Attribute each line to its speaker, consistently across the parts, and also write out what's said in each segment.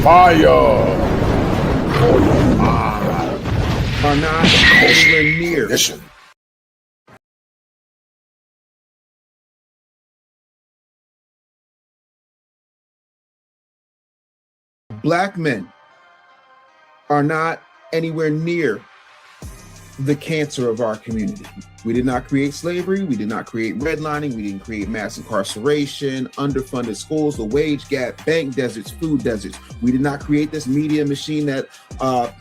Speaker 1: Fire for your mind.
Speaker 2: Are not anywhere near.
Speaker 1: Condition.
Speaker 2: Black men are not anywhere near the cancer of our community. We did not create slavery. We did not create redlining. We didn't create mass incarceration, underfunded schools, the wage gap, bank deserts, food deserts. We did not create this media machine that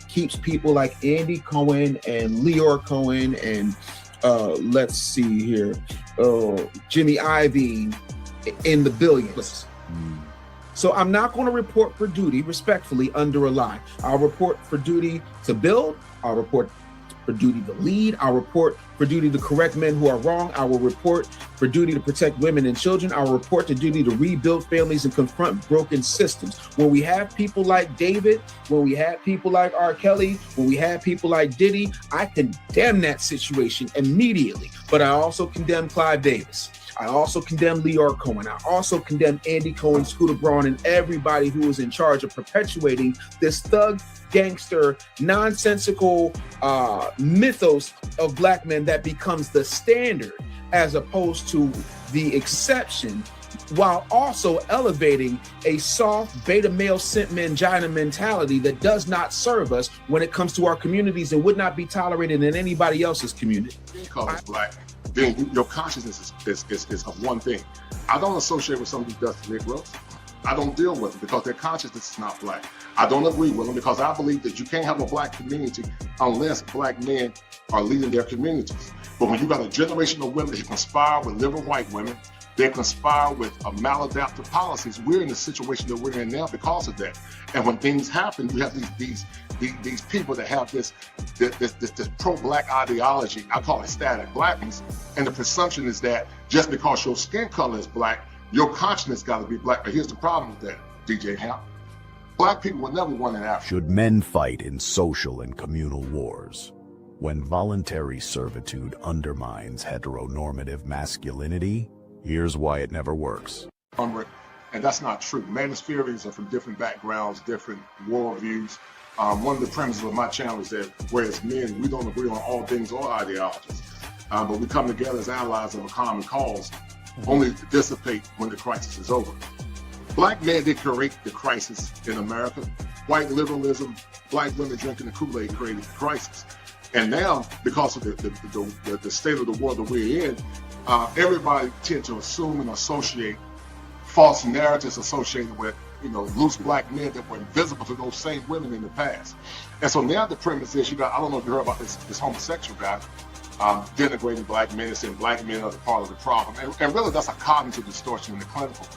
Speaker 2: keeps people like Andy Cohen and Leor Cohen and let's see here, Jimmy Iovine in the billions. So I'm not going to report for duty, respectfully, under a lie. I'll report for duty to build. I'll report for duty to lead. I'll report for duty to correct men who are wrong. I will report for duty to protect women and children. I will report to duty to rebuild families and confront broken systems. When we have people like David, when we have people like R. Kelly, when we have people like Diddy, I condemn that situation immediately. But I also condemn Clive Davis. I also condemn Leor Cohen. I also condemn Andy Cohen, Scooter Braun, and everybody who is in charge of perpetuating this thug, gangster, nonsensical mythos of black men that becomes the standard as opposed to the exception, while also elevating a soft beta male simp mangina mentality that does not serve us when it comes to our communities and would not be tolerated in anybody else's community.
Speaker 1: Because black, then your consciousness is of one thing. I don't associate with somebody who does the Negroes. I don't deal with them because their consciousness is not black. I don't agree with them because I believe that you can't have a black community unless black men are leading their communities. But when you got a generation of women who conspire with liberal white women, they conspire with maladaptive policies. We're in the situation that we're in now because of that. And when things happen, you have these people that have this pro-black ideology. I call it static blackness. And the presumption is that just because your skin color is black, your consciousness got to be black. But here's the problem with that, DJ Hamp. Black people were never won in Africa.
Speaker 3: Should men fight in social and communal wars? When voluntary servitude undermines heteronormative masculinity, here's why it never works.
Speaker 1: And that's not true. Manospheres are from different backgrounds, different worldviews. One of the premises of my channel is that whereas men, we don't agree on all things or ideologies, but we come together as allies of a common cause, only to dissipate when the crisis is over. Black men did create the crisis in America. White liberalism, black women drinking the Kool-Aid created the crisis. And now, because of the state of the world that we're in, everybody tend to assume and associate false narratives associated with, loose black men that were invisible to those same women in the past. And so now the premise is, I don't know if you heard about this homosexual guy denigrating black men and saying black men are the part of the problem. And really that's a cognitive distortion in the clinical,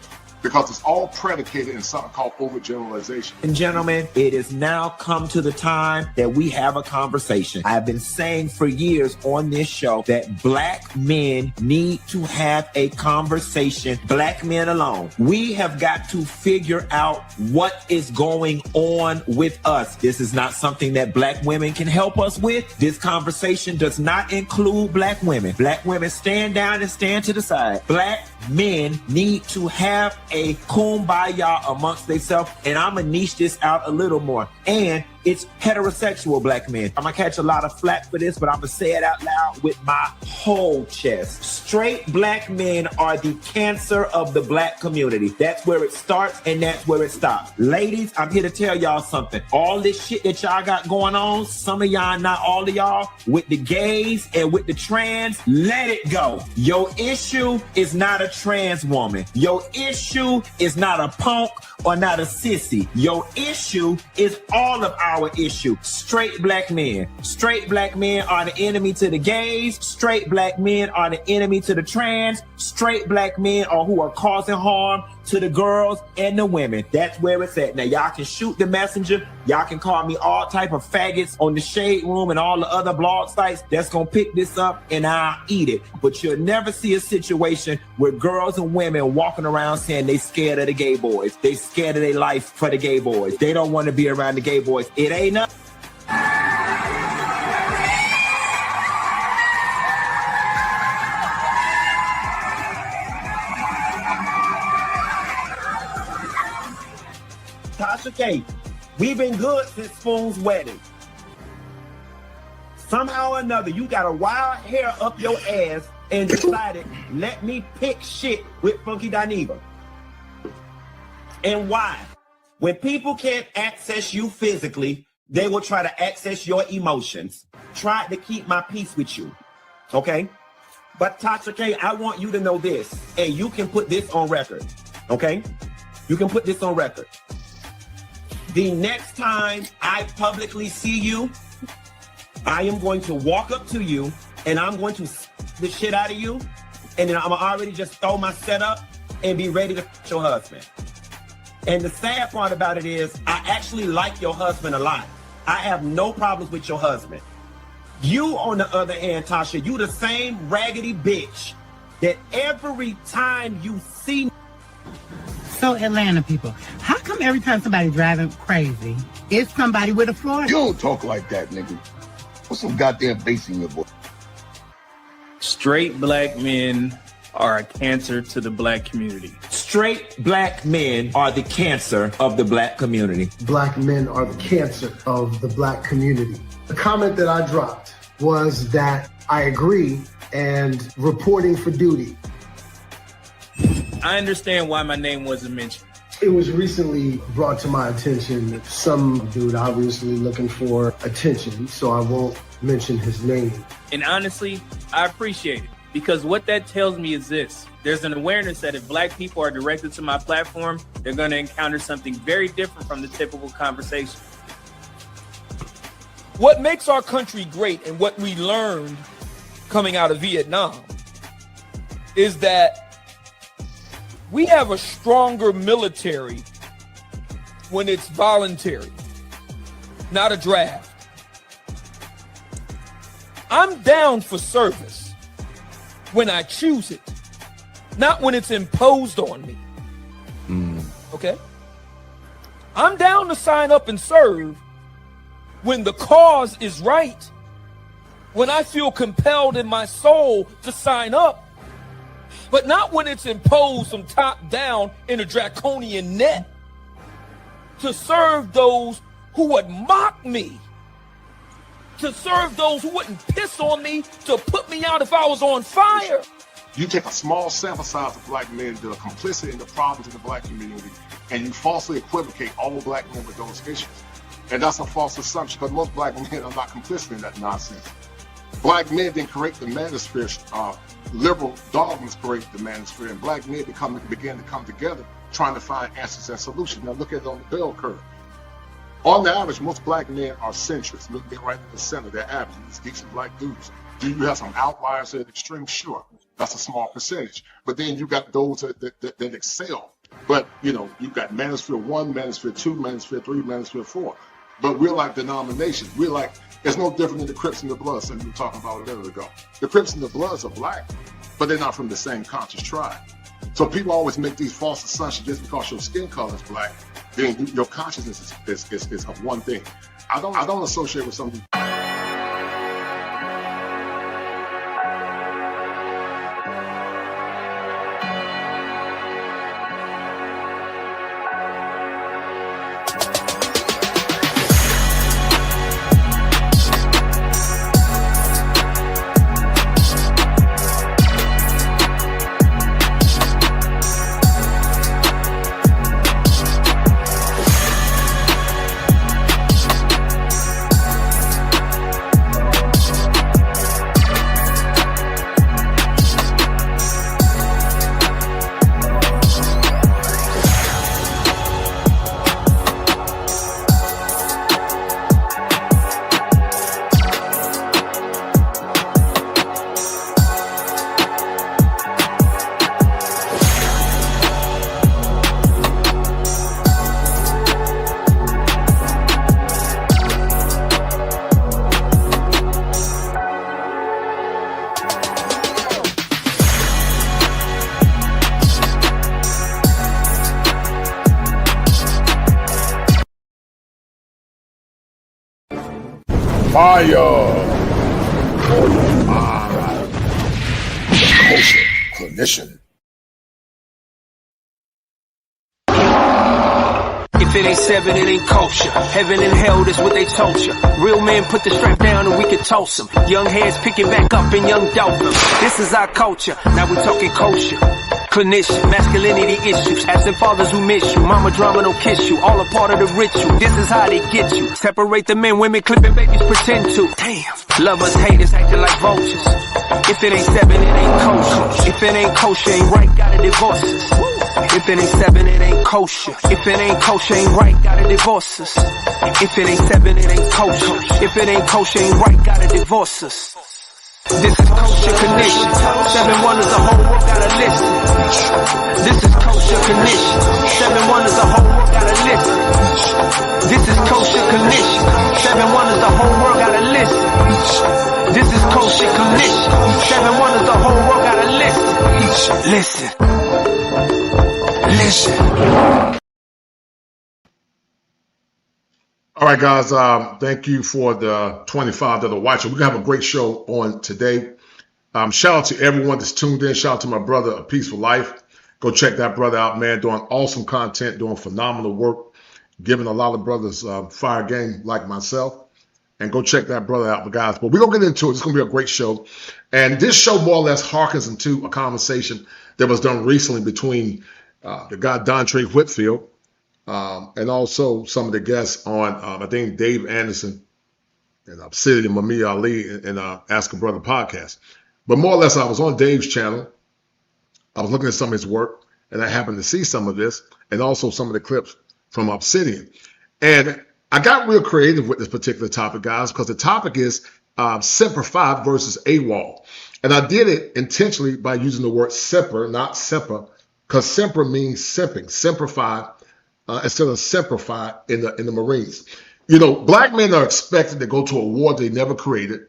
Speaker 1: because it's all predicated in something called overgeneralization.
Speaker 4: And gentlemen, it has now come to the time that we have a conversation. I've been saying for years on this show that black men need to have a conversation, black men alone. We have got to figure out what is going on with us. This is not something that black women can help us with. This conversation does not include black women. Black women stand down and stand to the side. Black men need to have a kumbaya amongst themselves, and I'm gonna niche this out a little more. And it's heterosexual black men. I'm gonna catch a lot of flack for this, but I'm gonna say it out loud with my whole chest. Straight black men are the cancer of the black community. That's where it starts and that's where it stops. Ladies, I'm here to tell y'all something. All this shit that y'all got going on, some of y'all, not all of y'all, with the gays and with the trans, let it go. Your issue is not a trans woman. Your issue is not a punk or not a sissy. Your issue is all of our issue. Straight black men. Straight black men are the enemy to the gays. Straight black men are the enemy to the trans. Straight black men are who are causing harm to the girls and the women. That's where it's at. Now, y'all can shoot the messenger. Y'all can call me all type of faggots on the Shade Room and all the other blog sites that's going to pick this up and I'll eat it. But you'll never see a situation where girls and women walking around saying they scared of the gay boys. They scared of their life for the gay boys. They don't want to be around the gay boys. It ain't nothing. Tasha K, we've been good since Spoon's wedding. Somehow or another, you got a wild hair up your ass and decided, let me pick shit with Funky Dineva. And why? When people can't access you physically, they will try to access your emotions. Try to keep my peace with you. Okay? But Tasha K, I want you to know this, and you can put this on record. Okay? You can put this on record. The next time I publicly see you, I am going to walk up to you and I'm going to the shit out of you, and then I'm already just throw my setup and be ready to f your husband. And the sad part about it is I actually like your husband a lot. I have no problems with your husband. You, on the other hand, Tasha, you the same raggedy bitch that every time you see.
Speaker 5: So Atlanta people, how come every time somebody driving crazy, it's somebody with a Florida?
Speaker 6: You don't talk like that, nigga. Put some goddamn bass in your voice.
Speaker 7: Straight black men are a cancer to the black community.
Speaker 4: Straight black men are the cancer of the black community.
Speaker 8: Black men are the cancer of the black community. The comment that I dropped was that I agree and reporting for duty.
Speaker 7: I understand why my name wasn't mentioned.
Speaker 8: It was recently brought to my attention that some dude obviously looking for attention, so I won't mention his name.
Speaker 7: And honestly, I appreciate it, because what that tells me is this. There's an awareness that if black people are directed to my platform, they're going to encounter something very different from the typical conversation.
Speaker 9: What makes our country great and what we learned coming out of Vietnam is that we have a stronger military when it's voluntary, not a draft. I'm down for service when I choose it, not when it's imposed on me. Okay? I'm down to sign up and serve when the cause is right, when I feel compelled in my soul to sign up, but not when it's imposed from top down in a draconian net to serve those who would mock me, to serve those who wouldn't piss on me, to put me out if I was on fire.
Speaker 1: You take a small sample size of black men that are complicit in the problems in the black community, and you falsely equivocate all black men with those issues. And that's a false assumption, because most black men are not complicit in that nonsense. Black men didn't create the manosphere. Liberal dogmas create the manosphere, and black men begin to come together trying to find answers and solutions. Now look at it on the bell curve. On the average, most black men are centrists. Look at right in the center, they're average. These decent black dudes. Do you have some outliers at extreme? Sure. That's a small percentage. But then you got those that excel. But, you know, you've got Manosphere 1, Manosphere 2, Manosphere 3, Manosphere 4. But we're like denominations. We're like, it's no different than the Crips and the Bloods that we were talking about a minute ago. The Crips and the Bloods are black, but they're not from the same conscious tribe. So people always make these false assumptions just because your skin color is black, then your consciousness is of one thing. I don't associate with something.
Speaker 6: Fire for your mind. Kosher Clinician.
Speaker 10: If If it ain't seven, it ain't kosher. Heaven and hell, that's what they told you. Real men put the strap down and we can toss them. Young heads picking back up and young dolphins. This is our culture. Now we talking kosher. Clinician, masculinity issues, absent fathers who miss you, mama drama don't kiss you, all a part of the ritual, this is how they get you, separate the men, women clipping babies pretend to, damn, lovers, haters acting like vultures, if it ain't seven, it ain't kosher, if it ain't kosher, ain't right, gotta divorce us, if it ain't seven, it ain't kosher, if it ain't kosher, ain't right, gotta divorce us, if it ain't seven, it ain't kosher, if it ain't kosher, ain't right, gotta divorce us. This is kosher condition. 7 wonders, the whole world gotta listen. This is kosher condition. 7 wonders, the whole world gotta listen. This is kosher condition. 7 wonders, the whole world gotta listen. This is kosher condition. 7 wonders, the whole world gotta listen. Listen.
Speaker 1: All right, guys, thank you for the 25 that are watching. We're going to have a great show on today. Shout out to everyone that's tuned in. Shout out to my brother, A Peaceful Life. Go check that brother out, man. Doing awesome content, doing phenomenal work, giving a lot of brothers fire game like myself. And go check that brother out, guys. But we're going to get into it. It's going to be a great show. And this show more or less harkens into a conversation that was done recently between the guy, Voluntary Whitfield, and also some of the guests on, I think, Dave Anderson and Obsidian, Mami Ali, and Ask a Brother podcast. But more or less, I was on Dave's channel. I was looking at some of his work, and I happened to see some of this, and also some of the clips from Obsidian. And I got real creative with this particular topic, guys, because the topic is simplified versus AWOL. And I did it intentionally by using the word simper, not simper, because simper means simping, simplified. Instead of simplified in the Marines. You know, black men are expected to go to a war they never created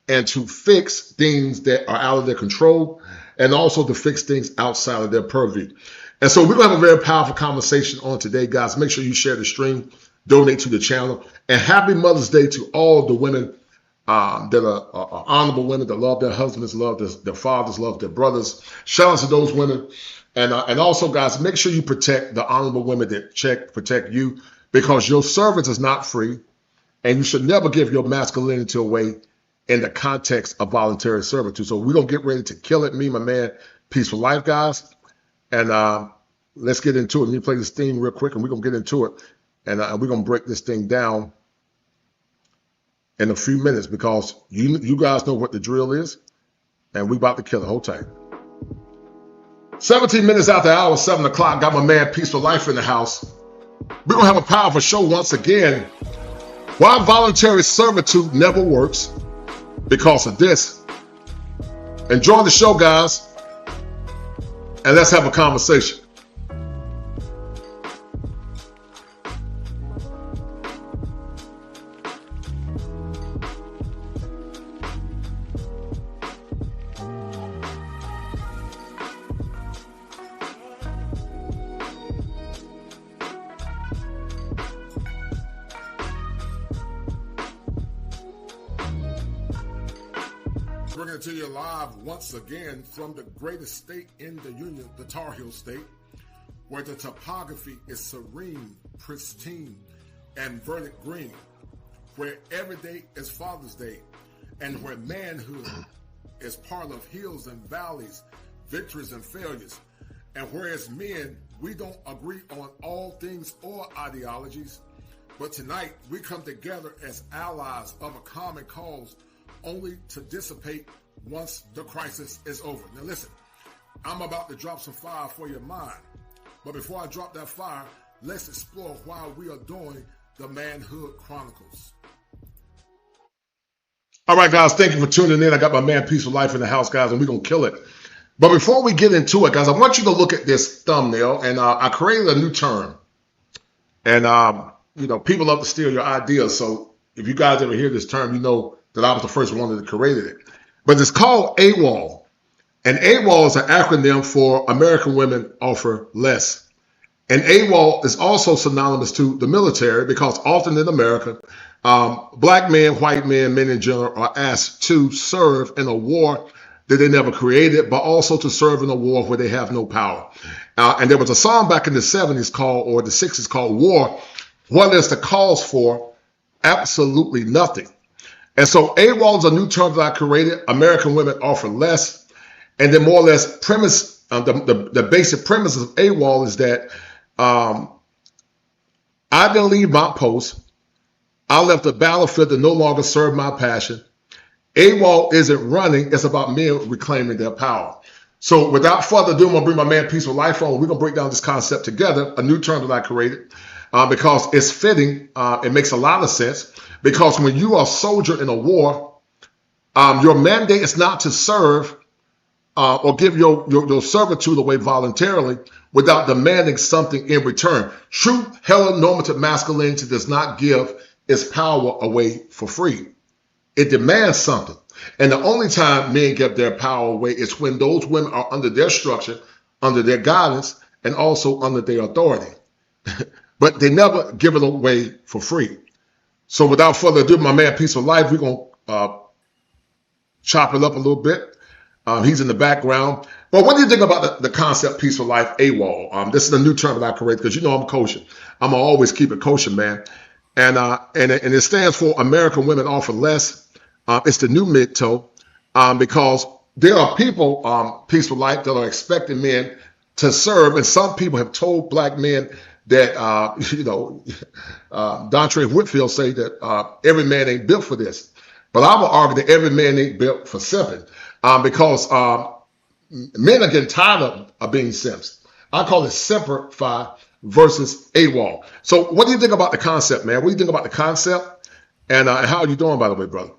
Speaker 1: and to fix things that are out of their control and also to fix things outside of their purview. And so we're going to have a very powerful conversation on today, guys. Make sure you share the stream, donate to the channel, and happy Mother's Day to all the women that are honorable women that love their husbands, love their fathers, love their brothers. Shout out to those women. And also, guys, make sure you protect the honorable women that protect you, because your service is not free, and you should never give your masculinity away in the context of voluntary servitude. So we're going to get ready to kill it, me, my man, Peaceful Life, guys. And let's get into it. Let me play this theme real quick, and we're going to get into it. And we're going to break this thing down in a few minutes, because you guys know what the drill is, and we're about to kill it. Hold tight. 17 minutes after the hour, 7 o'clock. Got my man Peaceful Life in the house. We're going to have a powerful show once again. Why voluntary servitude never works because of this. Enjoy the show, guys. And let's have a conversation. Bringing it to you live once again from the greatest state in the Union, the Tar Heel State, where the topography is serene, pristine, and verdant green, where every day is Father's Day, and where manhood is part of hills and valleys, victories and failures, and whereas men, we don't agree on all things or ideologies, but tonight we come together as allies of a common cause, only to dissipate once the crisis is over. Now listen, I'm about to drop some fire for your mind. But before I drop that fire, let's explore why we are doing the Manhood Chronicles. All right, guys, thank you for tuning in. I got my man Peaceful Life in the house, guys, and we're going to kill it. But before we get into it, guys, I want you to look at this thumbnail. And I created a new term. And, you know, people love to steal your ideas. So if you guys ever hear this term, you know that I was the first one that created it. But it's called AWOL. And AWOL is an acronym for American Women Offer Less. And AWOL is also synonymous to the military, because often in America, black men, white men, men in general, are asked to serve in a war that they never created, but also to serve in a war where they have no power. And there was a song back in the 70s called, or the 60s called War. What is the cause for? Absolutely nothing. And so AWOL is a new term that I created. American women offer less. And then more or less premise, the basic premise of AWOL is that I didn't leave my post. I left the battlefield that no longer served my passion. AWOL isn't running. It's about men reclaiming their power. So without further ado, I'm going to bring my man Peaceful Life on. We're going to break down this concept together, a new term that I created, because it's fitting. It makes a lot of sense. Because when you are a soldier in a war, your mandate is not to serve or give your servitude away voluntarily without demanding something in return. True heteronormative masculinity does not give its power away for free. It demands something. And the only time men give their power away is when those women are under their structure, under their guidance, and also under their authority. But they never give it away for free. So without further ado, my man Peaceful Life, we're going to chop it up a little bit. He's in the background. But what do you think about the concept Peaceful Life, AWOL? This is a new term that I created because you know I'm kosher. I'm going to always keep it kosher, man. And it stands for American Women Offer Less. It's the new mid-toe because there are people, Peaceful Life, that are expecting men to serve. And some people have told black men that, Dontre Whitfield say that every man ain't built for this. But I would argue that every man ain't built for simping because men are getting tired of being simps. I call it simplify versus AWOL. So what do you think about the concept, man? What do you think about the concept? And how are you doing, by the way, brother?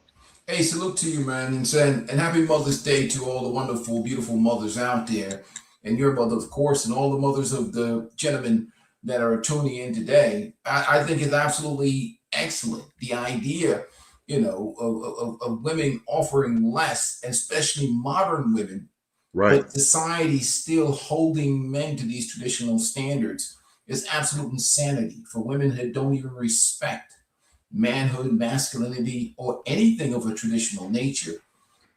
Speaker 11: Hey, salute to you, man, and happy Mother's Day to all the wonderful, beautiful mothers out there, and your mother, of course, and all the mothers of the gentlemen that are tuning in today. I think it's absolutely excellent. The idea, of women offering less, especially modern women,
Speaker 1: right?
Speaker 11: But society still holding men to these traditional standards is absolute insanity for women that don't even respect manhood, masculinity, or anything of a traditional nature.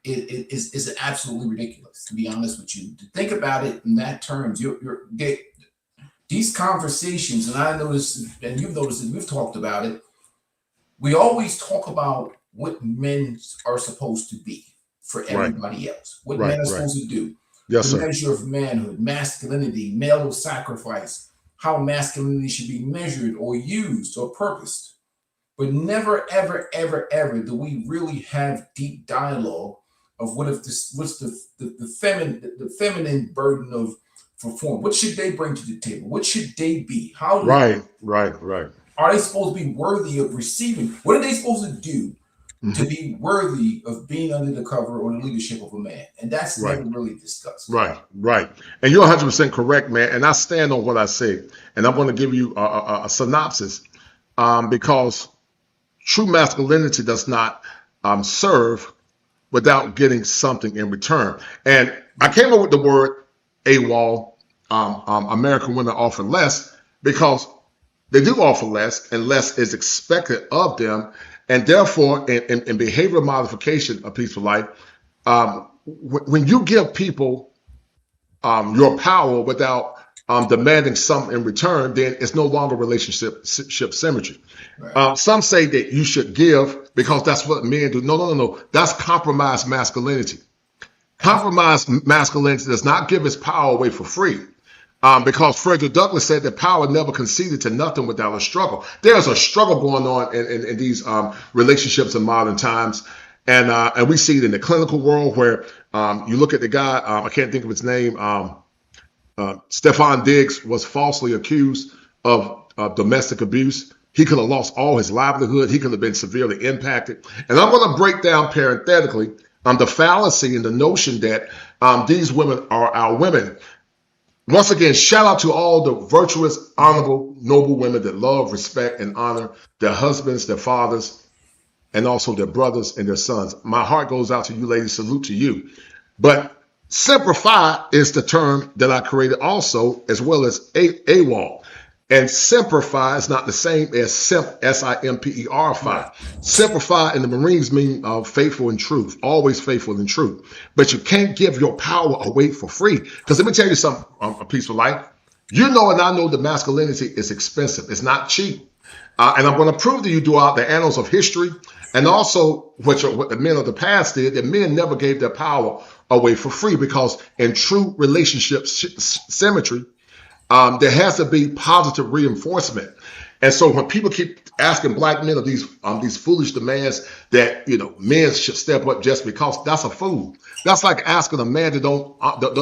Speaker 11: It is absolutely ridiculous, to be honest with you. To think about it in that terms, these conversations, and I noticed, and you've noticed it, we've talked about it, we always talk about what men are supposed to be for everybody else, what men are supposed to do.
Speaker 1: Yes,
Speaker 11: the
Speaker 1: sir.
Speaker 11: measure of manhood, masculinity, male sacrifice, how masculinity should be measured or used or purposed. But never, ever, ever, ever do we really have deep dialogue of what's the feminine burden of perform. What should they bring to the table? What should they be? How? Right. Are they supposed to be worthy of receiving? What are they supposed to do to be worthy of being under the cover or the leadership of a man? And that's never really discussed.
Speaker 1: Right. And you're 100% correct, man. And I stand on what I say. And I'm going to give you a synopsis because true masculinity does not serve without getting something in return. And I came up with the word AWOL, American women offer less, because they do offer less, and less is expected of them. And therefore, in behavioral modification of Peaceful Life, when you give people your power without demanding something in return, then it's no longer relationship symmetry. Right. Some say that you should give because that's what men do. No. That's compromised masculinity. Compromised masculinity does not give its power away for free. Because Frederick Douglass said that power never conceded to nothing without a struggle. There's a struggle going on in these relationships in modern times. And we see it in the clinical world where you look at the guy, I can't think of his name, Stephon Diggs was falsely accused of domestic abuse. He could have lost all his livelihood. He could have been severely impacted. And I'm going to break down parenthetically the fallacy and the notion that these women are our women. Once again, shout out to all the virtuous, honorable, noble women that love, respect, and honor their husbands, their fathers, and also their brothers and their sons. My heart goes out to you, ladies. Salute to you. But simplify is the term that I created also, as well as AWOL. And simplify is not the same as simper. Simplify in the Marines mean faithful and truth, always faithful and true. But you can't give your power away for free. Because let me tell you something, a peaceful life. You know, and I know that masculinity is expensive. It's not cheap. And I'm going to prove to you throughout the annals of history, and also what the men of the past did, that men never gave their power away for free, because in true relationship symmetry, there has to be positive reinforcement. And so when people keep asking black men of these foolish demands that, you know, men should step up just because, that's a fool. That's like asking a man that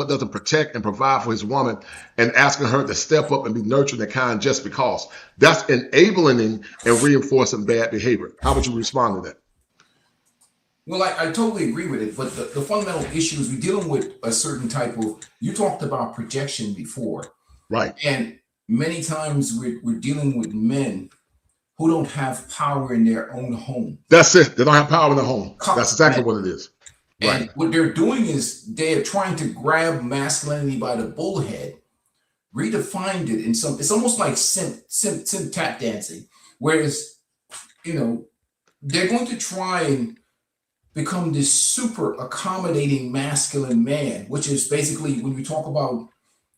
Speaker 1: doesn't protect and provide for his woman and asking her to step up and be nurturing and kind just because. That's enabling and reinforcing bad behavior. How would you respond to that?
Speaker 11: Well, I totally agree with it, but the fundamental issue is we're dealing with a certain type of, you talked about projection before.
Speaker 1: Right.
Speaker 11: And many times we're dealing with men who don't have power in their own home.
Speaker 1: That's it. They don't have power in their home. That's exactly what it is. Right.
Speaker 11: And what they're doing is they're trying to grab masculinity by the bullhead, redefined it in some, it's almost like simp tap dancing. Whereas, you know, they're going to try and become this super accommodating masculine man, which is basically when you talk about,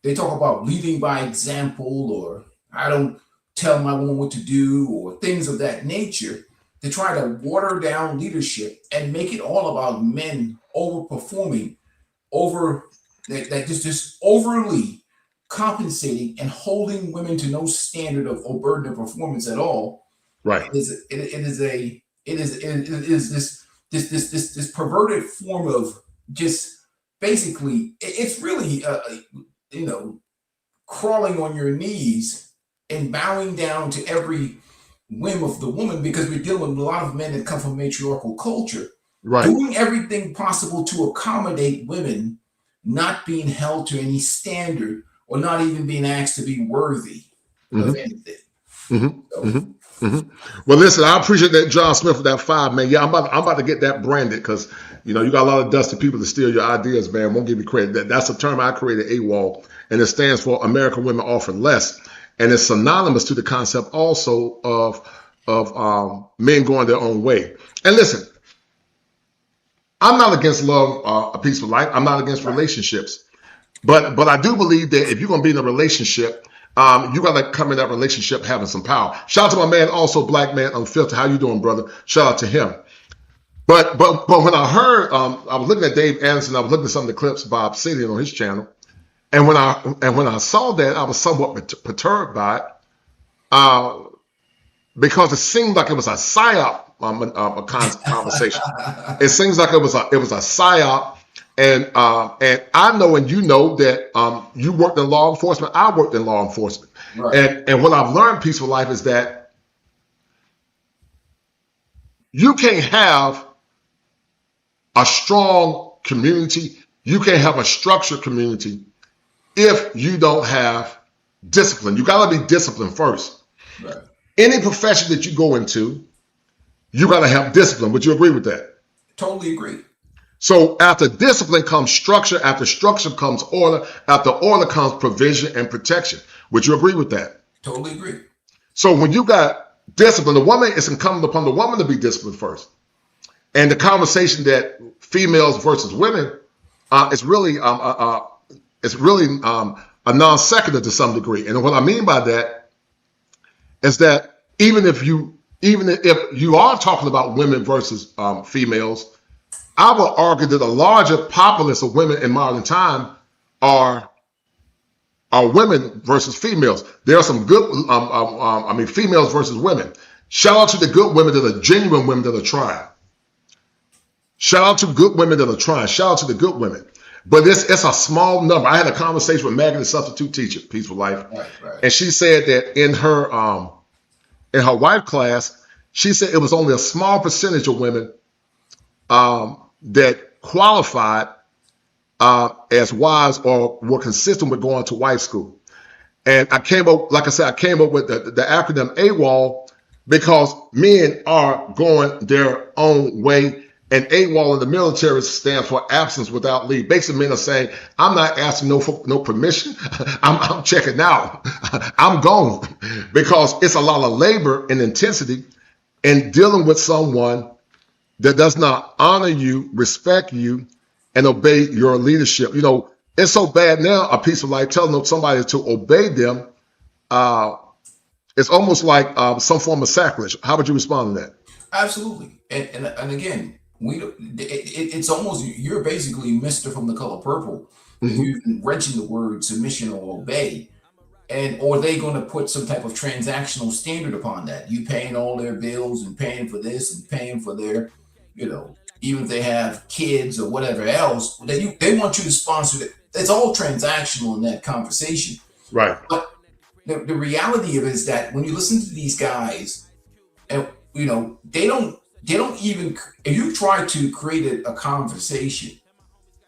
Speaker 11: they talk about leading by example, or I don't tell my woman what to do, or things of that nature. They try to water down leadership and make it all about men overperforming, just overly compensating and holding women to no standard or burden of performance at all.
Speaker 1: Right.
Speaker 11: It is this perverted form of just basically, it's really you know, crawling on your knees and bowing down to every whim of the woman, because we're dealing with a lot of men that come from matriarchal culture,
Speaker 1: right,
Speaker 11: doing everything possible to accommodate women, not being held to any standard or not even being asked to be worthy of anything.
Speaker 1: Well, listen, I appreciate that, John Smith, for that 5, man. Yeah, I'm about to get that branded, because you know you got a lot of dusty people to steal your ideas, man. Won't give you credit. That's a term I created, AWOL, and it stands for American Women Offer Less, and it's synonymous to the concept also of men going their own way. And listen, I'm not against love, a peaceful life. I'm not against relationships, but I do believe that if you're going to be in a relationship, you got to come in that relationship having some power. Shout out to my man, also Black Man Unfiltered. How you doing, brother? Shout out to him. But when I heard, I was looking at Dave Anderson, I was looking at some of the clips by Obsidian on his channel, and when I saw that, I was somewhat perturbed by it, because it seemed like it was a psyop conversation. It seems like it was a psyop. And I know, and you know, that you worked in law enforcement. I worked in law enforcement. Right. And what I've learned, Peaceful Life, is that you can't have a strong community, you can't have a structured community if you don't have discipline. You got to be disciplined first. Right. Any profession that you go into, you got to have discipline. Would you agree with that?
Speaker 11: Totally agree.
Speaker 1: So after discipline comes structure, after structure comes order, after order comes provision and protection. Would you agree with that?
Speaker 11: Totally agree.
Speaker 1: So when you got discipline, the woman, it's incumbent upon the woman to be disciplined first. And the conversation that females versus women is really a non sequitur to some degree. And what I mean by that is that even if you are talking about women versus females, I would argue that a larger populace of women in modern time are women versus females. There are some good, females versus women. Shout out to the good women that are genuine women that are trying. Shout out to good women that are trying. Shout out to the good women. But it's a small number. I had a conversation with Maggie, the substitute teacher, Peaceful Life, right. And she said that in her wife class, she said it was only a small percentage of women that qualified as wives or were consistent with going to wife school. And I came up, like I said, with the acronym AWOL, because men are going their own way. And AWOL in the military stands for absence without leave. Basically, men are saying, I'm not asking no permission. I'm checking out. I'm gone, because it's a lot of labor and intensity in dealing with someone that does not honor you, respect you, and obey your leadership. You know, it's so bad now, a piece of life telling somebody to obey them. It's almost like some form of sacrilege. How would you respond to that?
Speaker 11: Absolutely. And again, it's almost, you're basically Mr. from the color purple. You're wrenching the word submission or obey. Or are they going to put some type of transactional standard upon that? You paying all their bills and paying for this and paying for their, even if they have kids or whatever else, they want you to sponsor it. It's all transactional in that conversation.
Speaker 1: Right.
Speaker 11: But the reality of it is that when you listen to these guys, and they don't even, if you try to create a conversation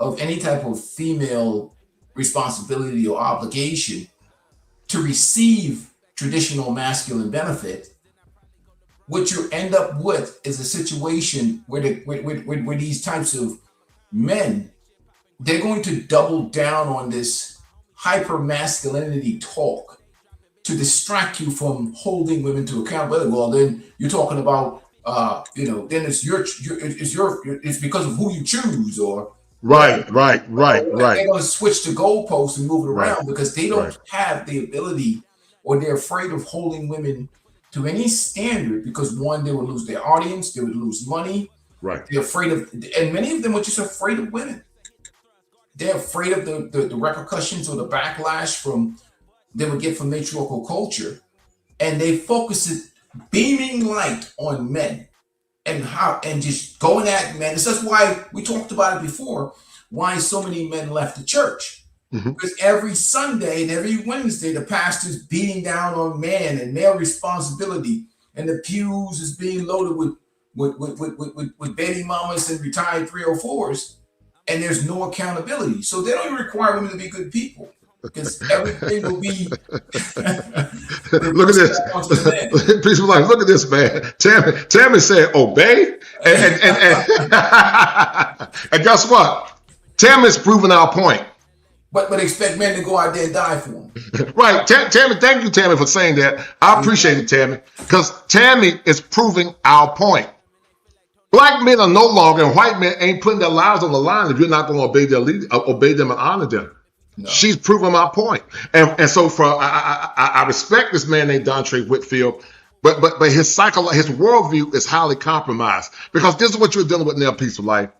Speaker 11: of any type of female responsibility or obligation to receive traditional masculine benefit, what you end up with is a situation where these types of men, they're going to double down on this hyper masculinity talk to distract you from holding women to account. Well, then you're talking about, then it's it's because of who you choose, or
Speaker 1: right.
Speaker 11: They're going to switch the goalposts and move it around because they don't have the ability, or they're afraid of holding women to any standard because, one, they would lose their audience, they would lose money.
Speaker 1: Right.
Speaker 11: They're afraid of, and many of them are just afraid of women. They're afraid of the repercussions or the backlash from they would get from matriarchal culture, and they focus it beaming light on men and just going at men. That's why we talked about it before, why so many men left the church. Because every Sunday and every Wednesday, the pastor's beating down on man and male responsibility, and the pews is being loaded with baby mamas and retired 304s, and there's no accountability. So they don't even require women to be good people, because everything will be.
Speaker 1: Look at this. Peace of life. Look at this, man. Tammy said, obey. And guess what? Tammy's proving our point.
Speaker 11: But expect men to go out there and die for them.
Speaker 1: Right. Tammy, thank you, Tammy, for saying that. I appreciate it, Tammy, because Tammy is proving our point. Black men are no longer, and white men ain't putting their lives on the line if you're not going to obey their leader, obey them and honor them. No. She's proving my point. And so I respect this man named Dontre Whitfield, but his worldview is highly compromised, because this is what you're dealing with now, Peace of Life.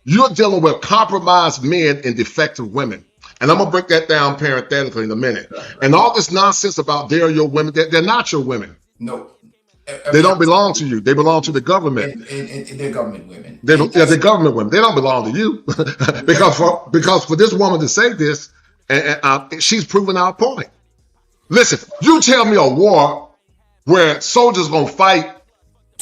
Speaker 1: You're dealing with compromised men and defective women. And I'm going to break that down parenthetically in a minute. And all this nonsense about they're your women, they're not your women.
Speaker 11: No.
Speaker 1: They don't belong to you. They belong to the government.
Speaker 11: And they're government women.
Speaker 1: They're government women. They don't belong to you. because for this woman to say this, and she's proving our point. Listen, you tell me a war where soldiers going to fight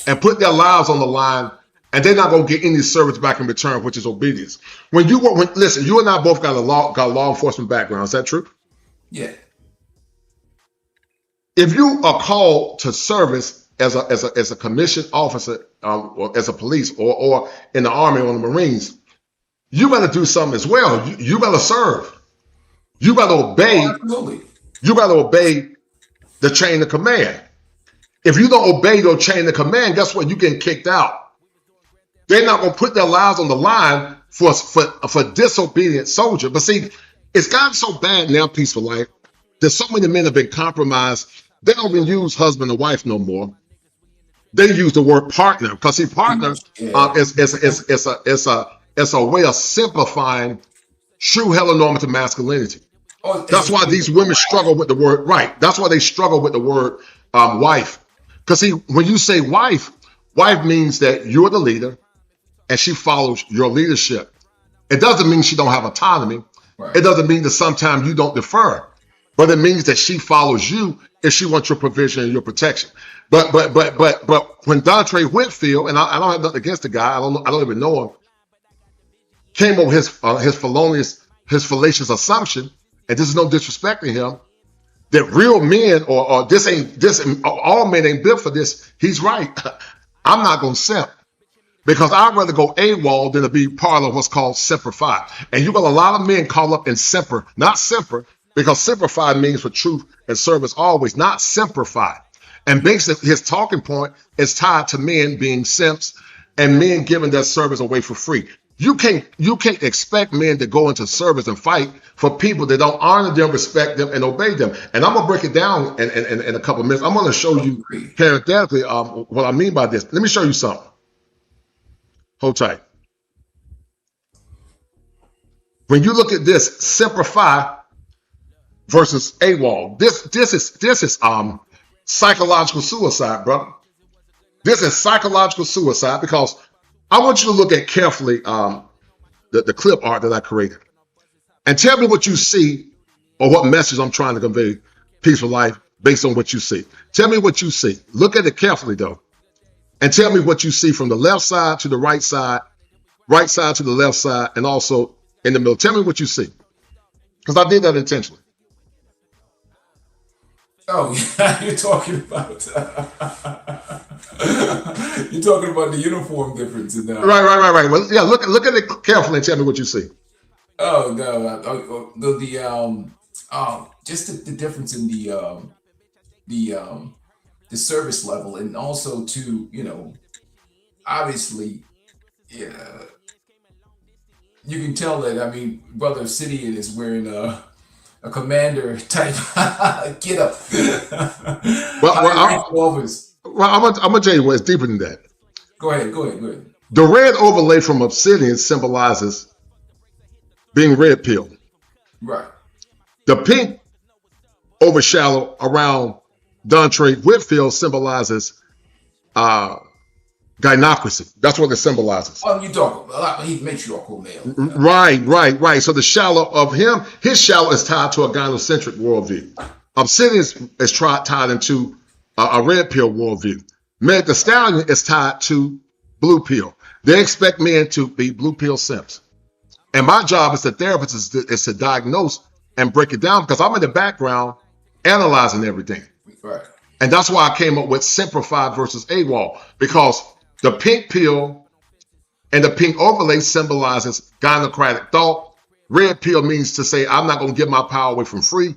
Speaker 1: and put their lives on the line, and they're not going to get any service back in return, which is obedience. Listen, you and I both got law enforcement background. Is that true?
Speaker 11: Yeah.
Speaker 1: If you are called to service as a commissioned officer, or as a police, or in the Army or the Marines, you got to do something as well. You got to serve. You got to obey.
Speaker 11: Oh, absolutely.
Speaker 1: You got to obey the chain of command. If you don't obey your chain of command, guess what? You're getting kicked out. They're not going to put their lives on the line for disobedient soldier. But see, it's gotten so bad now, Peaceful Life, that so many men have been compromised. They don't even use husband and wife no more. They use the word partner, because see, partner is a way of simplifying true heteronormative masculinity. That's why these women struggle with the word, right? That's why they struggle with the word wife. Because see, when you say wife means that you're the leader and she follows your leadership. It doesn't mean she don't have autonomy. Right. It doesn't mean that sometimes you don't defer, but it means that she follows you if she wants your provision and your protection. But when Dontre Whitfield, and I don't have nothing against the guy, I don't even know him, came over his fallacious assumption, and this is no disrespect to him, that real men or all men ain't built for this. He's right. I'm not gonna simp, Because I'd rather go AWOL than to be part of what's called Semper Fi. And you got a lot of men caught up in Semper, not Semper, because Semper Fi means for truth and service always, not Semper Fi. And basically his talking point is tied to men being simps and men giving their service away for free. You can't expect men to go into service and fight for people that don't honor them, respect them, and obey them. And I'm gonna break it down in a couple of minutes. I'm gonna show you parenthetically what I mean by this. Let me show you something. Hold tight. When you look at this, Semper Fi versus AWOL, this is psychological suicide, brother. This is psychological suicide because I want you to look at carefully the clip art that I created and tell me what you see or what message I'm trying to convey. Peaceful life based on what you see. Tell me what you see. Look at it carefully though. And tell me what you see from the left side to the right side to the left side, and also in the middle. Tell me what you see. Because I did that intentionally.
Speaker 11: Oh, yeah, you're talking about the uniform difference in that.
Speaker 1: Right. Well, yeah, look at it carefully and tell me what you see.
Speaker 11: Oh no, just the difference in the service level, and also to, you know, obviously, yeah, you can tell that. I mean, Brother Obsidian is wearing a commander type get up.
Speaker 1: I'm gonna tell you what's deeper than that.
Speaker 11: Go ahead.
Speaker 1: The red overlay from Obsidian symbolizes being red pilled.
Speaker 11: Right.
Speaker 1: The pink overshadow around Dontre Whitfield symbolizes gynocracy. That's what it symbolizes.
Speaker 11: Oh, you talk a lot, but he matriarchal male.
Speaker 1: Right. So the shallow of him, his shallow is tied to a gynocentric worldview. Obsidian is tied into a red pill worldview. Meg Thee Stallion is tied to blue pill. They expect men to be blue pill simps. And my job as a therapist is to diagnose and break it down, because I'm in the background analyzing everything.
Speaker 11: Right.
Speaker 1: And that's why I came up with Semper Fi versus AWOL, because the pink pill and the pink overlay symbolizes gynocratic thought. Red pill means to say, I'm not going to give my power away from free.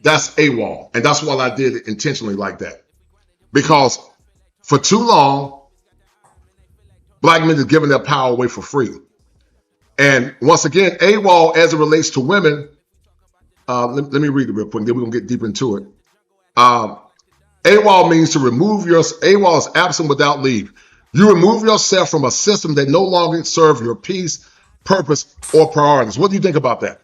Speaker 1: That's AWOL. And that's why I did it intentionally like that. Because for too long, black men are giving their power away for free. And once again, AWOL as it relates to women, let me read it real quick, then we're going to get deeper into it. AWOL means to remove AWOL is absent without leave. You remove yourself from a system that no longer serves your peace, purpose, or priorities. What do you think about that?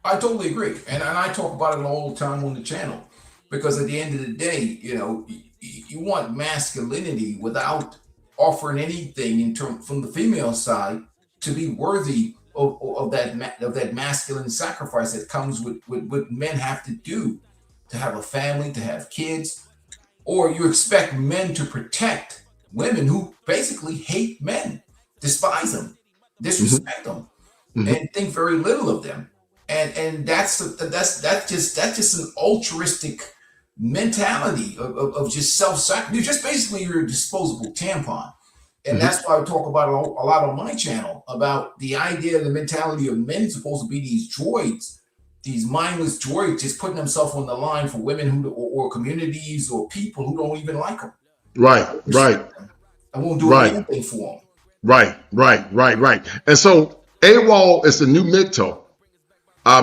Speaker 11: I totally agree. And I talk about it all the time on the channel, because at the end of the day, you know, you want masculinity without offering anything from the female side to be worthy of that masculine sacrifice that comes with what men have to do to have a family, to have kids. Or you expect men to protect women who basically hate men, despise them, disrespect them, and think very little of them. And that's just an altruistic mentality of just self-sacrifice. Just basically you're a disposable tampon. And that's why I talk about a lot on my channel, about the idea, the mentality of men supposed to be these droids, these mindless droids, just putting themselves on the line for women or communities or people who don't even like them.
Speaker 1: Right.
Speaker 11: I won't do anything for them.
Speaker 1: Right. And so AWOL is the new MGTOW.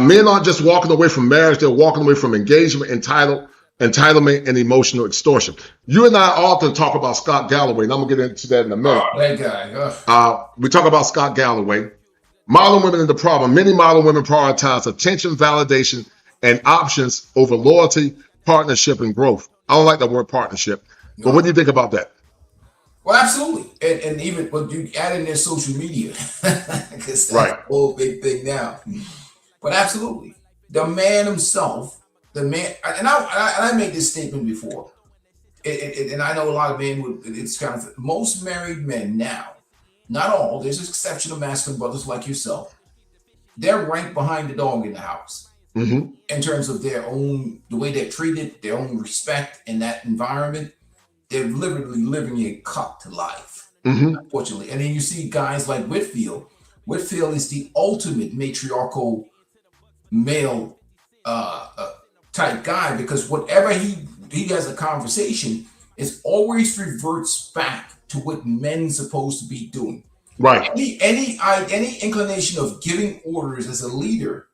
Speaker 1: Men aren't just walking away from marriage, they're walking away from engagement, entitlement, and emotional extortion. You and I often talk about Scott Galloway, and I'm gonna get into that in a minute.
Speaker 11: Oh, that guy.
Speaker 1: We talk about Scott Galloway. Modern women in the problem. Many modern women prioritize attention, validation, and options over loyalty, partnership, and growth. I don't like that word partnership, but what do you think about that?
Speaker 11: Well, absolutely. And even when you add in their social media, because that's a whole big thing now. But absolutely, the man himself, and I made this statement before, and I know a lot of men it's kind of, most married men now, not all, there's an exception of masculine brothers like yourself, they're ranked behind the dog in the house in terms of their own, the way they're treated, their own respect in that environment. They're literally living a cucked life. unfortunately. And then you see guys like Whitfield. Whitfield is the ultimate matriarchal male type guy, because whatever he has a conversation, it always reverts back to what men's supposed to be doing.
Speaker 1: Right.
Speaker 11: Any inclination of giving orders as a leader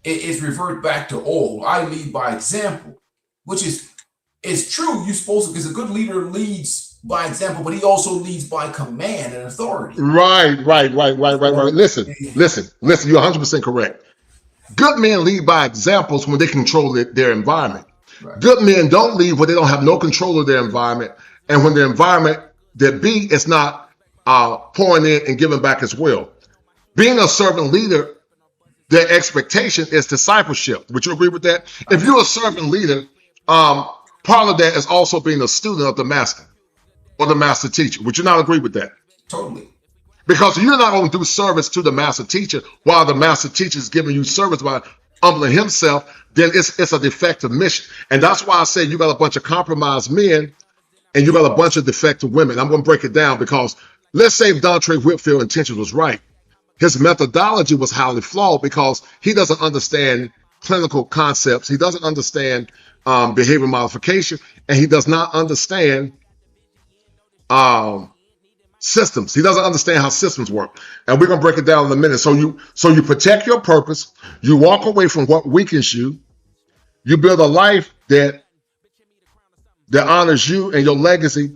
Speaker 11: is revert back to, oh, I lead by example, which is true. You're supposed to, because a good leader leads by example, but he also leads by command and authority.
Speaker 1: Right. Listen. You're 100% correct. Good men lead by examples when they control their environment. Right. Good men don't lead when they don't have no control of their environment, and when the environment that be is not pouring in and giving back as well. Being a servant leader, their expectation is discipleship. Would you agree with that? If you're a servant leader, part of that is also being a student of the master or the master teacher. Would you not agree with that?
Speaker 11: Totally.
Speaker 1: Because you're not going to do service to the master teacher while the master teacher is giving you service by humbling himself, then it's a defective mission. And that's why I say you got a bunch of compromised men and you got a bunch of defective women. I'm going to break it down, because let's say if Dontre Whitfield's intention was right, his methodology was highly flawed because he doesn't understand clinical concepts. He doesn't understand behavior modification, and he does not understand systems. He doesn't understand how systems work. And we're going to break it down in a minute. So you protect your purpose. You walk away from what weakens you. You build a life that honors you and your legacy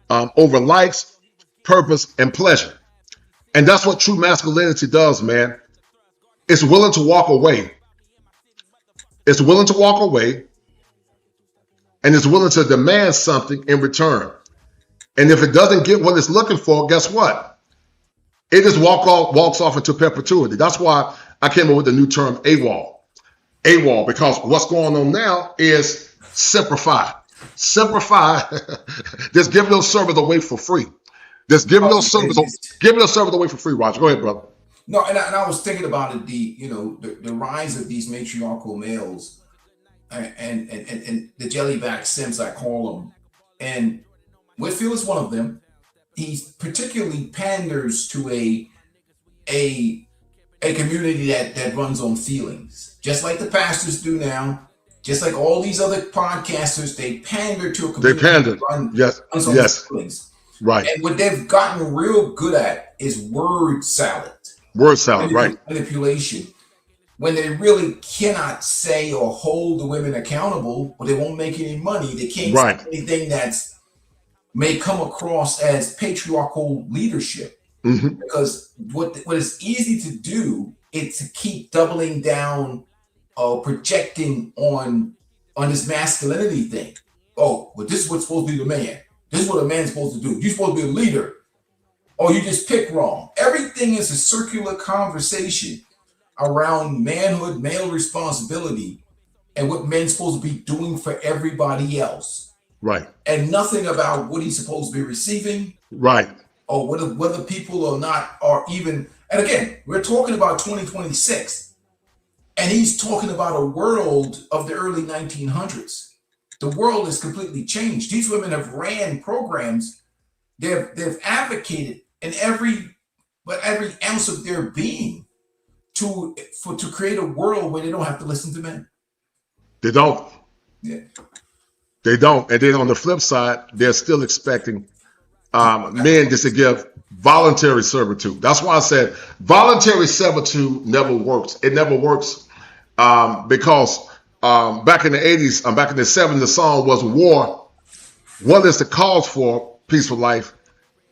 Speaker 1: over likes, purpose, and pleasure. And that's what true masculinity does, man. It's willing to walk away. It's willing to walk away, and it's willing to demand something in return. And if it doesn't get what it's looking for, guess what? It just walks off into perpetuity. That's why I came up with the new term AWOL. AWOL, because what's going on now is simplify. Simplify. Just give your service away for free. Just give your service away for free, Roger. Go ahead, brother.
Speaker 11: No, and I was thinking about it, the rise of these matriarchal males and the jellyback simps, I call them. And Whitfield is one of them. He particularly panders to a community that runs on feelings, just like the pastors do now, just like all these other podcasters. They pander to a community.
Speaker 1: They pander. Yes.
Speaker 11: Feelings.
Speaker 1: Right.
Speaker 11: And what they've gotten real good at is word salad.
Speaker 1: Word salad, right.
Speaker 11: Manipulation. When they really cannot say or hold the women accountable, or they won't make any money, they can't say anything that's may come across as patriarchal leadership. Mm-hmm. Because what is easy to do is to keep doubling down or projecting on this masculinity thing. Oh, well, this is what's supposed to be the man. This is what a man's supposed to do. You're supposed to be a leader. Or you just pick wrong. Everything is a circular conversation around manhood, male responsibility, and what men's supposed to be doing for everybody else.
Speaker 1: Right.
Speaker 11: And nothing about what he's supposed to be receiving.
Speaker 1: Right.
Speaker 11: Or whether people are even, and again, we're talking about 2026. And he's talking about a world of the early 1900s. The world has completely changed. These women have ran programs. They've advocated in every ounce of their being to create a world where they don't have to listen to men.
Speaker 1: They don't.
Speaker 11: Yeah.
Speaker 1: They don't. And then on the flip side, they're still expecting men just to give voluntary servitude. That's why I said voluntary servitude never works. It never works because back in the 80s, back in the 70s, the song was war. What is the cause for peaceful life?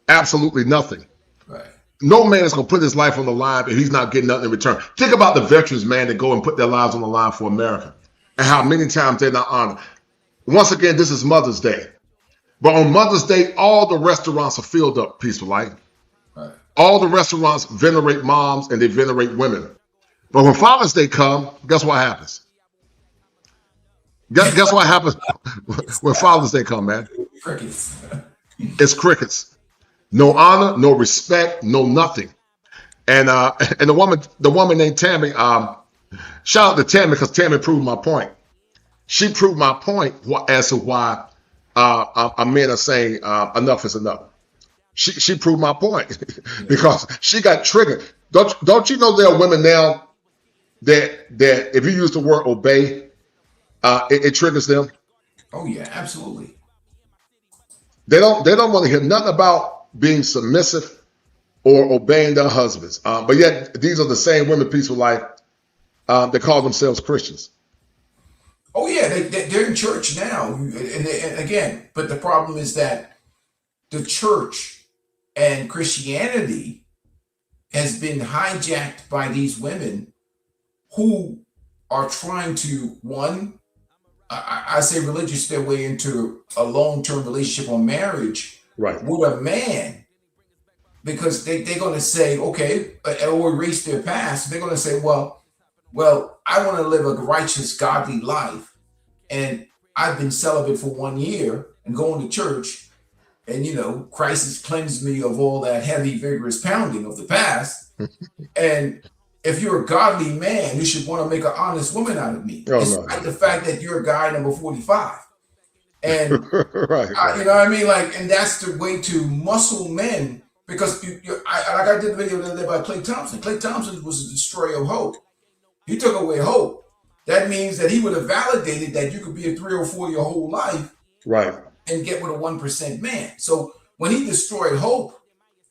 Speaker 1: Absolutely nothing.
Speaker 11: Right.
Speaker 1: No man is going to put his life on the line if he's not getting nothing in return. Think about the veterans, man, that go and put their lives on the line for America and how many times they're not honored. Once again, this is Mother's Day. But on Mother's Day, all the restaurants are filled up, peaceful life.
Speaker 11: Right.
Speaker 1: All the restaurants venerate moms and they venerate women. But when Father's Day comes, guess what happens? Guess what happens when Father's Day comes, man?
Speaker 11: Crickets.
Speaker 1: It's crickets. No honor, no respect, no nothing. And the woman named Tammy, shout out to Tammy because Tammy proved my point. She proved my point as to why men are saying enough is enough. She proved my point because she got triggered. Don't you know there are women now that if you use the word obey, it triggers them.
Speaker 11: Oh yeah, absolutely.
Speaker 1: They don't want to hear nothing about being submissive or obeying their husbands. But yet these are the same women, peaceful life, that call themselves Christians.
Speaker 11: Oh yeah, they're in church now, and again, but the problem is that the church and Christianity has been hijacked by these women who are trying to, one, I say religious their way into a long-term relationship or marriage with a man, because they're going to say, okay, or erase their past. They're going to say, well, I want to live a righteous, godly life, and I've been celibate for 1 year and going to church, and Christ has cleansed me of all that heavy, vigorous pounding of the past. And if you're a godly man, you should want to make an honest woman out of me, despite the fact that you're a guy number 45. And you know what I mean? Like, and that's the way to muscle men, because I did a video the other day by Clay Thompson. Clay Thompson was a destroyer of hope. He took away hope. That means that he would have validated that you could be a 3 or 4 your whole life, and get with a 1% man. So when he destroyed hope,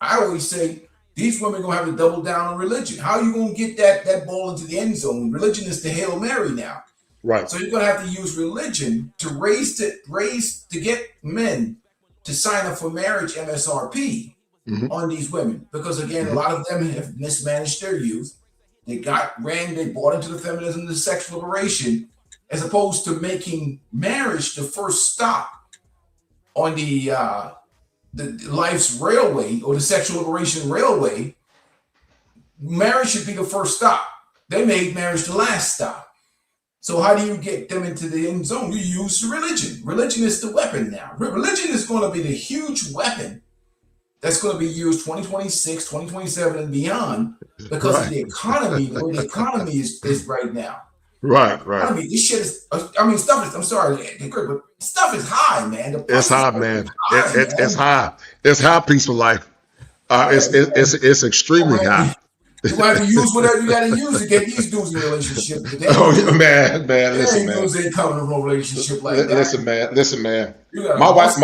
Speaker 11: I always say these women are gonna have to double down on religion. How are you gonna get that ball into the end zone? Religion is the Hail Mary now. So you're gonna have to use religion to get men to sign up for marriage MSRP on these women, because again, a lot of them have mismanaged their youth. They bought into the feminism, the sexual liberation, as opposed to making marriage the first stop on the life's railway, or the sexual liberation railway. Marriage should be the first stop. They made marriage the last stop. So how do you get them into the end zone? You use religion. Religion is the weapon now. Religion is going to be the huge weapon that's going to be used 2026, 2027, and beyond, because of the economy, the way the economy is right now. I mean, this shit is, stuff is, I'm sorry, but stuff is high, man.
Speaker 1: It's high, man. It's high. It's high, peaceful life. It's extremely high.
Speaker 11: You have to use whatever you got to use to get these dudes in relationships.
Speaker 1: Man, listen, man.
Speaker 11: Dudes ain't coming from a relationship like that.
Speaker 1: Listen, man. My wife,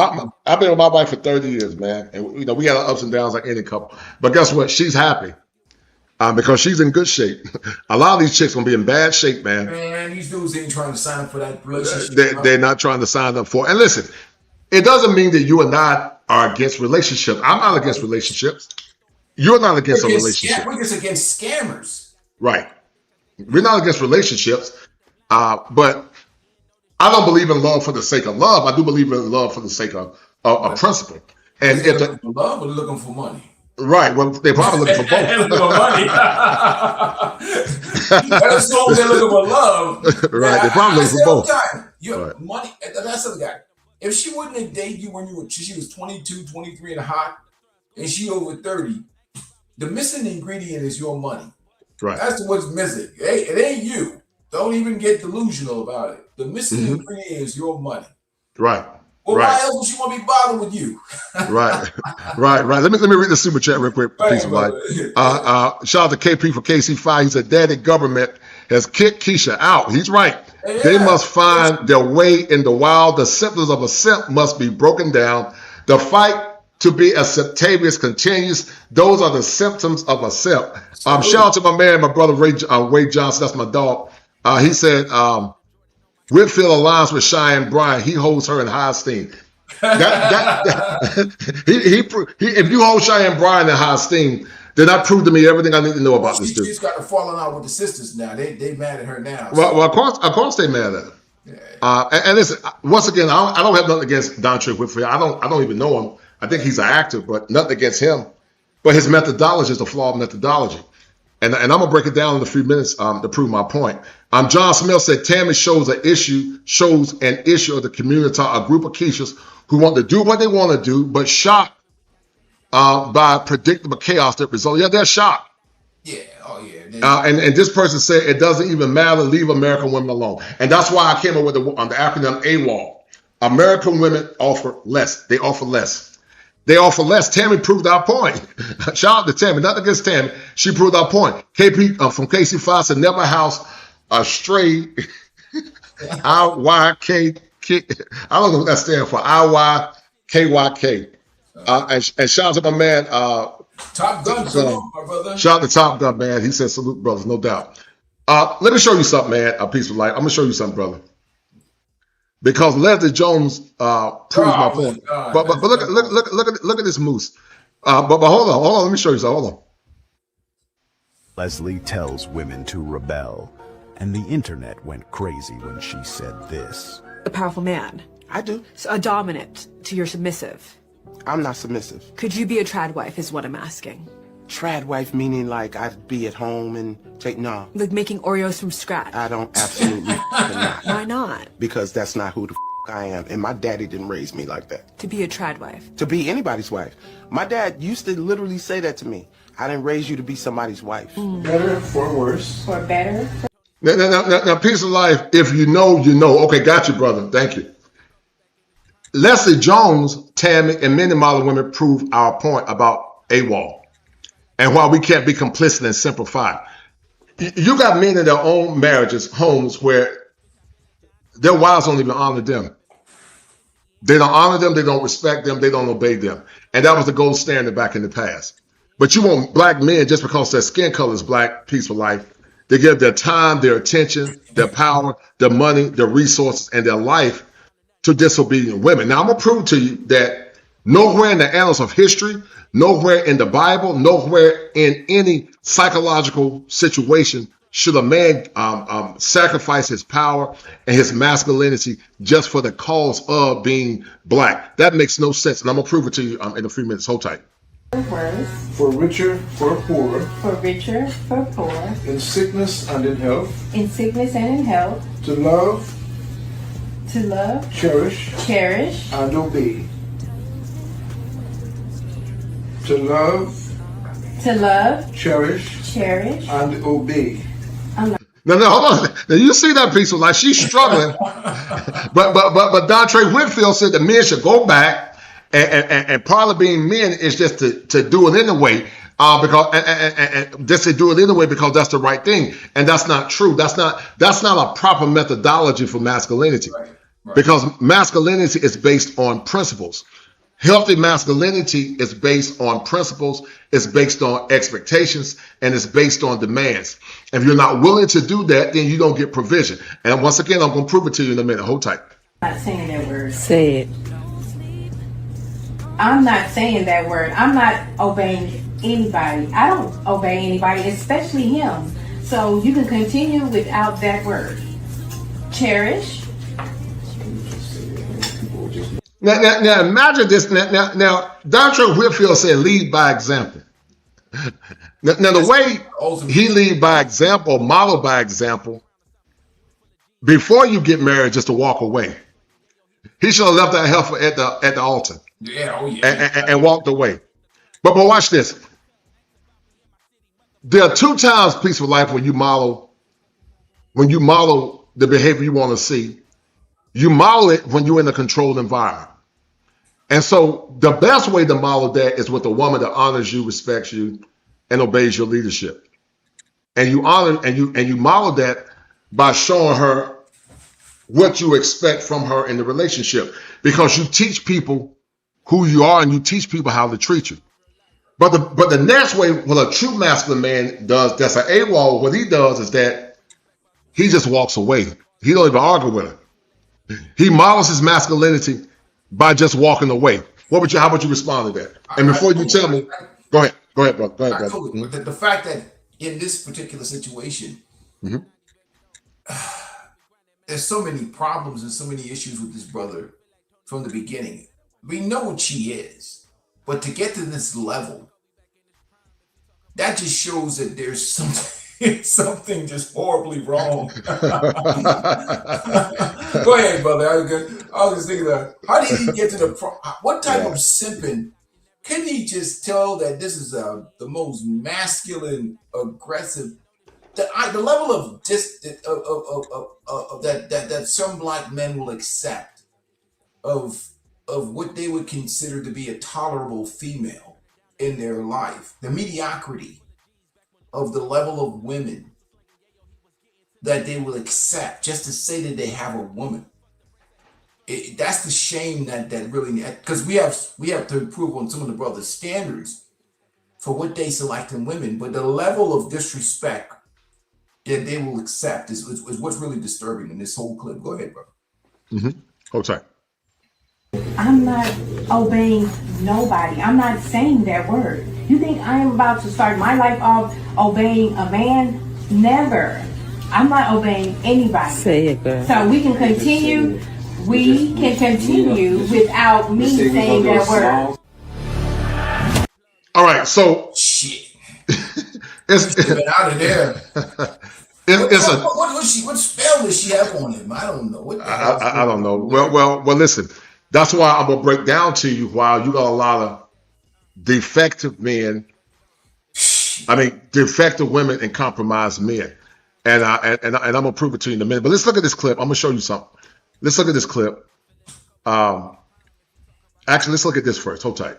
Speaker 1: I've been with my wife for 30 years, man, and we had our ups and downs like any couple. But guess what? She's happy. Because she's in good shape. A lot of these chicks gonna be in bad shape, man.
Speaker 11: Man, these dudes ain't trying to sign up for that relationship.
Speaker 1: They're not trying to sign up for it. And listen, it doesn't mean that you and I are against relationships. I'm not against relationships. You're not against a relationship.
Speaker 11: We're just against scammers.
Speaker 1: Right. We're not against relationships. But I don't believe in love for the sake of love. I do believe in love for the sake of principle. And if
Speaker 11: they're looking for love, or they're looking for money.
Speaker 1: Right. Well, they're probably looking for both.
Speaker 11: They're looking for money. That's so they're looking for love.
Speaker 1: Right. They're probably looking for both.
Speaker 11: Money. That's the other guy. If she wouldn't have dated you when she was 22, 23 and hot, and she over 30, the missing ingredient is your money.
Speaker 1: Right.
Speaker 11: That's what's missing. It ain't you. Don't even get delusional about it. The missing ingredient is your money.
Speaker 1: Right.
Speaker 11: Well, why else would she want to be bothered with you?
Speaker 1: Right. Let me read the super chat real quick. Piece of life. Shout out to KP for KC5. He said, "Daddy government has kicked Keisha out." He's right. Yeah. They must find their way in the wild. The symptoms of a simp must be broken down. The fight to be a septavius continues. Those are the symptoms of a simp. Shout out to my man, my brother Wade Johnson. That's my dog. He said, Whitfield aligns with Cheyenne Bryan. He holds her in high esteem. If you hold Cheyenne Bryan in high esteem, then that proved to me everything I need to know about this dude.
Speaker 11: She's got to falling out with the sisters now. They mad at her now.
Speaker 1: Well, of course they mad at her. Yeah. And listen, once again, I don't have nothing against Dontre Whitfield. I don't even know him. I think he's an actor, but nothing against him. But his methodology is a flawed methodology. And I'm gonna break it down in a few minutes to prove my point. John Smith said Tammy shows an issue of the community, a group of Keishas who want to do what they want to do, but shocked by predictable chaos that results. Yeah, they're shocked.
Speaker 11: Yeah, oh yeah.
Speaker 1: And this person said it doesn't even matter. Leave American women alone. And that's why I came up with the acronym AWOL. American women offer less. They offer less. They offer less. Tammy proved our point. Shout out to Tammy, not against Tammy. She proved our point. KP from KC Foster, never house a stray. IYK. I don't know what that stands for. IYKYK. And shout out to my man.
Speaker 11: Top Gun, salute, my brother.
Speaker 1: Shout out to Top Gun, man. He said salute, brothers, no doubt. Let me show you something, man. A peaceful life. I'm gonna show you something, brother. Because Leslie Jones proves my point. But look at this moose. But hold on. Let me show you something. Hold on.
Speaker 3: Leslie tells women to rebel, and the internet went crazy when she said this.
Speaker 12: A powerful man.
Speaker 13: I do.
Speaker 12: So a dominant to your submissive.
Speaker 13: I'm not submissive.
Speaker 12: Could you be a trad wife is what I'm asking.
Speaker 13: Trad wife meaning like I'd be at home and no.
Speaker 12: Like making Oreos from scratch.
Speaker 13: I don't absolutely not.
Speaker 12: Why not?
Speaker 13: Because that's not who the I am. And my daddy didn't raise me like that.
Speaker 12: To be a trad wife.
Speaker 13: To be anybody's wife. My dad used to literally say that to me. I didn't raise you to be somebody's wife.
Speaker 11: Better for worse.
Speaker 12: For better.
Speaker 1: Now, peace of life. If you know, you know. Okay, got you, brother. Thank you. Leslie Jones, Tammy, and many modern women prove our point about AWOL. And why we can't be complicit and simplify. You got men in their own marriages, homes, where their wives don't even honor them. They don't honor them, they don't respect them, they don't obey them. And that was the gold standard back in the past. But you want black men, just because their skin color is black, peaceful life, they give their time, their attention, their power, their money, their resources, and their life to disobedient women. Now, I'm going to prove to you that nowhere in the annals of history, nowhere in the Bible, nowhere in any psychological situation should a man sacrifice his power and his masculinity just for the cause of being black. That makes no sense. And I'm going to prove it to you in a few minutes. Hold tight.
Speaker 14: For richer, for poorer.
Speaker 15: For richer, for poor.
Speaker 14: In sickness and in health.
Speaker 15: In sickness and in health.
Speaker 14: To love.
Speaker 15: To love.
Speaker 14: Cherish.
Speaker 15: Cherish.
Speaker 14: And obey. To love.
Speaker 15: To love.
Speaker 14: Cherish.
Speaker 15: Cherish.
Speaker 14: And obey.
Speaker 1: No, hold on. Now you see that piece of like she's struggling, but Dontre Whitfield said that men should go back, and part of being men is just to do it anyway, because and just to do it anyway because that's the right thing, and that's not true. That's not a proper methodology for masculinity, right. Because masculinity is based on principles. Healthy masculinity is based on principles, it's based on expectations, and it's based on demands. If you're not willing to do that, then you don't get provision. And once again, I'm going to prove it to you in a minute. Hold tight.
Speaker 15: I'm not saying that word.
Speaker 12: Say it.
Speaker 15: I'm not saying that word. I'm not obeying anybody. I don't obey anybody, especially him. So you can continue without that word. Cherish.
Speaker 1: Now imagine this. Now Dr. Whitfield said lead by example. Now the way he lead by example, model by example, before you get married, just to walk away. He should have left that heifer at the altar.
Speaker 11: Yeah, oh yeah.
Speaker 1: And walked away. But watch this. There are two times peaceful life when you model the behavior you want to see. You model it when you're in a controlled environment. And so the best way to model that is with a woman that honors you, respects you, and obeys your leadership. And you honor and you model that by showing her what you expect from her in the relationship, because you teach people who you are and you teach people how to treat you. But the next way, what a true masculine man does, that's an AWOL, what he does is that he just walks away. He don't even argue with her. He models his masculinity by just walking away. How would you respond to that? And before you tell me, go ahead, bro. Go ahead, brother.
Speaker 11: Mm-hmm. The fact that in this particular situation, there's so many problems and so many issues with this brother from the beginning. We know what she is, but to get to this level, that just shows that there's something just horribly wrong. Go ahead, brother. I was just thinking that. How did he get to what type of simping? Can he just tell that this is the most masculine, aggressive, the level of that some black men will accept of of what they would consider to be a tolerable female in their life, the mediocrity of the level of women that they will accept just to say that they have a woman. That's the shame that really, because we have to improve on some of the brothers' standards for what they select in women, but the level of disrespect that they will accept is what's really disturbing in this whole clip. Go ahead, brother.
Speaker 1: Hold tight.
Speaker 15: I'm not obeying nobody. I'm not saying that word. You think I am about to start my life off obeying a man? Never. I'm not obeying anybody.
Speaker 16: Say it, girl.
Speaker 15: So we can continue. We can continue without me saying that word.
Speaker 1: All right, so
Speaker 11: shit.
Speaker 1: it's
Speaker 11: get out of there. What spell does she have on him? I don't know. What the hell
Speaker 1: I don't know. Well. Listen. That's why I'm gonna break down to you why you got a lot of defective men. I mean, defective women and compromised men, and I'm gonna prove it to you in a minute. But let's look at this clip. I'm gonna show you something. Let's look at this clip. Actually, let's look at this first. Hold tight.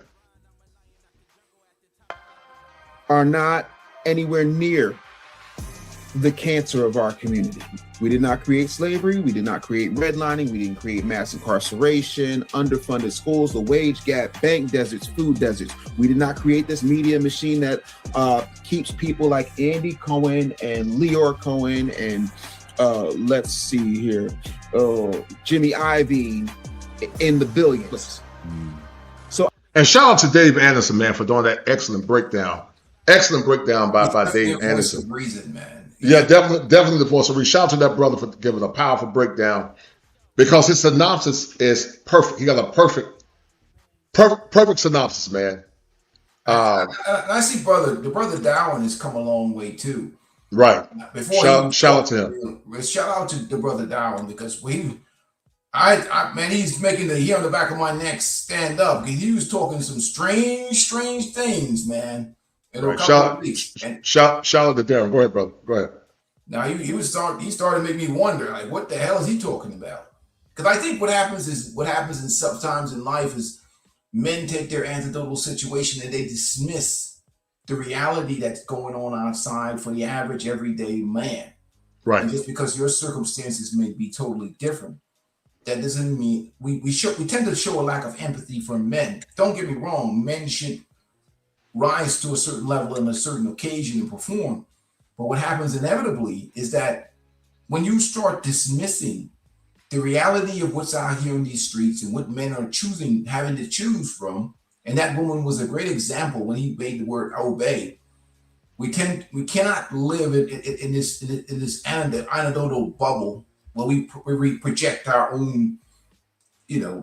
Speaker 2: Are not anywhere near the cancer of our community. We did not create slavery. We did not create redlining. We didn't create mass incarceration, underfunded schools, the wage gap, bank deserts, food deserts. We did not create this media machine that keeps people like Andy Cohen and Leor Cohen and let's see here, Jimmy Iovine in the billions.
Speaker 1: And shout out to Dave Anderson, man, for doing that excellent breakdown. Excellent breakdown by Dave Anderson.
Speaker 11: Reason, man.
Speaker 1: Yeah, definitely the voice of reason. Shout out to that brother for giving a powerful breakdown because his synopsis is perfect. He got a perfect synopsis, man.
Speaker 11: I see the brother Darwin has come a long way too.
Speaker 1: Right. Shout out to him.
Speaker 11: Shout out to the brother Darwin because man, he's making the hair on the back of my neck stand up because he was talking some strange things, man.
Speaker 1: Right. Shout out to Darren. Go ahead, brother. Go ahead.
Speaker 11: Now he started to make me wonder, like, what the hell is he talking about? Because I think what happens sometimes in life is men take their anecdotal situation and they dismiss the reality that's going on outside for the average everyday man.
Speaker 1: Right.
Speaker 11: And just because your circumstances may be totally different, that doesn't mean we tend to show a lack of empathy for men. Don't get me wrong, men should rise to a certain level in a certain occasion and perform. But what happens inevitably is that when you start dismissing the reality of what's out here in these streets and what men are having to choose from, and that woman was a great example when he made the word obey. We cannot live in this anecdotal bubble where we project our own,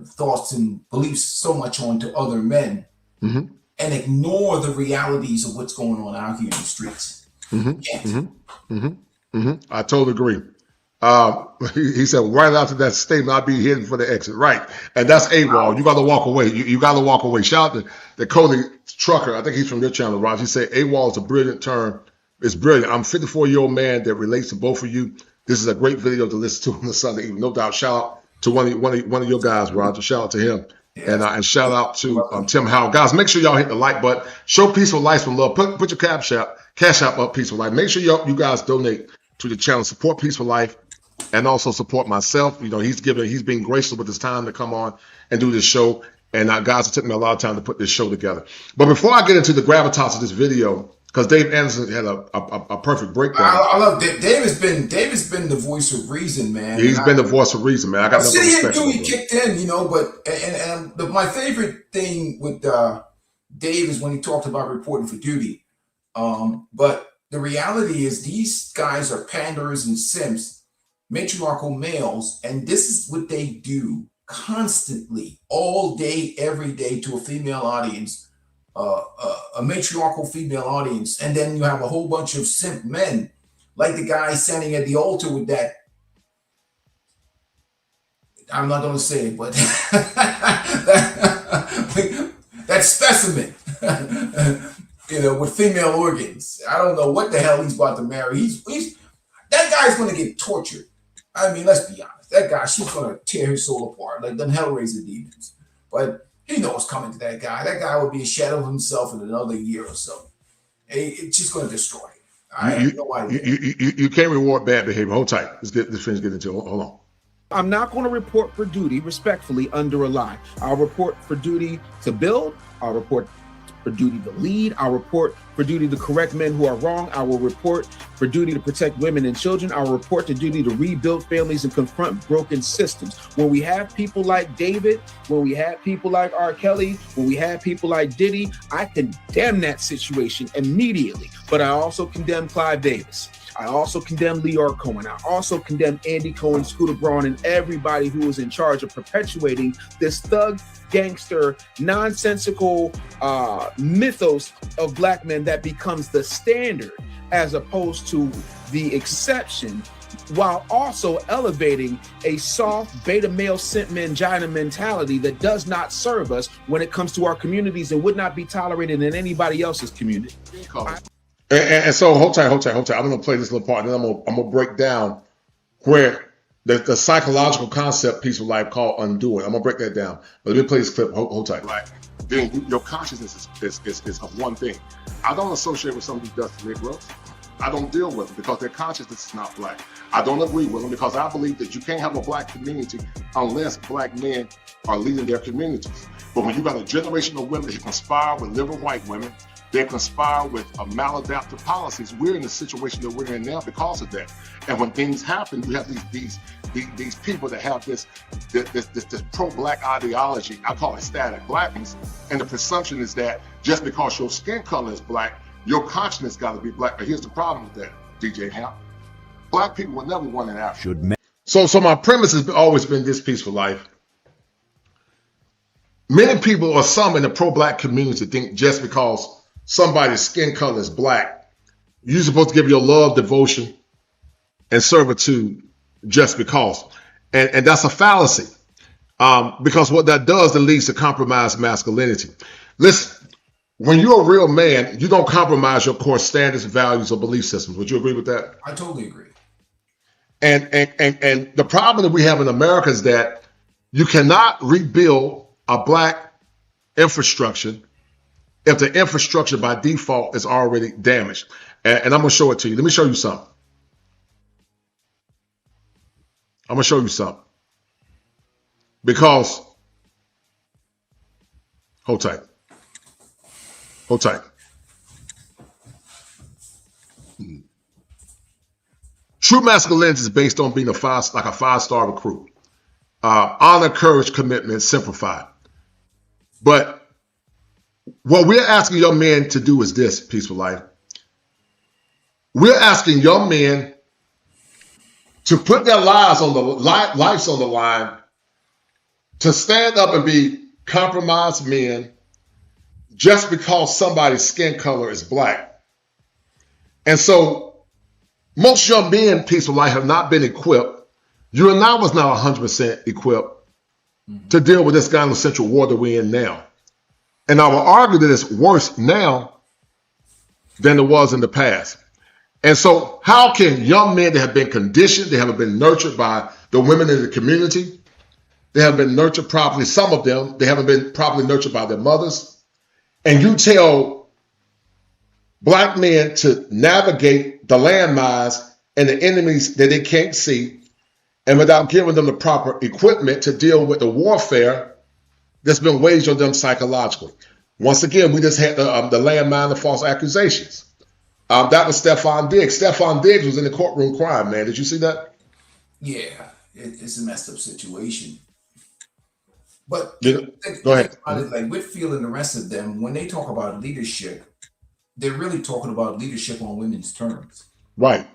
Speaker 11: thoughts and beliefs so much onto other men.
Speaker 1: Mm-hmm.
Speaker 11: And ignore the realities of what's going on out here in the streets.
Speaker 1: I totally agree. He said right after that statement, I'll be heading for the exit. Right. And that's AWOL. You got to walk away. You got to walk away. Shout out to Cody Trucker. I think he's from your channel, Roger. He said AWOL is a brilliant term. It's brilliant. I'm a 54-year-old man that relates to both of you. This is a great video to listen to on a Sunday evening. No doubt. Shout out to one of your guys, Roger. Shout out to him. And shout out to Tim Howell. Guys, make sure y'all hit the like button. Show Peaceful Life some love. Put your cash app up, Peaceful Life. Make sure you guys donate to the channel. Support Peaceful Life and also support myself. He's being gracious with his time to come on and do this show. And guys, it took me a lot of time to put this show together. But before I get into the gravitas of this video, because Dave Anderson had a perfect breakdown.
Speaker 11: I love Dave. Dave has been the voice of reason, man.
Speaker 1: He's been the voice of reason, man. I got no respect for him.
Speaker 11: He kicked in, but my favorite thing with Dave is when he talked about reporting for duty. But the reality is these guys are panderers and simps, matriarchal males, and this is what they do constantly, all day, every day to a female audience. A matriarchal female audience, and then you have a whole bunch of simp men, like the guy standing at the altar with that. I'm not going to say it, but that specimen, with female organs. I don't know what the hell he's about to marry. That guy's going to get tortured. I mean, let's be honest. That guy, she's going to tear his soul apart like them Hellraiser demons. But you know what's coming to that guy. That guy will be a shadow of himself in another year or so. It's just going to destroy him. I have no idea.
Speaker 1: You can't reward bad behavior. Hold tight. Let's finish getting into it. Hold on.
Speaker 2: I'm not going to report for duty, respectfully, under a lie. I'll report for duty to build. I'll report for duty to lead. I'll report for duty to correct men who are wrong. I will report for duty to protect women and children. I'll report to duty to rebuild families and confront broken systems. When we have people like David, when we have people like R. Kelly, when we have people like Diddy, I condemn that situation immediately. But I also condemn Clive Davis. I also condemn Leor Cohen. I also condemn Andy Cohen, Scooter Braun, and everybody who was in charge of perpetuating this thug, gangster, nonsensical mythos of black men that becomes the standard as opposed to the exception, while also elevating a soft beta male mangina mentality that does not serve us when it comes to our communities and would not be tolerated in anybody else's community.
Speaker 1: And so hold tight. I'm going to play this little part, and then I'm going to break down where the psychological concept piece of life called undoing. I'm going to break that down. But let me play this clip. Hold tight. Right. Then your consciousness is of one thing. I don't associate with somebody who does to Negroes. I don't deal with them because their consciousness is not black. I don't agree with them because I believe that you can't have a black community unless black men are leading their communities. But when you got a generation of women who conspire with liberal white women, they conspire with maladaptive policies. We're in the situation that we're in now because of that. And when things happen, you have these people that have this pro-black ideology. I call it static blackness. And the presumption is that just because your skin color is black, your consciousness got to be black. But here's the problem with that, DJ Hamp. Black people were never one in Africa. So my premise has always been this piece for life. Many people or some in the pro-black community think just because somebody's skin color is black, you're supposed to give your love, devotion, and servitude just because. And that's a fallacy. Because what that does, it leads to compromised masculinity. Listen, when you're a real man, you don't compromise your core standards, values, or belief systems. Would you agree with that?
Speaker 11: I totally agree.
Speaker 1: And the problem that we have in America is that you cannot rebuild a black infrastructure if the infrastructure by default is already damaged. And I'm going to show it to you. Let me show you something. I'm going to show you something. Because, hold tight. Hold tight. True masculinity is based on being a five-star recruit. Honor, courage, commitment, simplified. But what we're asking young men to do is this, Peaceful Life. We're asking young men to put their lives on the line, to stand up and be compromised men just because somebody's skin color is black. And so most young men, Peaceful Life, have not been equipped. You and I was not 100% equipped to deal with this kind of central war that we're in now. And I will argue that it's worse now than it was in the past. And so how can young men that have been conditioned, they haven't been nurtured by the women in the community, they haven't been nurtured properly, some of them, they haven't been properly nurtured by their mothers, and you tell black men to navigate the landmines and the enemies that they can't see, and without giving them the proper equipment to deal with the warfare that's been waged on them psychologically. Once again, we just had the landmine of false accusations. That was Stephon Diggs. Stephon Diggs was in the courtroom crying, man. Did you see that?
Speaker 11: Yeah, it's a messed up situation. But
Speaker 1: go ahead.
Speaker 11: Like Whitfield and the rest of them, when they talk about leadership, they're really talking about leadership on women's terms.
Speaker 1: Right.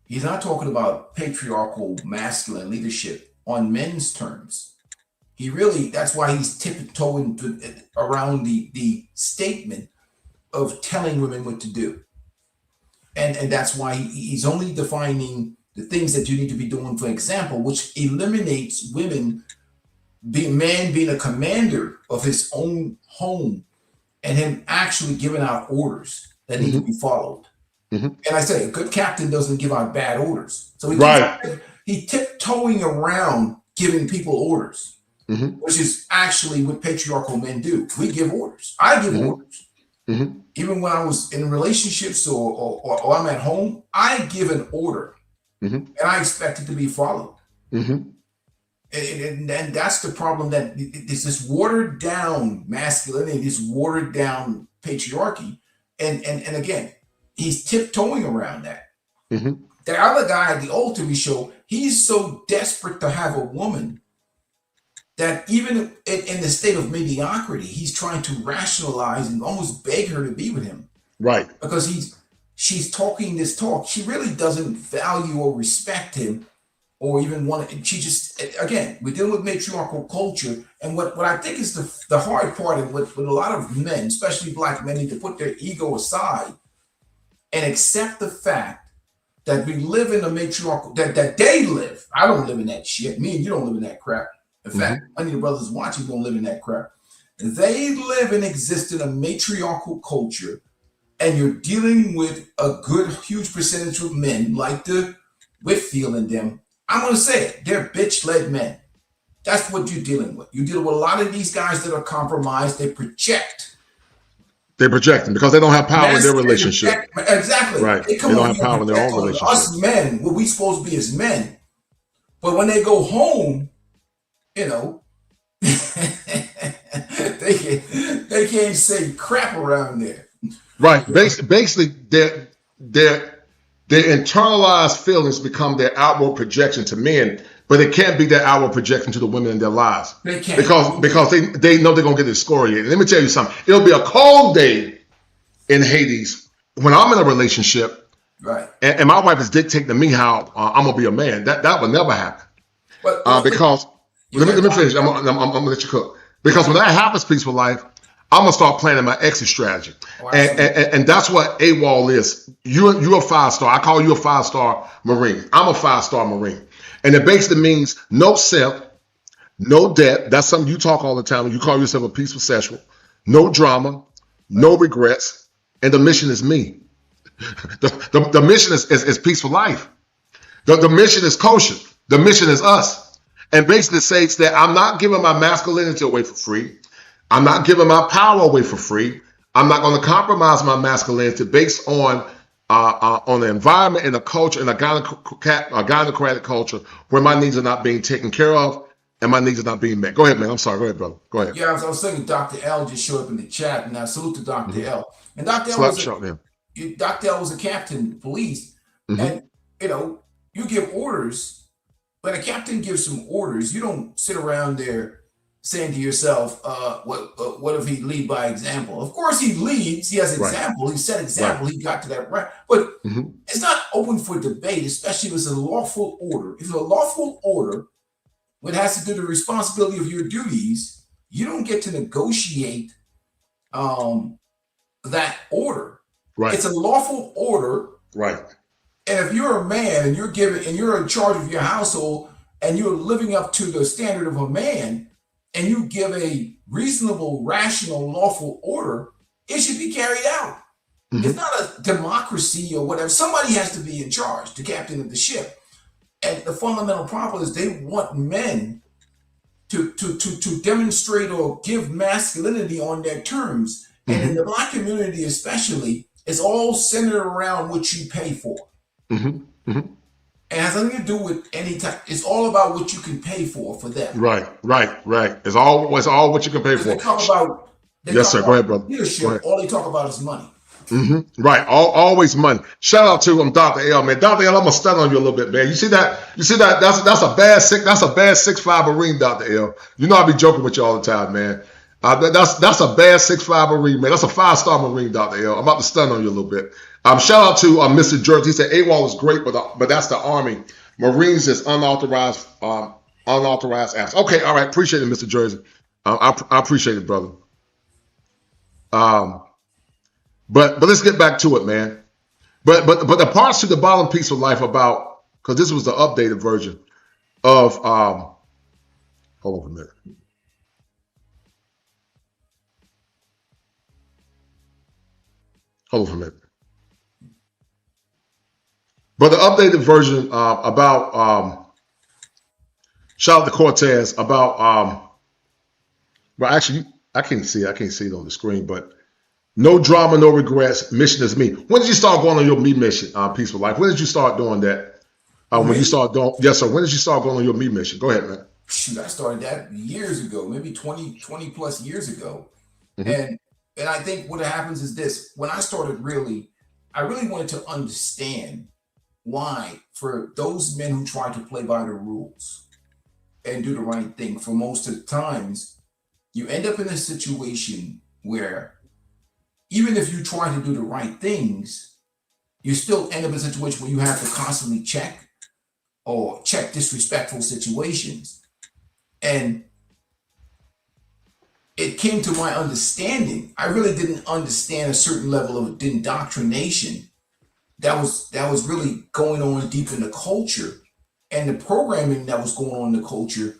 Speaker 11: He's not talking about patriarchal masculine leadership on men's terms. He really, that's why he's tiptoeing around the statement of telling women what to do. And that's why he's only defining the things that you need to be doing, for example, which eliminates women, man being a commander of his own home and him actually giving out orders that need to be followed. And I say a good captain doesn't give out bad orders. So he tiptoeing around giving people orders. which is actually what patriarchal men do. We give orders. I give orders. Even when I was in relationships or I'm at home, I give an order and I expect it to be followed. And that's the problem, that it's this watered down masculinity, this watered down patriarchy. And again, he's tiptoeing around that. The other guy at the old TV show, he's so desperate to have a woman that even in the state of mediocrity, he's trying to rationalize and almost beg her to be with him.
Speaker 1: Right.
Speaker 11: Because she's talking this talk. She really doesn't value or respect him, or even want to. She just, again, we're dealing with matriarchal culture. And what I think is the hard part, and what a lot of men, especially black men, need to put their ego aside and accept the fact that we live in a matriarchal, that they live. I don't live in that shit. Me and you don't live in that crap. In fact, many of the brothers watching don't live in that crap. They live and exist in a matriarchal culture, and you're dealing with a good, huge percentage of men like the Whitfield and them. I'm going to say it. They're bitch-led men. That's what you're dealing with. You deal with a lot of these guys that are compromised. They project.
Speaker 1: They're projecting because they don't have power in their relationship.
Speaker 11: Exactly.
Speaker 1: Right. They don't have power in their own relationship.
Speaker 11: Us men, what we supposed to be as men. But when they go home, you know, they can't say crap around there.
Speaker 1: Right. Basically, their internalized feelings become their outward projection to men, but it can't be their outward projection to the women in their lives.
Speaker 11: They can't.
Speaker 1: Because they know they're going to get excoriated. Let me tell you something. It'll be a cold day in Hades when I'm in a relationship,
Speaker 11: right?
Speaker 1: And my wife is dictating to me how I'm going to be a man. That would never happen. Because let me finish. I'm gonna let you cook. Because when that happens, Peaceful Life, I'm gonna start planning my exit strategy, and that's what AWOL is. You're a 5-star. I call you a 5-star Marine. I'm a 5-star Marine, and it basically means no simp, no debt. That's something you talk all the time. You call yourself a peaceful sexual. No drama, no regrets, and the mission is me. The mission is Peaceful Life. The mission is kosher. The mission is us. And basically states that I'm not giving my masculinity away for free. I'm not giving my power away for free. I'm not going to compromise my masculinity based on the environment and the culture and a gynocratic culture where my needs are not being taken care of and my needs are not being met. Go ahead, man. I'm sorry. Go ahead, brother. Go ahead.
Speaker 11: Yeah, I was thinking Dr. L just showed up in the chat, and I salute to Dr. L. And Dr. L was a captain in the police, and you know, you give orders. When a captain gives some orders, you don't sit around there saying to yourself, what if he lead by example? Of course he leads. He has example. He set example. He got to that right. But it's not open for debate, especially if it's a lawful order. If it's a lawful order, what has to do with the responsibility of your duties, you don't get to negotiate that order.
Speaker 1: Right.
Speaker 11: It's a lawful order.
Speaker 1: Right.
Speaker 11: And if you're a man and you're in charge of your household and you're living up to the standard of a man and you give a reasonable, rational, lawful order, it should be carried out. It's not a democracy or whatever. Somebody has to be in charge, the captain of the ship. And the fundamental problem is they want men to demonstrate or give masculinity on their terms. And in the Black community especially, it's all centered around what you pay for. It has nothing to do with any type. It's all about what you can pay for them.
Speaker 1: Right. It's all what you can pay for.
Speaker 11: They talk about
Speaker 1: yes, sir. Go ahead, brother.
Speaker 11: Leadership. All they talk about is money.
Speaker 1: Right. Always money. Shout out to Dr. L, man. Dr. L, I'm gonna stun on you a little bit, man. You see that? That's a bad 6'5" Marine, Dr. L. You know I be joking with you all the time, man. That's a bad 6'5" Marine, man. That's a 5-star Marine, Dr. L. I'm about to stun on you a little bit. Shout out to Mr. George. He said AWOL is great, but that's the Army. Marines is unauthorized acts. Okay, all right. Appreciate it, Mr. Jersey. I appreciate it, brother. But let's get back to it, man. But the parts to the bottom piece of life about, because this was the updated version of hold on a minute. Hold on a minute. But the updated version about shout out to Cortez about Well, actually, I can't see it on the screen, but no drama, no regrets. Mission is me. When did you start going on your me mission, Peaceful Life? When did you start doing that? When you start doing, yes, sir. When did you start going on your me mission? Go ahead, man.
Speaker 11: Shoot, I started that years ago, maybe 20 plus years ago. And I think what happens is this: when I started I really wanted to understand why, for those men who try to play by the rules and do the right thing, for most of the times, you end up in a situation where even if you try to do the right things, you still end up in a situation where you have to constantly check disrespectful situations. And it came to my understanding. I really didn't understand a certain level of indoctrination that was really going on deep in the culture, and the programming that was going on in the culture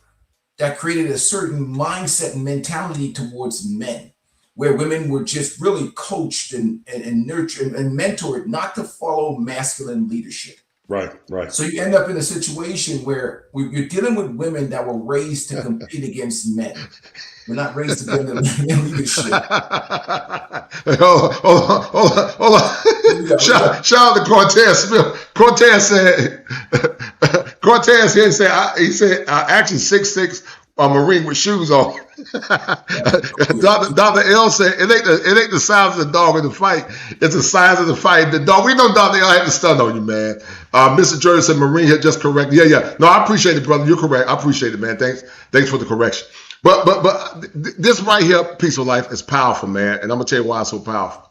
Speaker 11: that created a certain mindset and mentality towards men, where women were just really coached and nurtured and mentored not to follow masculine leadership.
Speaker 1: Right.
Speaker 11: So you end up in a situation where you're dealing with women that were raised to compete against men. We're not raised to be in leadership.
Speaker 1: Hold on. Shout out to Cortez Smith. Cortez said, he said, actually 6'6", a Marine with shoes on. Dr. L said, it ain't the size of the dog in the fight, it's the size of the fight. The dog, we know Dr. L had to stun on you, man. Mr. Jordan said Marine had just corrected. Yeah. No, I appreciate it, brother. You're correct. I appreciate it, man. Thanks for the correction. But this right here, Peaceful Life, is powerful, man. And I'm gonna tell you why it's so powerful.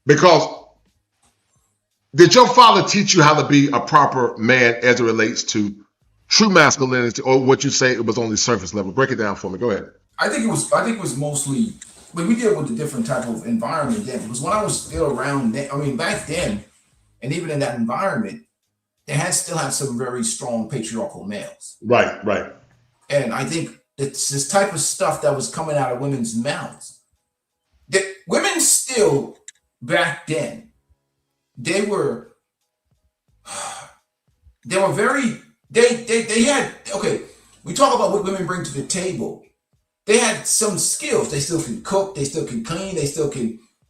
Speaker 1: Because did your father teach you how to be a proper man as it relates to true masculinity, or what you say it was only surface level? Break it down for me. Go ahead.
Speaker 11: I think it was mostly when we deal with a different type of environment then. Because when I was still around, back then, and even in that environment, they still had some very strong patriarchal males.
Speaker 1: Right.
Speaker 11: And I think it's this type of stuff that was coming out of women's mouths. That women still back then, they had, okay, we talk about what women bring to the table. They had some skills. They still can cook, they still can clean, they still were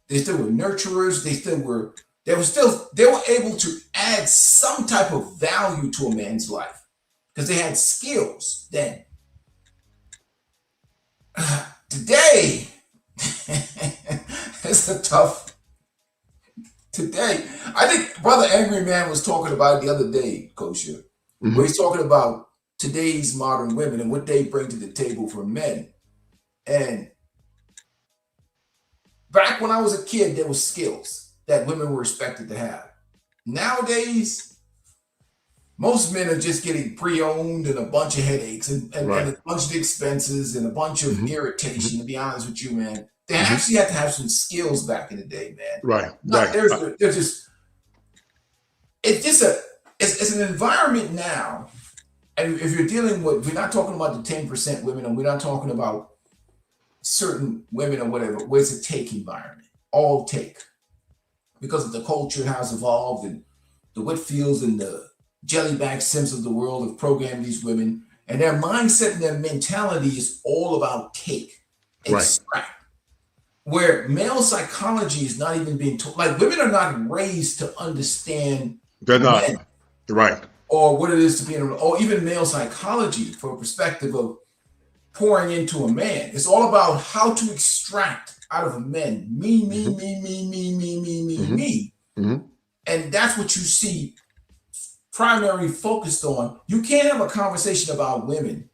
Speaker 11: nurturers, they were able to add some type of value to a man's life because they had skills then. Today, it's a tough. Today, I think Brother Angry Man was talking about it the other day, Kosher, where he's talking about today's modern women and what they bring to the table for men. And back when I was a kid, there were skills that women were expected to have. Nowadays, most men are just getting pre-owned and a bunch of headaches and a bunch of expenses and a bunch of irritation, to be honest with you, man. They actually had to have some skills back in the day, man.
Speaker 1: Right.
Speaker 11: It's an environment now. And if you're dealing with, we're not talking about the 10% women, and we're not talking about certain women or whatever, where it's a take environment, all take. Because of the culture has evolved, and the Whitfields and the Jellyback Sims of the world have programmed these women, and their mindset and their mentality is all about take, extract. Where male psychology is not even being taught. Like, women are not raised to understand.
Speaker 1: They're not. Right.
Speaker 11: Or what it is to be in or even male psychology from a perspective of pouring into a man. It's all about how to extract out of a man me. And that's what you see primarily focused on. You can't have a conversation about women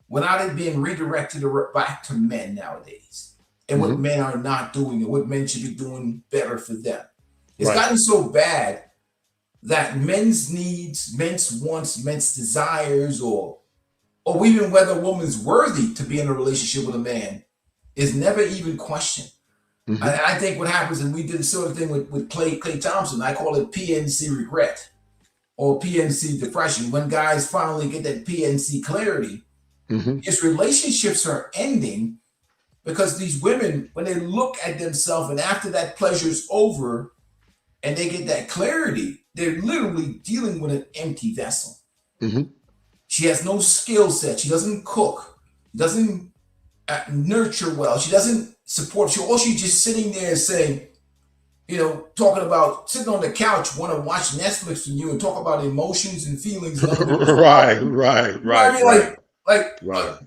Speaker 11: without it being redirected back to men nowadays. And what men are not doing and what men should be doing better for them. It's gotten so bad that men's needs, men's wants, men's desires, or even whether a woman's worthy to be in a relationship with a man is never even questioned. And I think what happens, and we did the sort of thing with Clay Thompson, I call it PNC regret or PNC depression. When guys finally get that PNC clarity, his relationships are ending because these women, when they look at themselves and after that pleasure's over and they get that clarity, they're literally dealing with an empty vessel. She has no skill set. She doesn't cook, doesn't nurture well. She doesn't support you. Or she's just sitting there saying, talking about sitting on the couch, want to watch Netflix with you and talk about emotions and feelings. And
Speaker 1: right.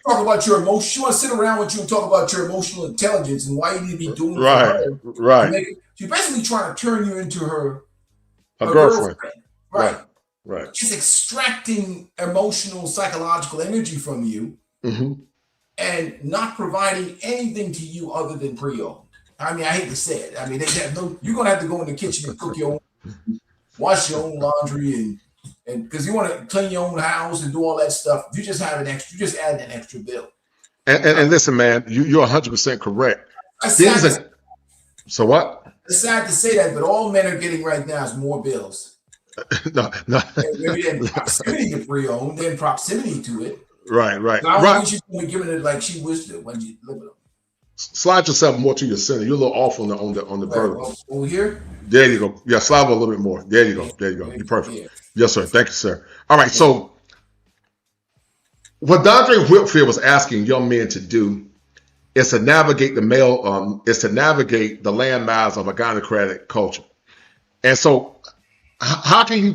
Speaker 11: Talk about your emotions. She wants to sit around with you and talk about your emotional intelligence and why you need to be doing it for her.
Speaker 1: Right.
Speaker 11: She's basically trying to turn you into her
Speaker 1: girlfriend.
Speaker 11: Right. She's extracting emotional, psychological energy from you and not providing anything to you other than pre-owned. I mean, I hate to say it. I mean, you're going to have to go in the kitchen and cook your own, wash your own laundry and because you want to clean your own house and do all that stuff. You just add an extra bill.
Speaker 1: And listen, man, you're 100% correct. So what?
Speaker 11: It's sad to say that, but all men are getting right now is more bills.
Speaker 1: No.
Speaker 11: And proximity to pre-owned, then proximity to it.
Speaker 1: Right.
Speaker 11: I don't think she's going to be giving it like she wished it when you live with them.
Speaker 1: Slide yourself more to your center. You're a little off on the vertical.
Speaker 11: Over here?
Speaker 1: There you go. Yeah, slide a little bit more. There you go. You're perfect. Yeah. Yes, sir. Thank you, sir. All right. So what Dante Whitfield was asking young men to do is to navigate the landmines of a gynocratic culture. And so how can you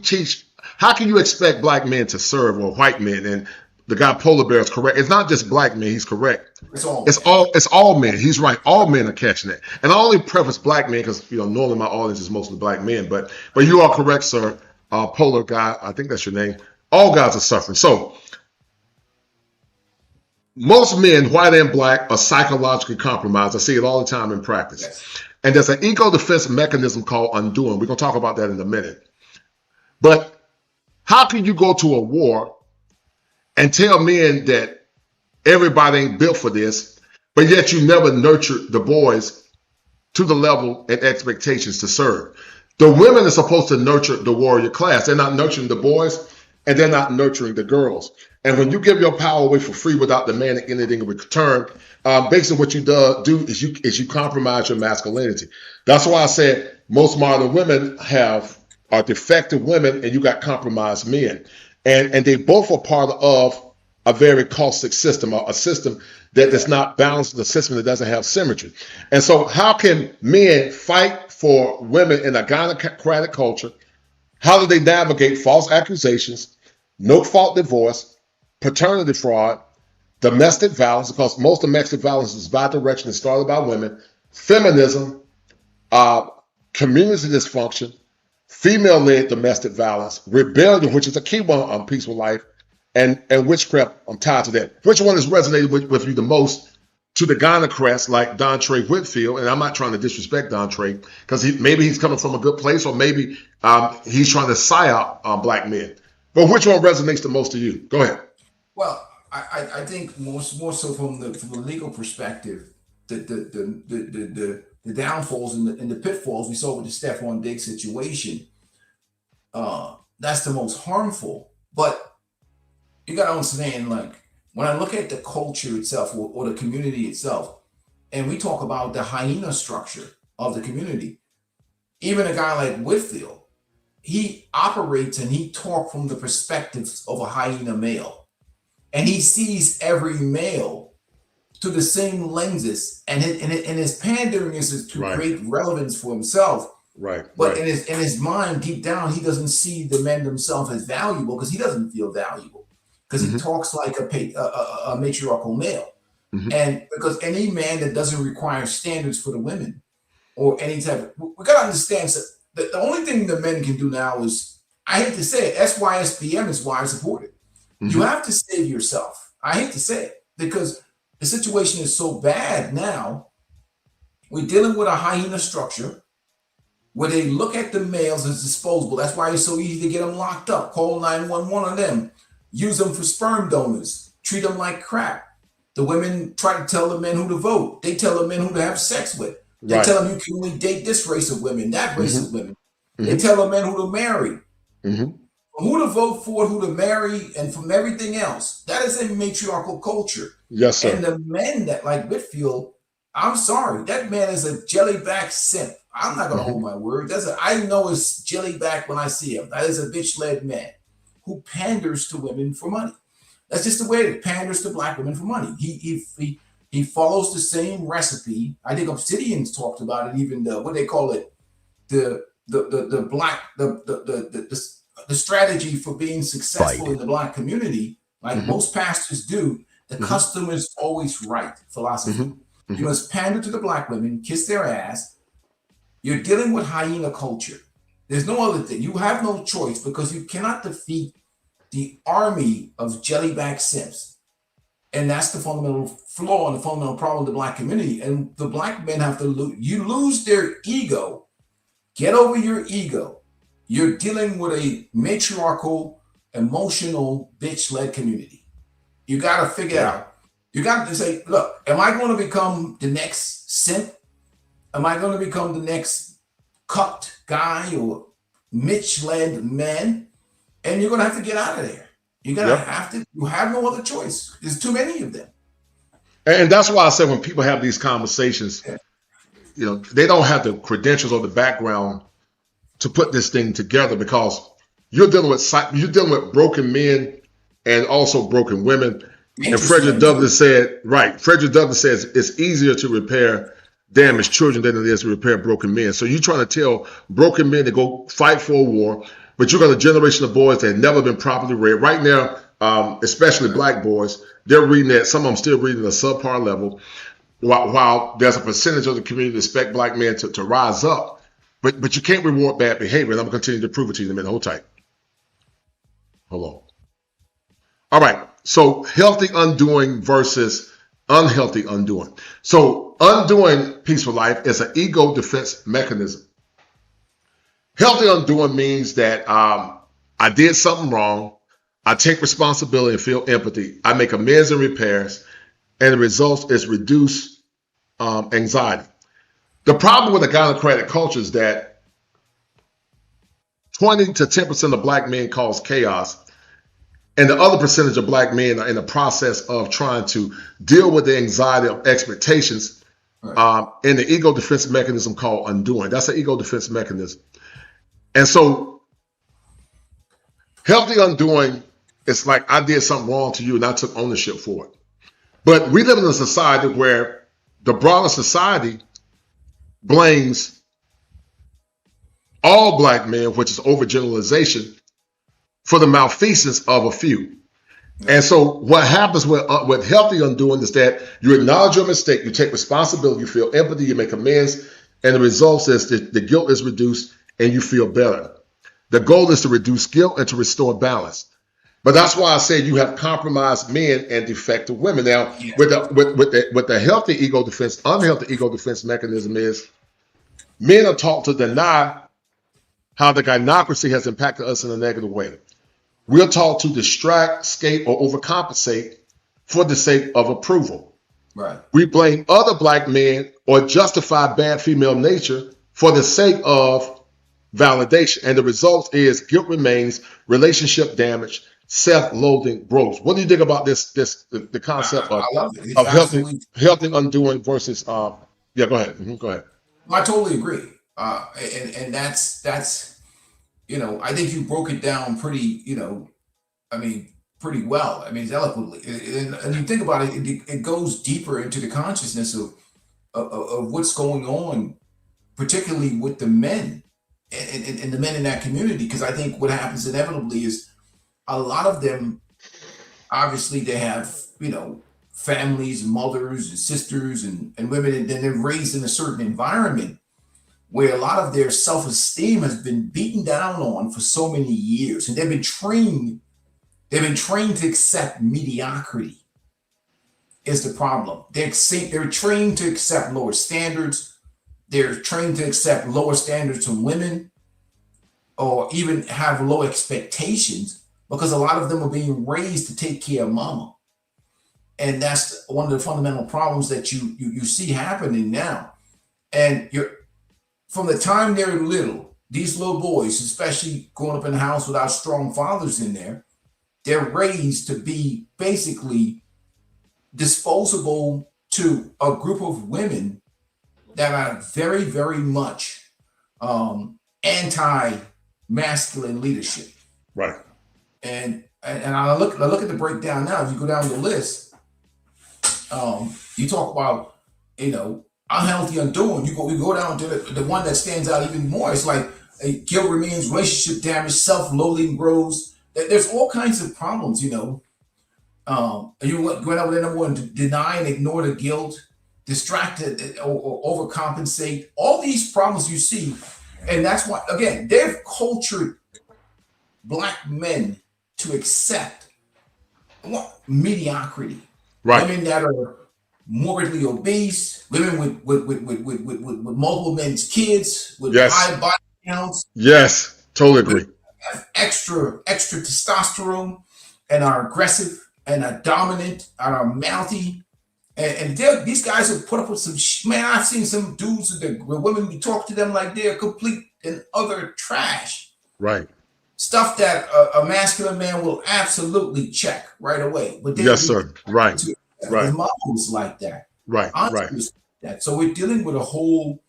Speaker 1: expect black men to serve or white men? And the guy Polar Bear is correct. It's not just black men. He's correct. It's all men. He's right. All men are catching it. And I only preface black men because normally my audience is mostly black men. But you are correct, sir. Polar guy, I think that's your name. All guys are suffering. So most men, white and black, are psychologically compromised. I see it all the time in practice. Yes. And there's an ego defense mechanism called undoing. We're going to talk about that in a minute. But how can you go to a war and tell men that everybody ain't built for this, but yet you never nurture the boys to the level and expectations to serve? The women are supposed to nurture the warrior class. They're not nurturing the boys, and they're not nurturing the girls. And when you give your power away for free without demanding anything in return, basically what you do is you compromise your masculinity. That's why I said most modern women are defective women, and you got compromised men. And they both are part of a very caustic system, a system that does not balance, the system that doesn't have symmetry. And so how can men fight for women in a gynocratic culture? How do they navigate false accusations, no-fault divorce, paternity fraud, domestic violence, because most domestic violence is bi-directional and started by women, feminism, community dysfunction, female-led domestic violence, rebellion, which is a key one on Peaceful Life, and witchcraft. I'm tied to that. Which one has resonated with you the most to the gynocrats like Dante Whitfield? And I'm not trying to disrespect Dante because maybe he's coming from a good place, or maybe he's trying to psyop black men. But which one resonates the most to you? Go ahead.
Speaker 11: Well, I think more so from the legal perspective, the downfalls and the pitfalls we saw with the Stephon Diggs situation, that's the most harmful. But you got to understand, like, when I look at the culture itself or the community itself, and we talk about the hyena structure of the community, even a guy like Whitfield, he operates and he talks from the perspective of a hyena male. And he sees every male to the same lenses, and his pandering is to create relevance for himself.
Speaker 1: Right.
Speaker 11: But in his mind, deep down, he doesn't see the men themselves as valuable because he doesn't feel valuable because he talks like a matriarchal male. And because any man that doesn't require standards for the women or any type of, we got to understand that the only thing the men can do now is, I hate to say it, SYSBM is why I support it. You have to save yourself. I hate to say it because the situation is so bad now. We're dealing with a hyena structure where they look at the males as disposable. That's why it's so easy to get them locked up. Call 911 on them. Use them for sperm donors. Treat them like crap. The women try to tell the men who to vote. They tell the men who to have sex with. They tell them you can only date this race of women, that race of women. They tell the men who to marry. Who to vote for, who to marry, and from everything else. That is a matriarchal culture.
Speaker 1: Yes, sir.
Speaker 11: And the men that like Whitfield, I'm sorry, that man is a jellyback simp. I'm not gonna hold my word. I know it's jellyback when I see him. That is a bitch-led man who panders to women for money. That's just the way it panders to black women for money. He He follows the same recipe. I think Obsidian's talked about it. Even what they call it, the strategy for being successful in the Black community, like most pastors do. The customer is always right philosophy. You must pander to the Black women, kiss their ass. You're dealing with hyena culture. There's no other thing. You have no choice because you cannot defeat the army of jellyback simps. And that's the fundamental flaw and the fundamental problem of the Black community. And the Black men have to lose their ego. Get over your ego. You're dealing with a matriarchal, emotional, bitch-led community. You got to figure out. You got to say, look, am I going to become the next simp? Am I going to become the next cucked guy or Mitch-led man? And you're going to have to get out of there. You're going to have to. You have no other choice. There's too many of them.
Speaker 1: And that's why I said when people have these conversations, you know, they don't have the credentials or the background to put this thing together, because you're dealing with broken men and also broken women. And Frederick Douglass said, Frederick Douglass says it's easier to repair damaged children than it is to repair broken men. So you're trying to tell broken men to go fight for a war, but you got a generation of boys that have never been properly read. Right now, especially Black boys, they're reading that. Some of them still reading at a subpar level, while there's a percentage of the community that expect Black men to rise up. But you can't reward bad behavior. And I'm going to continue to prove it to you in a minute. Hold tight. Hold on. All right. So healthy undoing versus unhealthy undoing. So undoing peaceful life is an ego defense mechanism. Healthy undoing means that I did something wrong. I take responsibility and feel empathy. I make amends and repairs, and the result is reduced anxiety. The problem with the gynocratic culture is that 20 to 10% of Black men cause chaos, and the other percentage of Black men are in the process of trying to deal with the anxiety of expectations in the ego defense mechanism called undoing. That's an ego defense mechanism. And so healthy undoing is like, I did something wrong to you and I took ownership for it. But we live in a society where the broader society blames all Black men, which is overgeneralization, for the malfeasance of a few. And so what happens with healthy undoing is that you acknowledge your mistake, you take responsibility, you feel empathy, you make amends, and the result is that the guilt is reduced and you feel better. The goal is to reduce guilt and to restore balance. But that's why I say you have compromised men and defective women. Now, with the healthy ego defense, unhealthy ego defense mechanism is men are taught to deny how the gynocracy has impacted us in a negative way. We're taught to distract, escape, or overcompensate for the sake of approval.
Speaker 11: Right.
Speaker 1: We blame other Black men or justify bad female nature for the sake of validation. And the result is guilt remains, relationship damage, self-loathing grows. What do you think about the concept of healthy undoing versus go ahead. Go ahead.
Speaker 11: I totally agree. And that's I think you broke it down pretty well. I mean, eloquently. And you think about it, it goes deeper into the consciousness of what's going on, particularly with the men and the men in that community. Because I think what happens inevitably is a lot of them, obviously, they have, families, mothers and sisters and women, and then they're raised in a certain environment where a lot of their self-esteem has been beaten down on for so many years. And they've been trained to accept mediocrity is the problem. They're trained to accept lower standards. They're trained to accept lower standards from women, or even have low expectations, because a lot of them are being raised to take care of mama. And that's one of the fundamental problems that you see happening now. And from the time they're little, these little boys, especially growing up in a house without strong fathers in there, they're raised to be basically disposable to a group of women that are very, very much anti-masculine leadership.
Speaker 1: Right.
Speaker 11: And I look at the breakdown now. If you go down the list, You talk about, unhealthy undoing. We go down to the one that stands out even more. It's like guilt remains, relationship damage, self-loathing grows. There's all kinds of problems, And you went over there, number one, to deny and ignore the guilt, distracted or overcompensate. All these problems you see, and that's why, again, they've cultured Black men to accept mediocrity.
Speaker 1: Right.
Speaker 11: Women that are morbidly obese, women with multiple men's kids, with high body counts.
Speaker 1: Yes, totally agree.
Speaker 11: Extra testosterone, and are aggressive and are dominant and are mouthy. And these guys have put up with some man. I've seen some dudes where women we talk to them like they're complete and utter trash.
Speaker 1: Right.
Speaker 11: Stuff that a masculine man will absolutely check right away. But
Speaker 1: yes, sir. Right.
Speaker 11: Right. Models like that.
Speaker 1: Right. Right.
Speaker 11: That. So we're dealing with a whole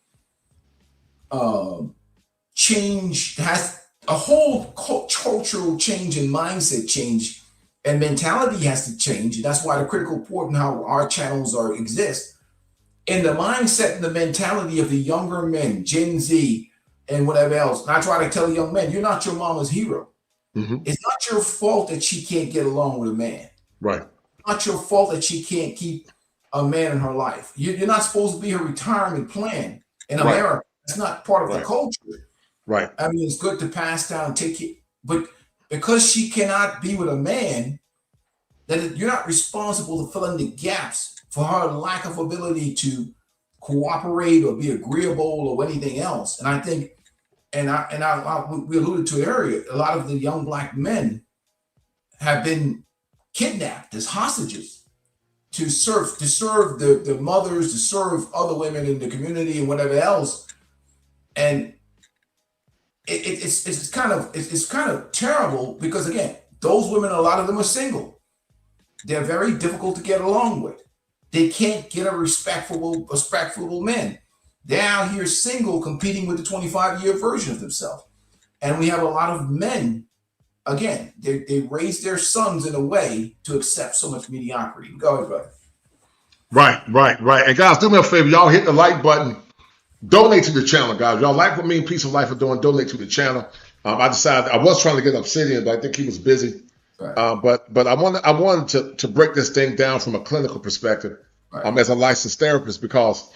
Speaker 11: change. Has a whole cultural change and mindset change. And mentality has to change. And that's why the critical point in how our channels exist. In the mindset and the mentality of the younger men, Gen Z, and whatever else. And I try to tell young men, you're not your mama's hero.
Speaker 1: Mm-hmm.
Speaker 11: It's not your fault that she can't get along with a man.
Speaker 1: Right.
Speaker 11: It's not your fault that she can't keep a man in her life. You're not supposed to be her retirement plan in America. It's not part of the culture.
Speaker 1: Right.
Speaker 11: I mean, it's good to pass down, take it, but because she cannot be with a man, that you're not responsible to fill in the gaps for her lack of ability to cooperate or be agreeable or anything else. And I think, we alluded to it earlier, a lot of the young Black men have been kidnapped as hostages to serve the mothers, to serve other women in the community and whatever else. And it's kind of terrible because, again, those women, a lot of them are single. They're very difficult to get along with. They can't get a respectful men. They're out here single, competing with the 25-year version of themselves. And we have a lot of men, again, they raise their sons in a way to accept so much mediocrity. Go ahead, brother.
Speaker 1: Right. And guys, do me a favor. Y'all hit the like button. Donate to the channel, guys. Y'all like what me and Peace of Life are doing. Donate to the channel. I decided I was trying to get Obsidian, but I think he was busy. Right. But I wanted to break this thing down from a clinical perspective, as a licensed therapist, because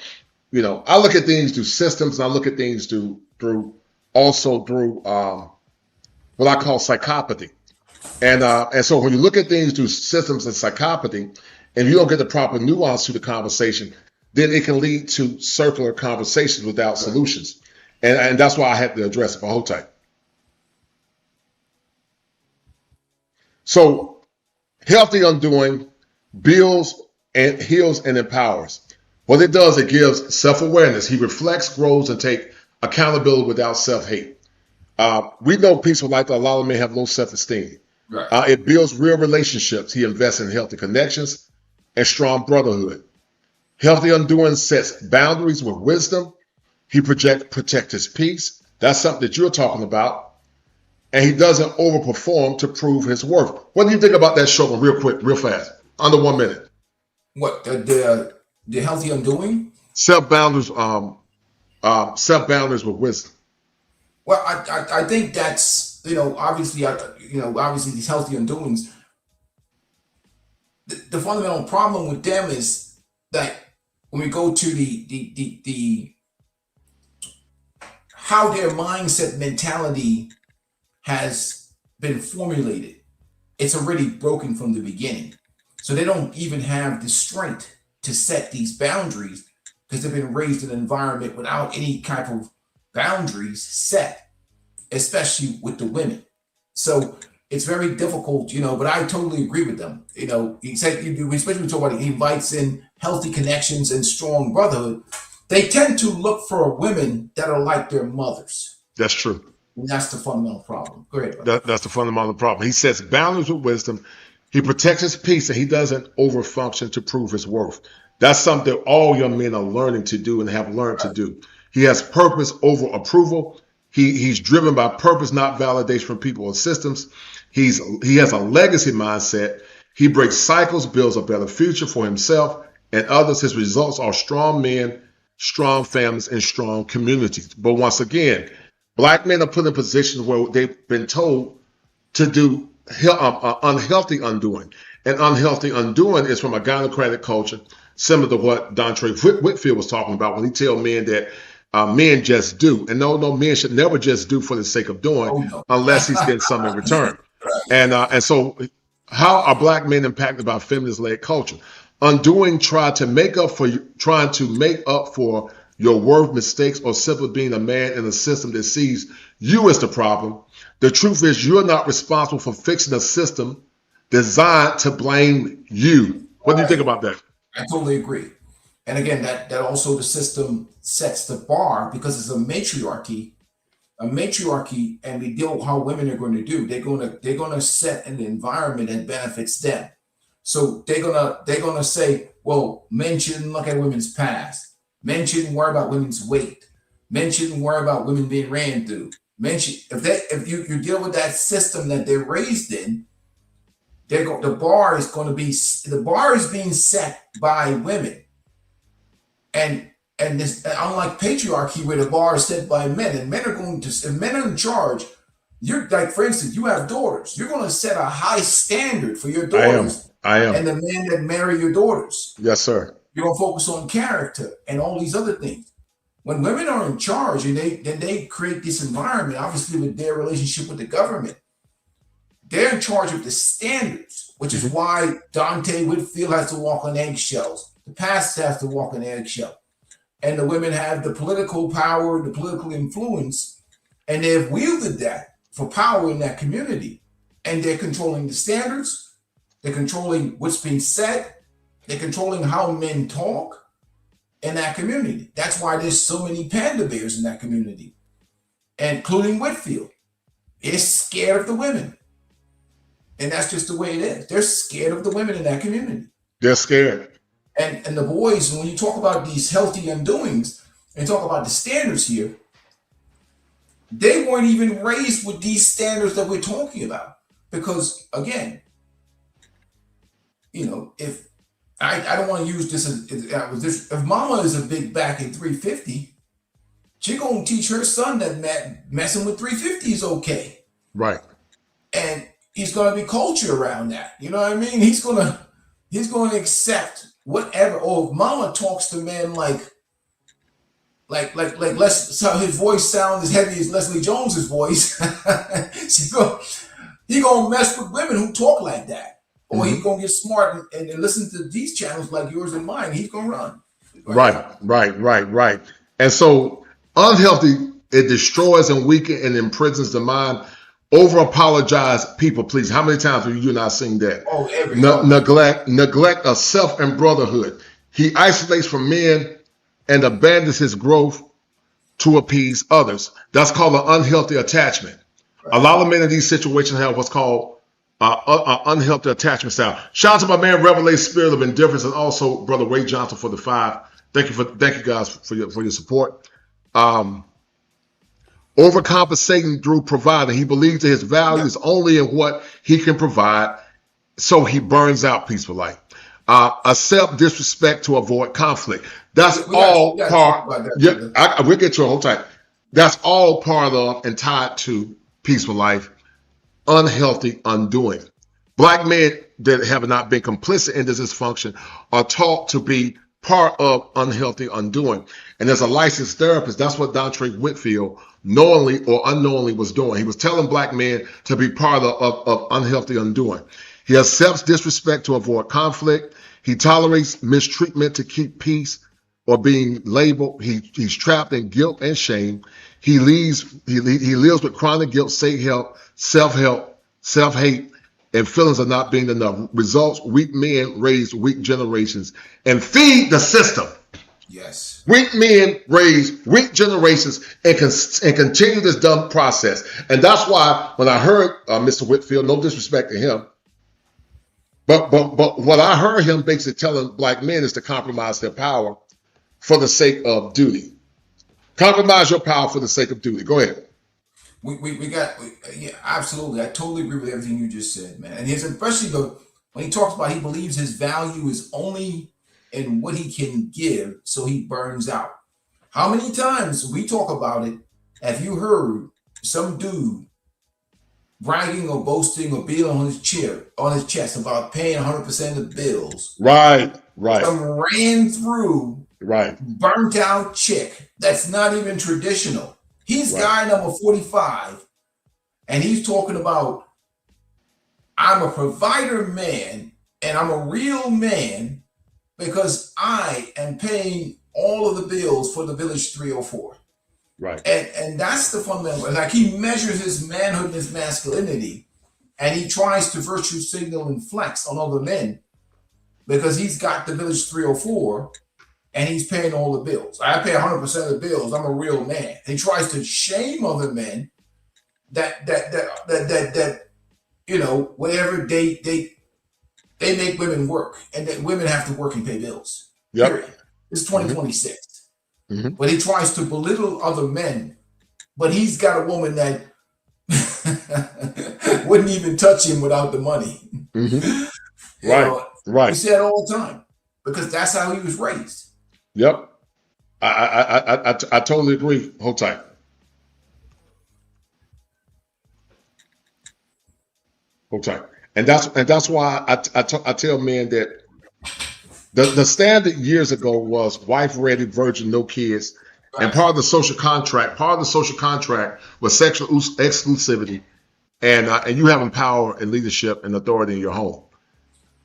Speaker 1: I look at things through systems, and I look at things through what I call psychopathy, and so when you look at things through systems and psychopathy, and you don't get the proper nuance to the conversation, then it can lead to circular conversations without solutions, and that's why I had to address it. Hold tight. So, healthy undoing builds and heals and empowers. What it does, it gives self-awareness. He reflects, grows, and take accountability without self-hate. We know Peaceful Life that a lot of men have low self-esteem. Right. It builds real relationships. He invests in healthy connections and strong brotherhood. Healthy undoing sets boundaries with wisdom. He protects his peace. That's something that you're talking about. And he doesn't overperform to prove his worth. What do you think about that, show? Real quick, real fast, under 1 minute.
Speaker 11: What the healthy undoing?
Speaker 1: Self boundaries with wisdom.
Speaker 11: Well, I think that's obviously these healthy undoings. The fundamental problem with them is that when we go to the how their mindset mentality has been formulated, it's already broken from the beginning. So they don't even have the strength to set these boundaries because they've been raised in an environment without any type of boundaries set, especially with the women. So it's very difficult, but I totally agree with them. He said, especially when we talk about he invites in healthy connections and strong brotherhood. They tend to look for women that are like their mothers.
Speaker 1: That's true.
Speaker 11: And that's the fundamental problem. Go ahead.
Speaker 1: That's the fundamental problem. He sets boundaries with wisdom. He protects his peace, and he doesn't overfunction to prove his worth. That's something that all young men are learning to do and have learned to do. He has purpose over approval. He's driven by purpose, not validation from people or systems. He has a legacy mindset. He breaks cycles, builds a better future for himself and others, his results are strong men, strong families, and strong communities. But once again, black men are put in positions where they've been told to do unhealthy undoing. And unhealthy undoing is from a gynocratic culture, similar to what Dontre Whitfield was talking about when he tells men that men just do. And no, men should never just do for the sake of doing unless he's getting something in return. And so how are black men impacted by feminist-led culture? Undoing trying to make up for your worth, mistakes, or simply being a man in a system that sees you as the problem. The truth is you're not responsible for fixing a system designed to blame you. What do you think about that?
Speaker 11: I totally agree. And again, that also the system sets the bar because it's a matriarchy, and we deal with how women are going to do. They're going to set an environment that benefits them. So they're gonna say, well, men shouldn't look at women's past. Men shouldn't worry about women's weight. Men shouldn't worry about women being ran through. If you deal with that system that they're raised in, the bar is being set by women, and this, unlike patriarchy where the bar is set by men, and if men are in charge, you're like, for instance, you have daughters, you're going to set a high standard for your daughters. I am. And the men that marry your daughters.
Speaker 1: Yes, sir.
Speaker 11: You're going to focus on character and all these other things. When women are in charge and they create this environment, obviously with their relationship with the government, they're in charge of the standards, which is why Dante Whitfield has to walk on eggshells. The pastor has to walk on eggshells. And the women have the political power, the political influence, and they've wielded that for power in that community. And they're controlling the standards. They're controlling what's being said. They're controlling how men talk in that community. That's why there's so many panda bears in that community, including Whitfield. They're scared of the women. And that's just the way it is. They're scared of the women in that community.
Speaker 1: They're scared.
Speaker 11: And the boys, when you talk about these healthy undoings and talk about the standards here, they weren't even raised with these standards that we're talking about. Because again, if I don't want to use this as if mama is a big back at 350, she gonna teach her son that messing with 350 is okay.
Speaker 1: Right.
Speaker 11: And he's gonna be culture around that. You know what I mean? He's gonna accept whatever. Or if mama talks to men like so his voice sounds as heavy as Leslie Jones's voice, he gonna mess with women who talk like that. Or he's going to get smart and listen to these channels like yours and mine. He's going to run.
Speaker 1: Right. And so unhealthy, it destroys and weakens and imprisons the mind. Over apologize, people, please. How many times have you not seen that?
Speaker 11: Oh, every
Speaker 1: neglect of self and brotherhood. He isolates from men and abandons his growth to appease others. That's called an unhealthy attachment. Right. A lot of men in these situations have what's called unhealthy attachment style. Shout out to my man Revelation Spirit of Indifference, and also Brother Ray Johnson for the 5. Thank you guys for your support. Overcompensating through providing. He believes that his value is only in what he can provide, so he burns out peaceful life. Accept disrespect to avoid conflict. That's all part. We'll get to a whole time. That's all part of and tied to peaceful life. Unhealthy undoing. Black men that have not been complicit in this dysfunction are taught to be part of unhealthy undoing. And as a licensed therapist, that's what Dontre Whitfield knowingly or unknowingly was doing. He was telling black men to be part of unhealthy undoing. He accepts disrespect to avoid conflict. He tolerates mistreatment to keep peace or being labeled. He's trapped in guilt and shame. He lives with chronic guilt, self-hate, and feelings of not being enough. Results: weak men raise weak generations and feed the system.
Speaker 11: Yes.
Speaker 1: Weak men raise weak generations and continue this dumb process. And that's why when I heard Mr. Whitfield, no disrespect to him, but what I heard him basically telling black men is to compromise their power for the sake of duty. Compromise your power for the sake of duty. Go ahead.
Speaker 11: Yeah, absolutely. I totally agree with everything you just said, man. And especially when he talks about he believes his value is only in what he can give, so he burns out. How many times we talk about it? Have you heard some dude bragging or boasting or beating on his chest about paying 100% of the bills?
Speaker 1: Right.
Speaker 11: Some ran through, burnt out chick that's not even traditional. He's guy number 45, and he's talking about, I'm a provider man and I'm a real man because I am paying all of the bills for the Village 304.
Speaker 1: Right.
Speaker 11: And that's the fundamental. Like, he measures his manhood and his masculinity, and he tries to virtue signal and flex on other men because he's got the Village 304 and he's paying all the bills. I pay 100% of the bills. I'm a real man. He tries to shame other men that you know, whatever they make women work, and that women have to work and pay bills.
Speaker 1: Yep.
Speaker 11: Period. It's 2026. But he tries to belittle other men, but he's got a woman that wouldn't even touch him without the money.
Speaker 1: Right.
Speaker 11: He said all the time because that's how he was raised.
Speaker 1: Yep. I totally agree. Hold tight. Hold tight. And that's why I tell men that the standard years ago was wife ready, virgin, no kids. And part of the social contract was sexual exclusivity, and you having power and leadership and authority in your home.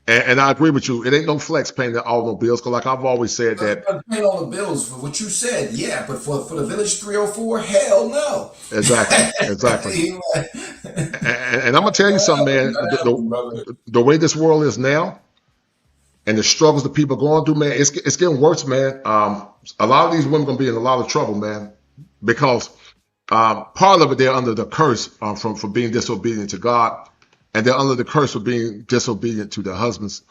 Speaker 1: And I agree with you. It ain't no flex paying all no bills, because like I've always said that.
Speaker 11: Paying all the bills for what you said, yeah, but for the Village 304, hell no.
Speaker 1: Exactly. And I'm gonna tell you something, man. The way this world is now, and the struggles that people are going through, man, it's getting worse, man. A lot of these women gonna be in a lot of trouble, man, because part of it, they're under the curse for being disobedient to God, and they're under the curse for being disobedient to their husbands,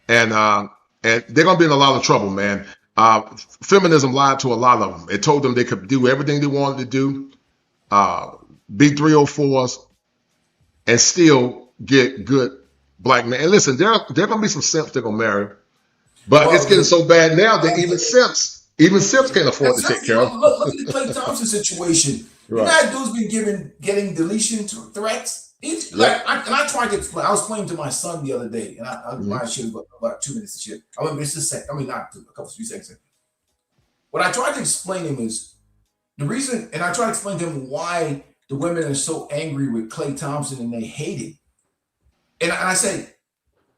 Speaker 1: and they're gonna be in a lot of trouble, man. Feminism lied to a lot of them. It told them they could do everything they wanted to do, be 304s, and still get good black men. And listen, there are gonna be some simps they're gonna marry, but it's getting so bad now that even simps can't afford to take care of.
Speaker 11: Look at the Klay Thompson situation. You know that dude's been getting deletion threats. He's like, I tried to explain. I was explaining to my son the other day, and my shit was about 2 minutes of shit. I mean, it's a sec. I mean, not a few seconds. What I tried to explain to him is the reason, and I tried to explain to him why the women are so angry with Klay Thompson and they hate it. And I say,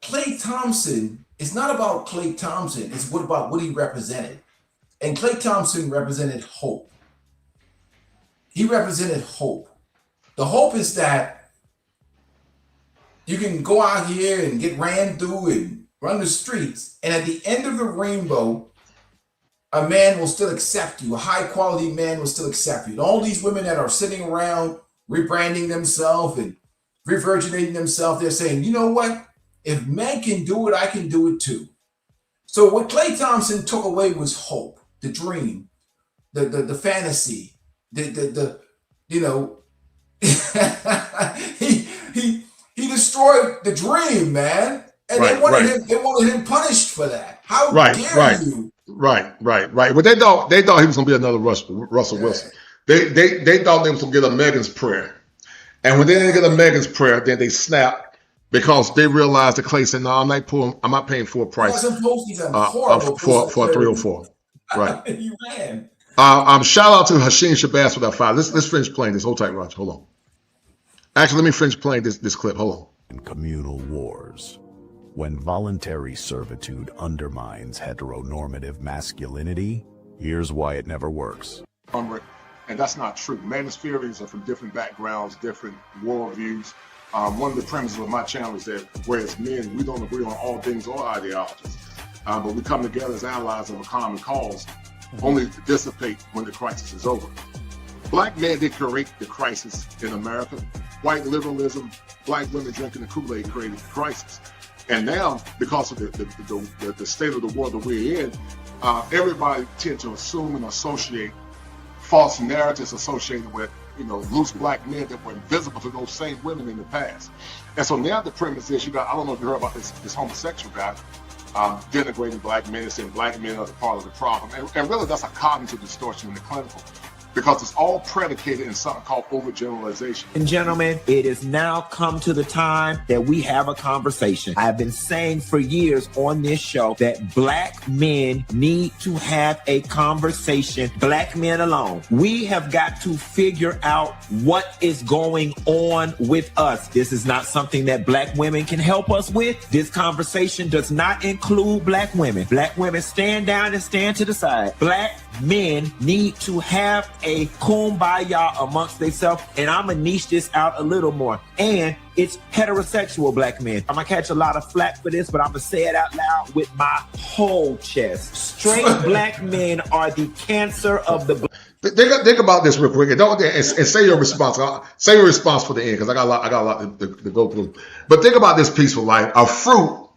Speaker 11: Klay Thompson, it's not about Klay Thompson. It's about what he represented. And Klay Thompson represented hope. He represented hope. The hope is that you can go out here and get ran through and run the streets, and at the end of the rainbow, a man will still accept you. A high-quality man will still accept you. And all these women that are sitting around rebranding themselves and revirginating themselves, they're saying, you know what? If men can do it, I can do it too. So what Klay Thompson took away was hope, the dream, the fantasy, the you know, he destroyed the dream, man. And they wanted him punished for that. How dare you?
Speaker 1: Right. But they thought he was gonna be another Russell Wilson. They thought they was gonna get a Megan's prayer. And when they didn't get a Megan's prayer, then they snapped because they realized that Klay said, no, I'm not paying full price for a 304. Right.
Speaker 11: He ran.
Speaker 1: Shout out to Hashim Shabazz for that file. Let's finish playing this. Hold tight, Roger. Hold on. Actually, let me finish playing this clip. Hold on.
Speaker 3: In communal wars, when voluntary servitude undermines heteronormative masculinity, here's why it never works.
Speaker 1: And that's not true. Manospheres are from different backgrounds, different worldviews. One of the premises of my channel is that whereas men, we don't agree on all things or ideologies, but we come together as allies of a common cause, only to dissipate when the crisis is over. Black men did create the crisis in America. White liberalism, black women drinking the Kool-Aid created the crisis. And now, because of the state of the world that we're in, everybody tends to assume and associate false narratives associated with, loose black men that were invisible to those same women in the past. And so now the premise is I don't know if you heard about this homosexual guy. denigrating black men and saying black men are the part of the problem. And really, that's a cognitive distortion in the clinical, because it's all predicated in something called overgeneralization.
Speaker 4: And gentlemen, it has now come to the time that we have a conversation. I've been saying for years on this show that black men need to have a conversation, black men alone. We have got to figure out what is going on with us. This is not something that black women can help us with. This conversation does not include black women. Black women, stand down and stand to the side. Black men need to have a kumbaya amongst themselves, and I'm gonna niche this out a little more. And it's heterosexual black men. I'm gonna catch a lot of flack for this, but I'm gonna say it out loud with my whole chest. Straight black men are the cancer of the
Speaker 1: Think about this real quick, and say your response. Say your response for the end, because I got a lot to go through. But think about this peaceful life: a fruit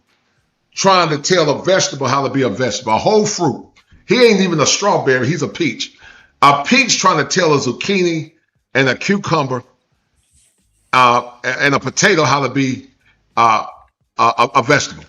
Speaker 1: trying to tell a vegetable how to be a vegetable, a whole fruit. He ain't even a strawberry; he's a peach. A peach trying to tell a zucchini and a cucumber and a potato how to be a vegetable,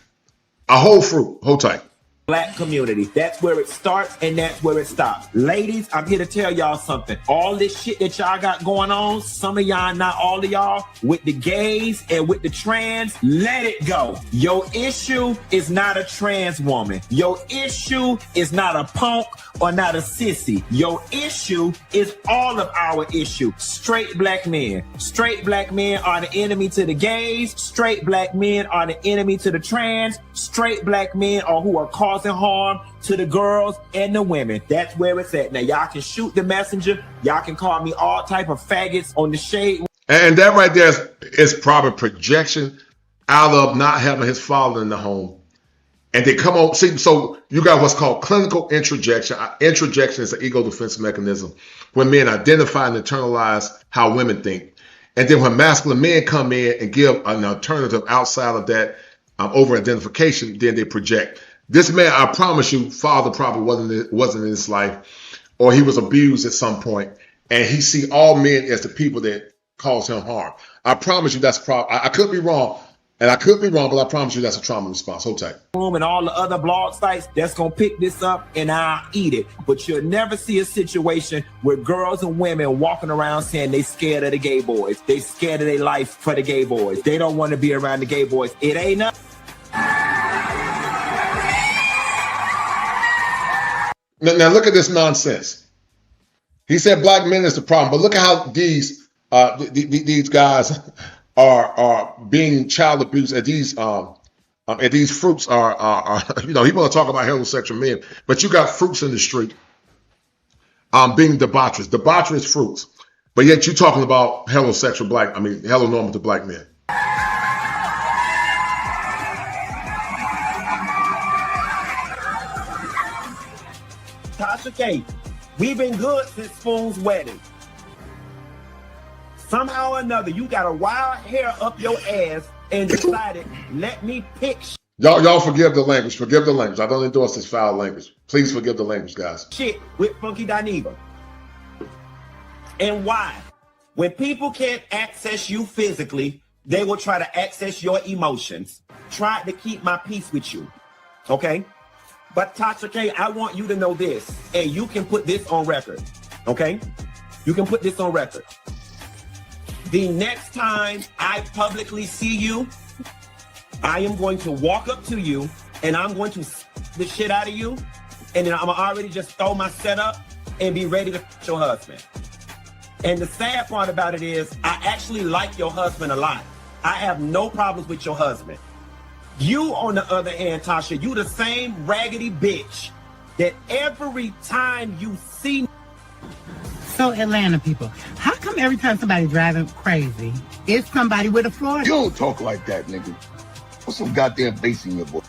Speaker 1: a whole fruit, whole type.
Speaker 4: Black community. That's where it starts and that's where it stops. Ladies, I'm here to tell y'all something. All this shit that y'all got going on, some of y'all, not all of y'all, with the gays and with the trans, let it go. Your issue is not a trans woman. Your issue is not a punk or not a sissy. Your issue is all of our issue. Straight black men. Straight black men are the enemy to the gays. Straight black men are the enemy to the trans. Straight black men are who are causing harm to the girls and the women. That's where it's at. Now, y'all can shoot the messenger. Y'all can call me all type of faggots on the shade.
Speaker 1: And that right there is probably projection out of not having his father in the home. And they come on, see, so you got what's called clinical introjection. Introjection is an ego defense mechanism when men identify and internalize how women think. And then when masculine men come in and give an alternative outside of that over-identification, then they project. This man, I promise you, father probably wasn't in his life, or he was abused at some point, and he see all men as the people that cause him harm. I promise you that's probably, I could be wrong, and I could be wrong, but I promise you that's a trauma response. Hold tight.
Speaker 4: And all the other blog sites that's gonna pick this up and I'll eat it. But you'll never see a situation where girls and women walking around saying they scared of the gay boys. They scared of their life for the gay boys. They don't want to be around the gay boys. It ain't nothing.
Speaker 1: Now look at this nonsense. He said black men is the problem, but look at how these guys are being child abused. And these fruits are you know, people are talking about heterosexual men, but you got fruits in the street being debaucherous fruits, but yet you're talking about heteronormative black men.
Speaker 4: Tasha K, we've been good since Spoon's wedding. Somehow or another, you got a wild hair up your ass and decided, let me pick
Speaker 1: Y'all forgive the language. Forgive the language. I don't endorse this foul language. Please forgive the language, guys.
Speaker 4: shit with Funky Dineva. And why? When people can't access you physically, they will try to access your emotions. Try to keep my peace with you. Okay? But Tasha K, I want you to know this, and you can put this on record, okay? You can put this on record. The next time I publicly see you, I am going to walk up to you, and I'm going to the shit out of you, and then I'm already just throw my setup and be ready to f your husband. And the sad part about it is, I actually like your husband a lot. I have no problems with your husband. You, on the other hand, Tasha, you the same raggedy bitch that every time you see.
Speaker 5: So Atlanta people, how come every time somebody driving crazy, it's somebody with a Florida?
Speaker 6: You don't talk like that, nigga. Put some goddamn bass in your voice.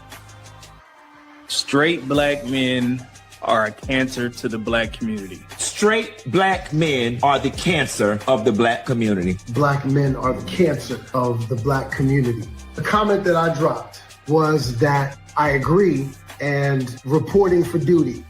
Speaker 7: Straight black men are a cancer to the black community.
Speaker 4: Straight black men are the cancer of the black community.
Speaker 8: Black men are the cancer of the black community. The comment that I dropped was that I agree and reporting for duty.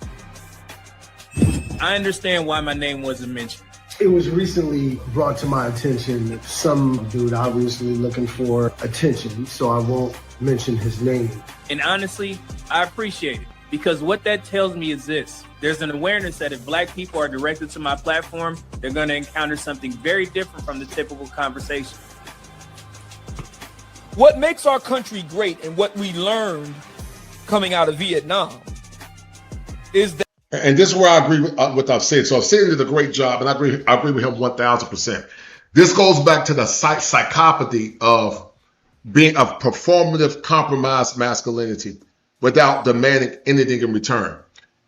Speaker 7: I understand why my name wasn't mentioned.
Speaker 8: It was recently brought to my attention that some dude obviously looking for attention, so I won't mention his name.
Speaker 7: And honestly, I appreciate it, because what that tells me is this. There's an awareness that if black people are directed to my platform, they're going to encounter something very different from the typical conversation.
Speaker 9: What makes our country great and what we learned coming out of Vietnam is that.
Speaker 1: And this is where I agree with what I've said. So I've said did a great job, and I agree with him 1,000%. This goes back to the psychopathy of being a performative, compromised masculinity without demanding anything in return.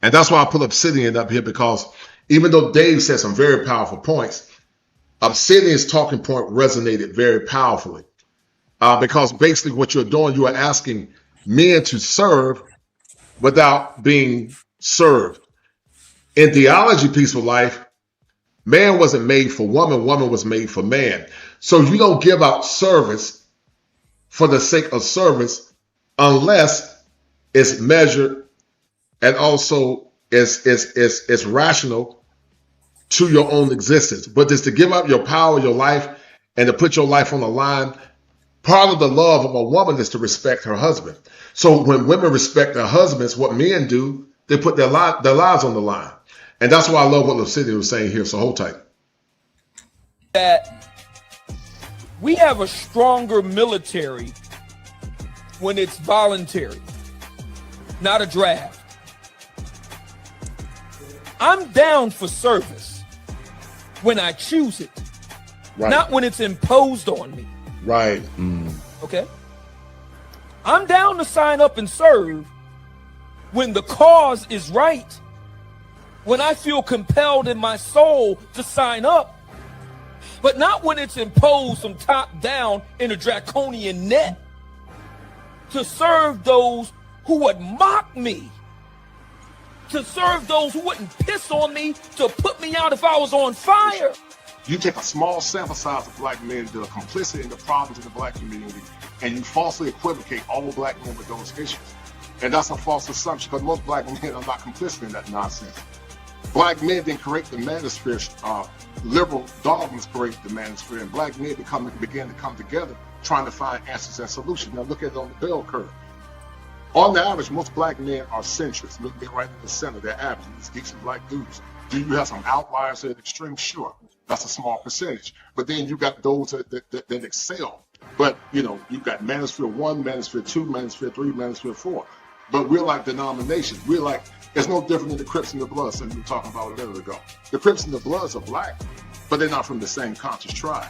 Speaker 1: And that's why I put Obsidian up here, because even though Dave said some very powerful points, Obsidian's talking point resonated very powerfully. Because basically what you're doing, you are asking men to serve without being served. In theology, Peaceful Life, man wasn't made for woman, woman was made for man. So you don't give out service for the sake of service unless it's measured and also is rational to your own existence. But it's to give up your power, your life, and to put your life on the line. Part of the love of a woman is to respect her husband. So when women respect their husbands, what men do, they put their lives on the line. And that's why I love what Obsidian was saying here, so hold tight.
Speaker 9: That we have a stronger military when it's voluntary, not a draft. I'm down for service when I choose it, not when it's imposed on me.
Speaker 1: Right.
Speaker 9: Okay? I'm down to sign up and serve when the cause is right, when I feel compelled in my soul to sign up, but not when it's imposed from top down in a draconian net to serve those who would mock me, to serve those who wouldn't piss on me, to put me out if I was on fire.
Speaker 1: You take a small sample size of black men that are complicit in the problems in the black community, and you falsely equivocate all black men with those issues. And that's a false assumption, because most black men are not complicit in that nonsense. Black men didn't create the manosphere. Liberal dogmas created the manosphere, and black men began to come together trying to find answers and solutions. Now look at it on the bell curve. On the average, most black men are centrists. Look, they're right in the center. They're average. These decent black dudes. Do you have some outliers at extreme? Sure. That's a small percentage. But then you got those that excel. But, you know, you've got Manosphere 1, Manosphere 2, Manosphere 3, Manosphere 4. But we're like denominations. We're like, it's no different than the Crips and the Bloods that we were talking about a minute ago. The Crips and the Bloods are black, but they're not from the same conscious tribe.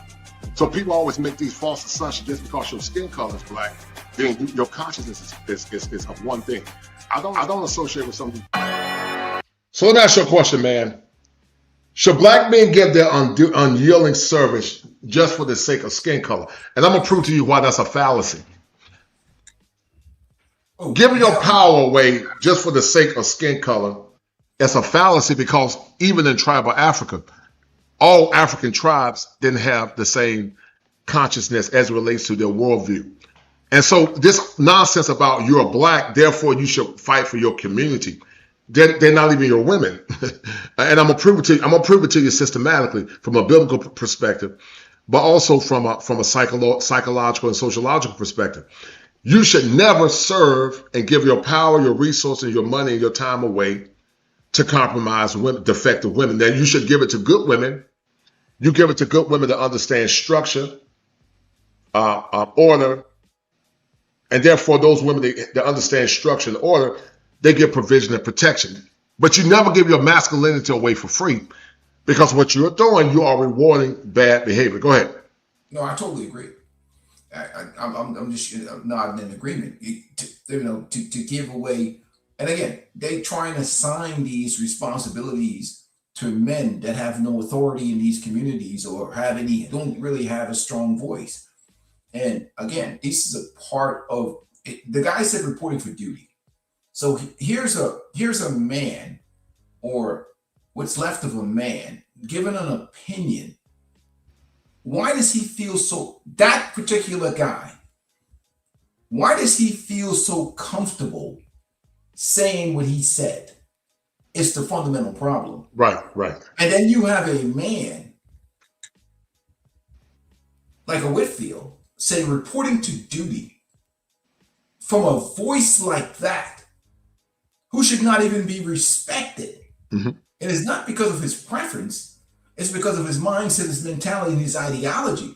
Speaker 1: So people always make these false assumptions just because your skin color is black, then your consciousness is of one thing. I don't associate with something. So let me ask you a question, man. Should black men give their unyielding service just for the sake of skin color? And I'm going to prove to you why that's a fallacy. Giving your power away just for the sake of skin color is a fallacy, because even in tribal Africa, all African tribes didn't have the same consciousness as it relates to their worldview. And so this nonsense about you're black, therefore you should fight for your community. They're not even your women. And I'm gonna prove it to you. I'm gonna prove it to you systematically from a biblical perspective, but also from a psychological and sociological perspective. You should never serve and give your power, your resources, your money, and your time away to compromise women, defective women. Then you should give it to good women. You give it to good women that understand structure, order, and therefore those women that understand structure and order, they get provision and protection. But you never give your masculinity away for free, because what you're doing, you are rewarding bad behavior. Go ahead.
Speaker 11: No, I totally agree. I'm just nodding in agreement. To give away, and again, they trying to assign these responsibilities to men that have no authority in these communities or don't really have a strong voice. And again, this is a part of it. The guy said reporting for duty. So here's a man, or what's left of a man, given an opinion. Why does he feel that particular guy, why does he feel so comfortable saying what he said? It's the fundamental problem.
Speaker 1: Right.
Speaker 11: And then you have a man like a Whitfield say reporting to duty from a voice like that, who should not even be respected.
Speaker 1: Mm-hmm.
Speaker 11: And it's not because of his preference, it's because of his mindset, his mentality, and his ideology.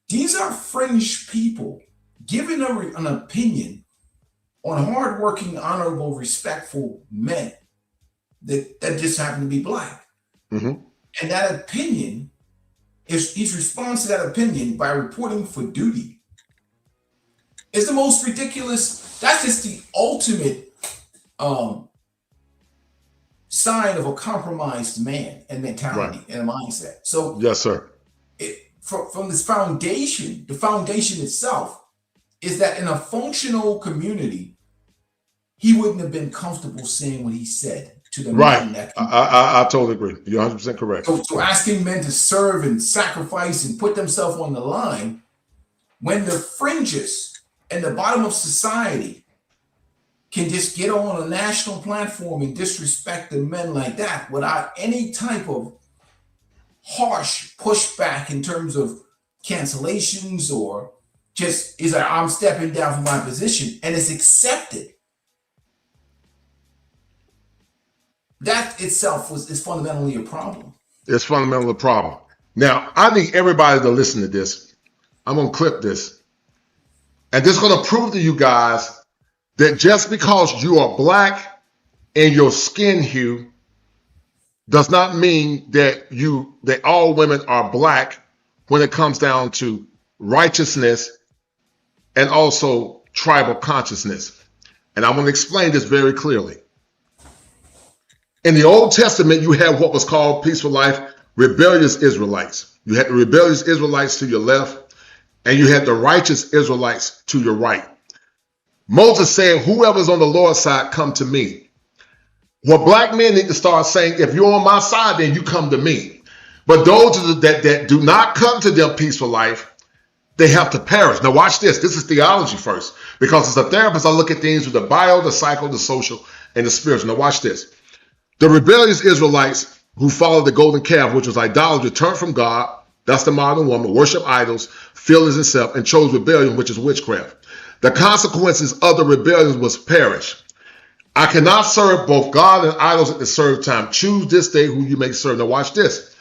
Speaker 11: These are fringe people giving an opinion on hardworking, honorable, respectful men that just happen to be black.
Speaker 1: Mm-hmm.
Speaker 11: And that opinion, his response to that opinion by reporting for duty is the most ridiculous. That's just the ultimate sign of a compromised man and mentality and a mindset. So
Speaker 1: yes, sir.
Speaker 11: From this foundation, the foundation itself is that in a functional community, he wouldn't have been comfortable saying what he said to the men. That
Speaker 1: I totally agree. You're 100% correct.
Speaker 11: So asking men to serve and sacrifice and put themselves on the line when the fringes and the bottom of society can just get on a national platform and disrespect the men like that without any type of harsh pushback in terms of cancellations or just is like, I'm stepping down from my position, and it's accepted. That itself is fundamentally a problem.
Speaker 1: It's fundamentally a problem. Now, I need everybody to listen to this. I'm going to clip this. And this is going to prove to you guys that just because you are black in your skin hue does not mean that all women are black when it comes down to righteousness and also tribal consciousness. And I want to explain this very clearly. In the Old Testament, you had what was called peaceful life, rebellious Israelites. You had the rebellious Israelites to your left, and you had the righteous Israelites to your right. Moses said, whoever's on the Lord's side, come to me. What black men need to start saying, if you're on my side, then you come to me. But those that do not come to them peaceful life, they have to perish. Now watch this. This is theology first. Because as a therapist, I look at things with the bio, the psycho, the social, and the spiritual. Now watch this. The rebellious Israelites who followed the golden calf, which was idolatry, turned from God, that's the modern woman, worship idols, feelings and self, and chose rebellion, which is witchcraft. The consequences of the rebellion was perish. I cannot serve both God and idols at the same time. Choose this day who you may serve. Now watch this.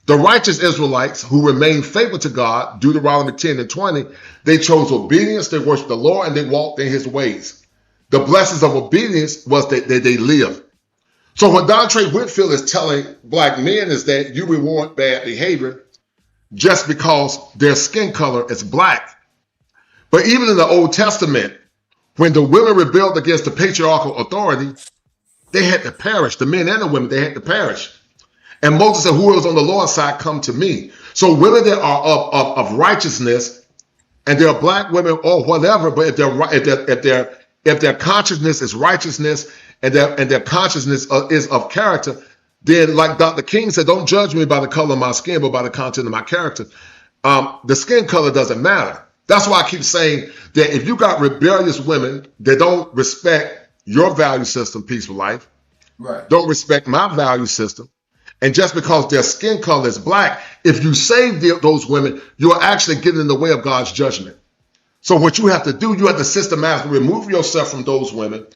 Speaker 1: The righteous Israelites who remained faithful to God, Deuteronomy 10 and 20, they chose obedience, they worshiped the Lord, and they walked in his ways. The blessings of obedience was that they lived. So what Dontre Whitfield is telling black men is that you reward bad behavior just because their skin color is black. But even in the Old Testament, when the women rebelled against the patriarchal authority, they had to perish. The men and the women, they had to perish. And Moses said, whoever's on the Lord's side, come to me. So women that are of righteousness, and they're black women or whatever, but if their consciousness is righteousness and their consciousness is of character, then like Dr. King said, don't judge me by the color of my skin, but by the content of my character. The skin color doesn't matter. That's why I keep saying that if you got rebellious women that don't respect your value system, peaceful life,
Speaker 11: right,
Speaker 1: don't respect my value system, and just because their skin color is black, if you save those women, you are actually getting in the way of God's judgment. So what you have to do, you have to systematically remove yourself from those women.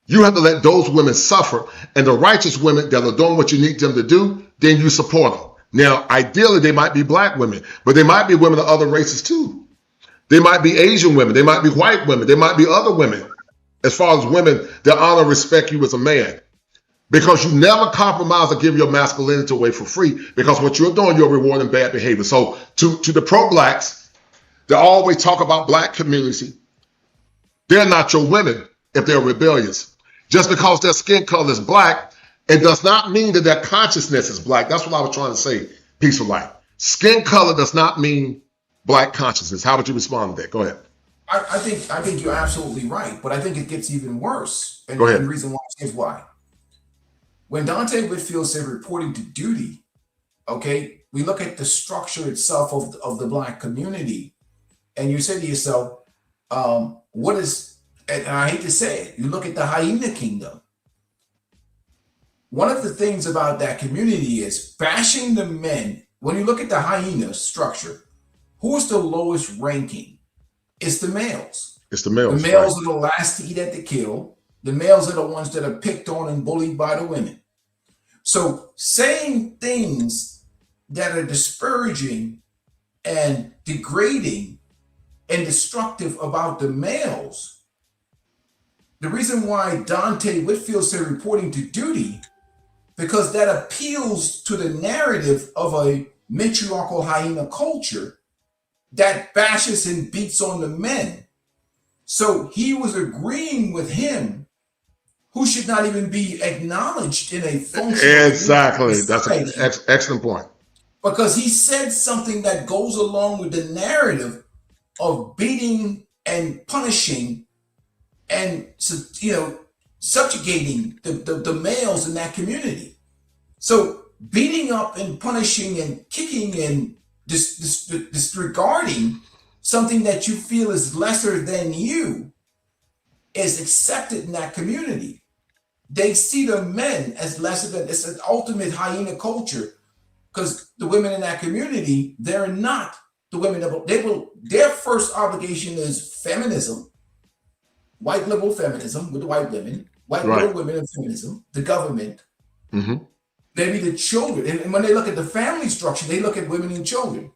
Speaker 1: You have to let those women suffer, and the righteous women that are doing what you need them to do, then you support them. Now, ideally, they might be black women, but they might be women of other races too. They might be Asian women. They might be white women. They might be other women, as far as women that honor and respect you as a man. Because you never compromise or give your masculinity away for free, because what you're doing, you're rewarding bad behavior. So to the pro-blacks, they always talk about black community. They're not your women if they're rebellious. Just because their skin color is black, it does not mean that their consciousness is black. That's what I was trying to say, peaceful life. Skin color does not mean black consciousness. How would you respond to that? Go ahead.
Speaker 11: I think you're absolutely right, but I think it gets even worse. And,
Speaker 1: Go ahead.
Speaker 11: And the reason why is why. When Dontre Whitfield said reporting to duty, okay, we look at the structure itself of the black community, and you say to yourself, what is, and I hate to say it, you look at the hyena kingdom. One of the things about that community is bashing the men. When you look at the hyena structure, who's the lowest ranking? It's the males.
Speaker 1: It's the males.
Speaker 11: The males are the last to eat at the kill. The males are the ones that are picked on and bullied by the women. So saying things that are disparaging and degrading and destructive about the males, the reason why Dante Whitfield said reporting to duty, because that appeals to the narrative of a matriarchal hyena culture that bashes and beats on the men. So he was agreeing with him, who should not even be acknowledged in a functional
Speaker 1: Exactly. That's an excellent point.
Speaker 11: Because he said something that goes along with the narrative of beating and punishing and, you know, subjugating the males in that community. So beating up and punishing and kicking and disregarding something that you feel is lesser than you is accepted in that community. They see the men as lesser than, it's an ultimate hyena culture, because the women in that community, they're not the women that their first obligation is feminism, white liberal feminism with the white women, white liberal women in feminism, the government, maybe the children. And when they look at the family structure, they look at women and children.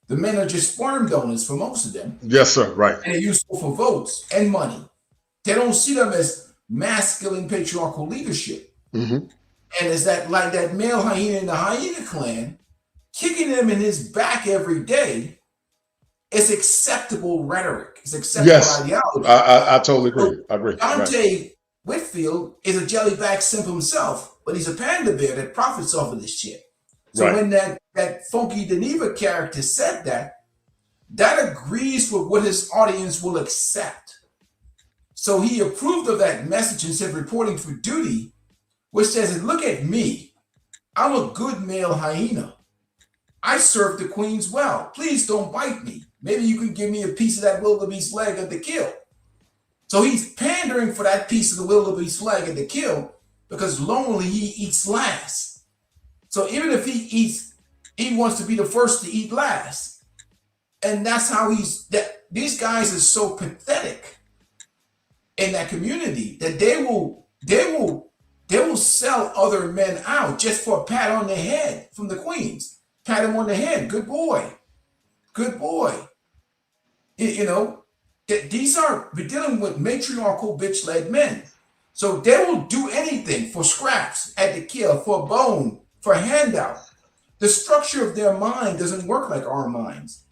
Speaker 11: The men are just sperm donors for most of them.
Speaker 1: Yes, sir. Right.
Speaker 11: And they're useful for votes and money. They don't see them as masculine patriarchal leadership. And it's that, like that male hyena in the hyena clan, kicking him in his back every day, it's acceptable rhetoric. It's acceptable ideology.
Speaker 1: I totally agree. I agree.
Speaker 11: Dante Whitfield is a jellyback simp himself, but he's a panda bear that profits off of this shit. So when that Funky Deneva character said that agrees with what his audience will accept. So he approved of that message and said, reporting for duty, which says, look at me. I'm a good male hyena. I serve the queens well. Please don't bite me. Maybe you can give me a piece of that wildebeest leg at the kill. So he's pandering for that piece of the wildebeest leg at the kill because lonely he eats last. So even if he eats, he wants to be the first to eat last. And that's how these guys are so pathetic in that community that they will sell other men out just for a pat on the head from the queens. Pat him on the head. Good boy. Good boy. You know, we're dealing with matriarchal bitch-led men. So they will do anything for scraps at the kill, for a bone, for a handout. The structure of their mind doesn't work like our minds.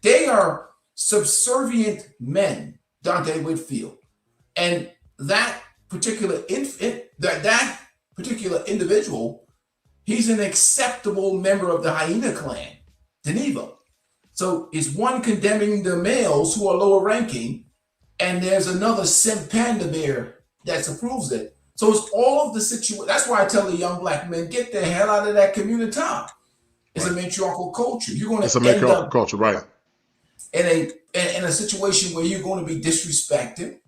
Speaker 11: They are subservient men, Dante Whitfield. And that particular individual, he's an acceptable member of the hyena clan, Deneva. So is one condemning the males who are lower ranking, and there's another simp panda bear that approves it. So it's all of the situation. That's why I tell the young black men, get the hell out of that community. It's a matriarchal culture. You're going to end up
Speaker 1: culture, right?
Speaker 11: In a situation where you're going to be disrespected.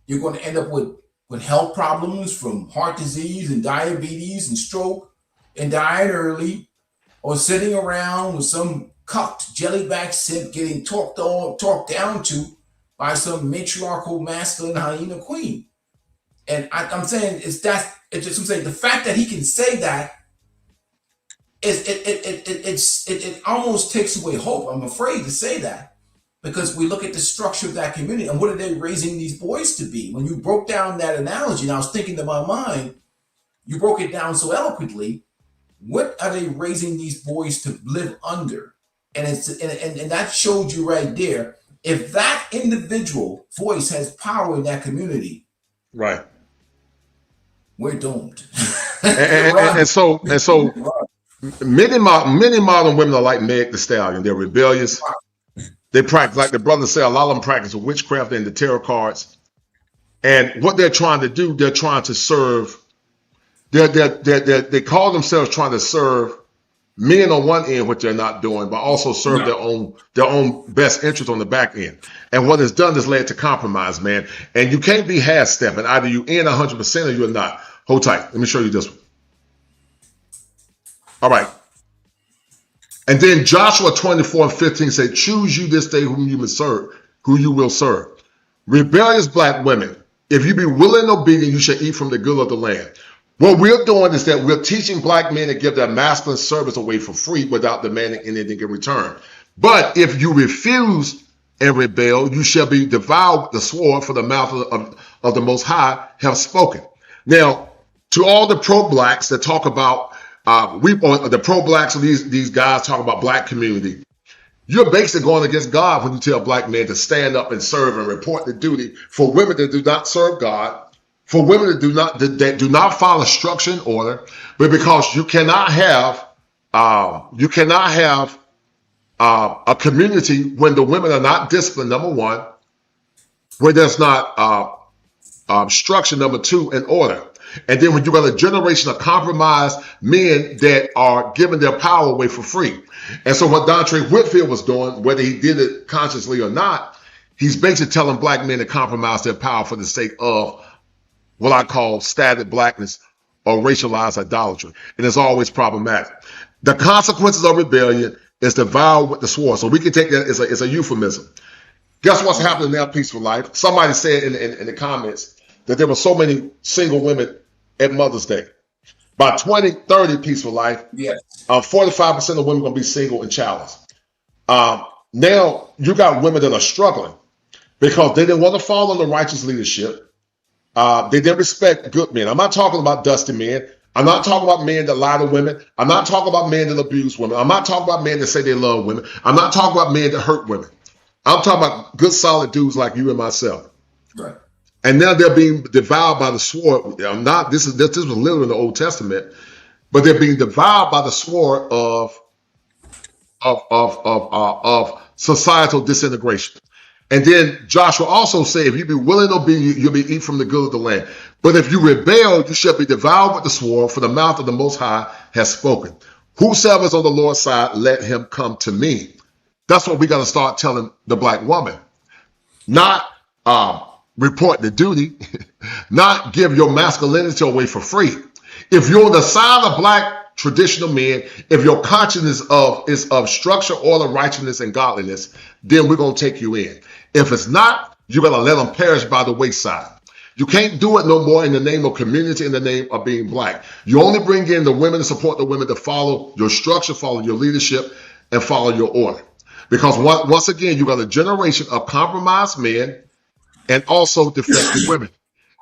Speaker 11: You're going to end up with health problems from heart disease and diabetes and stroke and dying early, or sitting around with some cucked jellyback simp getting talked down to by some matriarchal masculine hyena queen. And I'm saying I'm saying the fact that he can say that it almost takes away hope. I'm afraid to say that, because we look at the structure of that community and what are they raising these boys to be? When you broke down that analogy, and I was thinking to my mind, you broke it down so eloquently. What are they raising these boys to live under? And and that showed you right there. If that individual voice has power in that community,
Speaker 1: right,
Speaker 11: we're doomed.
Speaker 1: and so many modern women are like Meg the Stallion. They're rebellious. They practice, like the brothers say, a lot of them practice witchcraft and the tarot cards. And what they're trying to do, they're trying to serve. They call themselves trying to serve men on one end, which they're not doing, but also serve their own best interest on the back end. And what it's done is led to compromise, man. And you can't be half-stepping. Either you in 100% or you're not. Hold tight. Let me show you this one. All right. And then Joshua 24:15 said, choose you this day whom you will serve. Rebellious black women, if you be willing and obedient, you shall eat from the good of the land. What we're doing is that we're teaching black men to give their masculine service away for free without demanding anything in return. But if you refuse and rebel, you shall be devoured with the sword, for the mouth of the Most High have spoken. Now, to all the pro-blacks that talk about, the pro-blacks of these guys talk about black community, you're basically going against God when you tell black men to stand up and serve and report the duty for women that do not serve God, for women that do not follow structure and order, but because you cannot have a community when the women are not disciplined, number one, where there's not structure, number two, and order. And then when you got a generation of compromised men that are giving their power away for free. And so what Dontre Whitfield was doing, whether he did it consciously or not, he's basically telling black men to compromise their power for the sake of what I call static blackness or racialized idolatry. And it's always problematic. The consequences of rebellion is devoured with the sword. So we can take that as a euphemism. Guess what's happening now, Peaceful Life? Somebody said in the comments that there were so many single women at Mother's Day. By 2030, Peaceful Life,
Speaker 11: yes,
Speaker 1: 45% of women are going to be single and childless. Now you got women that are struggling because they didn't want to follow the righteous leadership. They didn't respect good men. I'm not talking about dusty men. I'm not talking about men that lie to women. I'm not talking about men that abuse women. I'm not talking about men that say they love women. I'm not talking about men that hurt women. I'm talking about good, solid dudes like you and myself.
Speaker 11: Right.
Speaker 1: And now they're being devoured by the sword. This was literally in the Old Testament, but they're being devoured by the sword of societal disintegration. And then Joshua also said, if you be willing and obedient, you'll be eat from the good of the land. But if you rebel, you shall be devoured with the sword, for the mouth of the Most High has spoken. Whosoever is on the Lord's side, let him come to me. That's what we got to start telling the black woman. Not report the duty, not give your masculinity away for free. If you're on the side of black traditional men, if your conscience is of structure, order, righteousness, and godliness, then we're going to take you in. If it's not, you're going to let them perish by the wayside. You can't do it no more in the name of community, in the name of being black. You only bring in the women to support the women to follow your structure, follow your leadership, and follow your order. Because once again, you got a generation of compromised men and also defective women.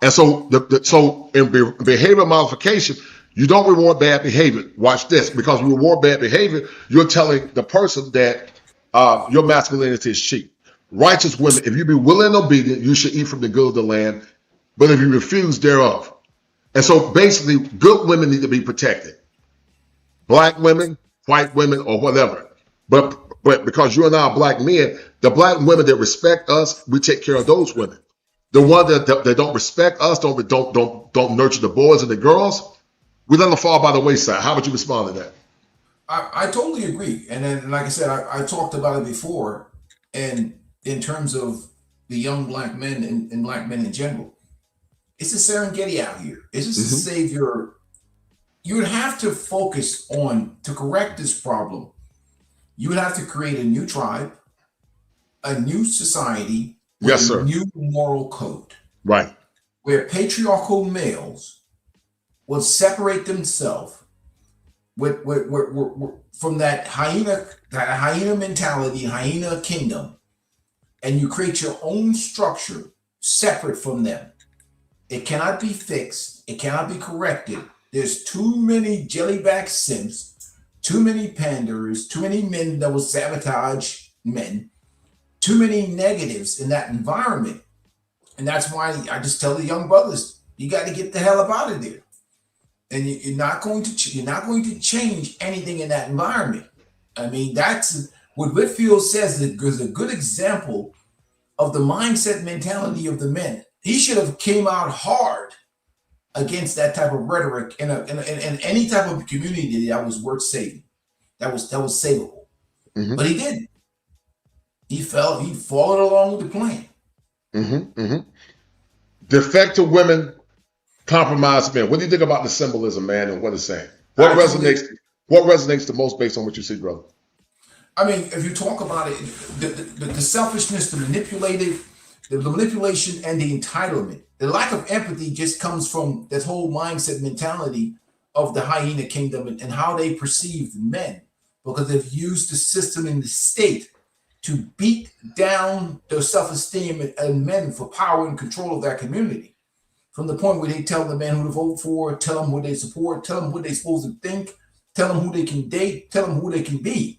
Speaker 1: And so, in behavior modification, you don't reward bad behavior. Watch this, because you reward bad behavior, you're telling the person that your masculinity is cheap. Righteous women, if you be willing and obedient, you should eat from the good of the land, but if you refuse thereof. And so basically, good women need to be protected. Black women, white women, or whatever. But because you and I are black men, the black women that respect us, we take care of those women. The ones that don't respect us, don't nurture the boys and the girls, we let them fall by the wayside. How would you respond to that?
Speaker 11: I totally agree. And then, like I said, I talked about it before, and in terms of the young black men and black men in general, it's a Serengeti out here. It's just to save your. You would have to focus on, to correct this problem, you would have to create a new tribe, a new society, with
Speaker 1: yes, sir.
Speaker 11: A new moral code.
Speaker 1: Right.
Speaker 11: Where patriarchal males will separate themselves with from that hyena mentality, hyena kingdom, and you create your own structure separate from them. It cannot be fixed. It cannot be corrected. There's too many jellyback simps, too many panders, too many men that will sabotage men, too many negatives in that environment. And that's why I just tell the young brothers, you got to get the hell up out of there. And you're not going to change anything in that environment. I mean, that's what Whitfield says is a good example of the mindset mentality of the men. He should have came out hard against that type of rhetoric in any type of community that was worth saving, that was savable. But he didn't. He followed along with the plan.
Speaker 1: Defective women, compromised men. What do you think about the symbolism, man, and what it's saying? What resonates the most based on what you see, brother?
Speaker 11: I mean, if you talk about it, the selfishness, the manipulation, and the entitlement, the lack of empathy just comes from that whole mindset mentality of the hyena kingdom and how they perceive men, because they've used the system in the state to beat down their self-esteem and men for power and control of that community. From the point where they tell the men who to vote for, tell them who they support, tell them what they're supposed to think, tell them who they can date, tell them who they can be.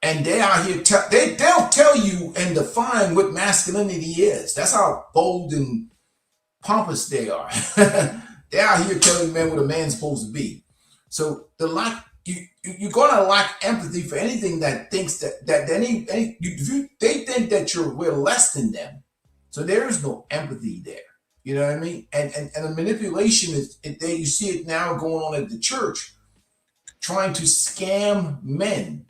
Speaker 11: And they out here, they'll tell you and define what masculinity is. That's how bold and pompous they are. They're out here telling men what a man's supposed to be. So you're gonna lack empathy for anything that thinks that they think that we're less than them. So there is no empathy there. You know what I mean? And the manipulation you see it now going on at the church, trying to scam men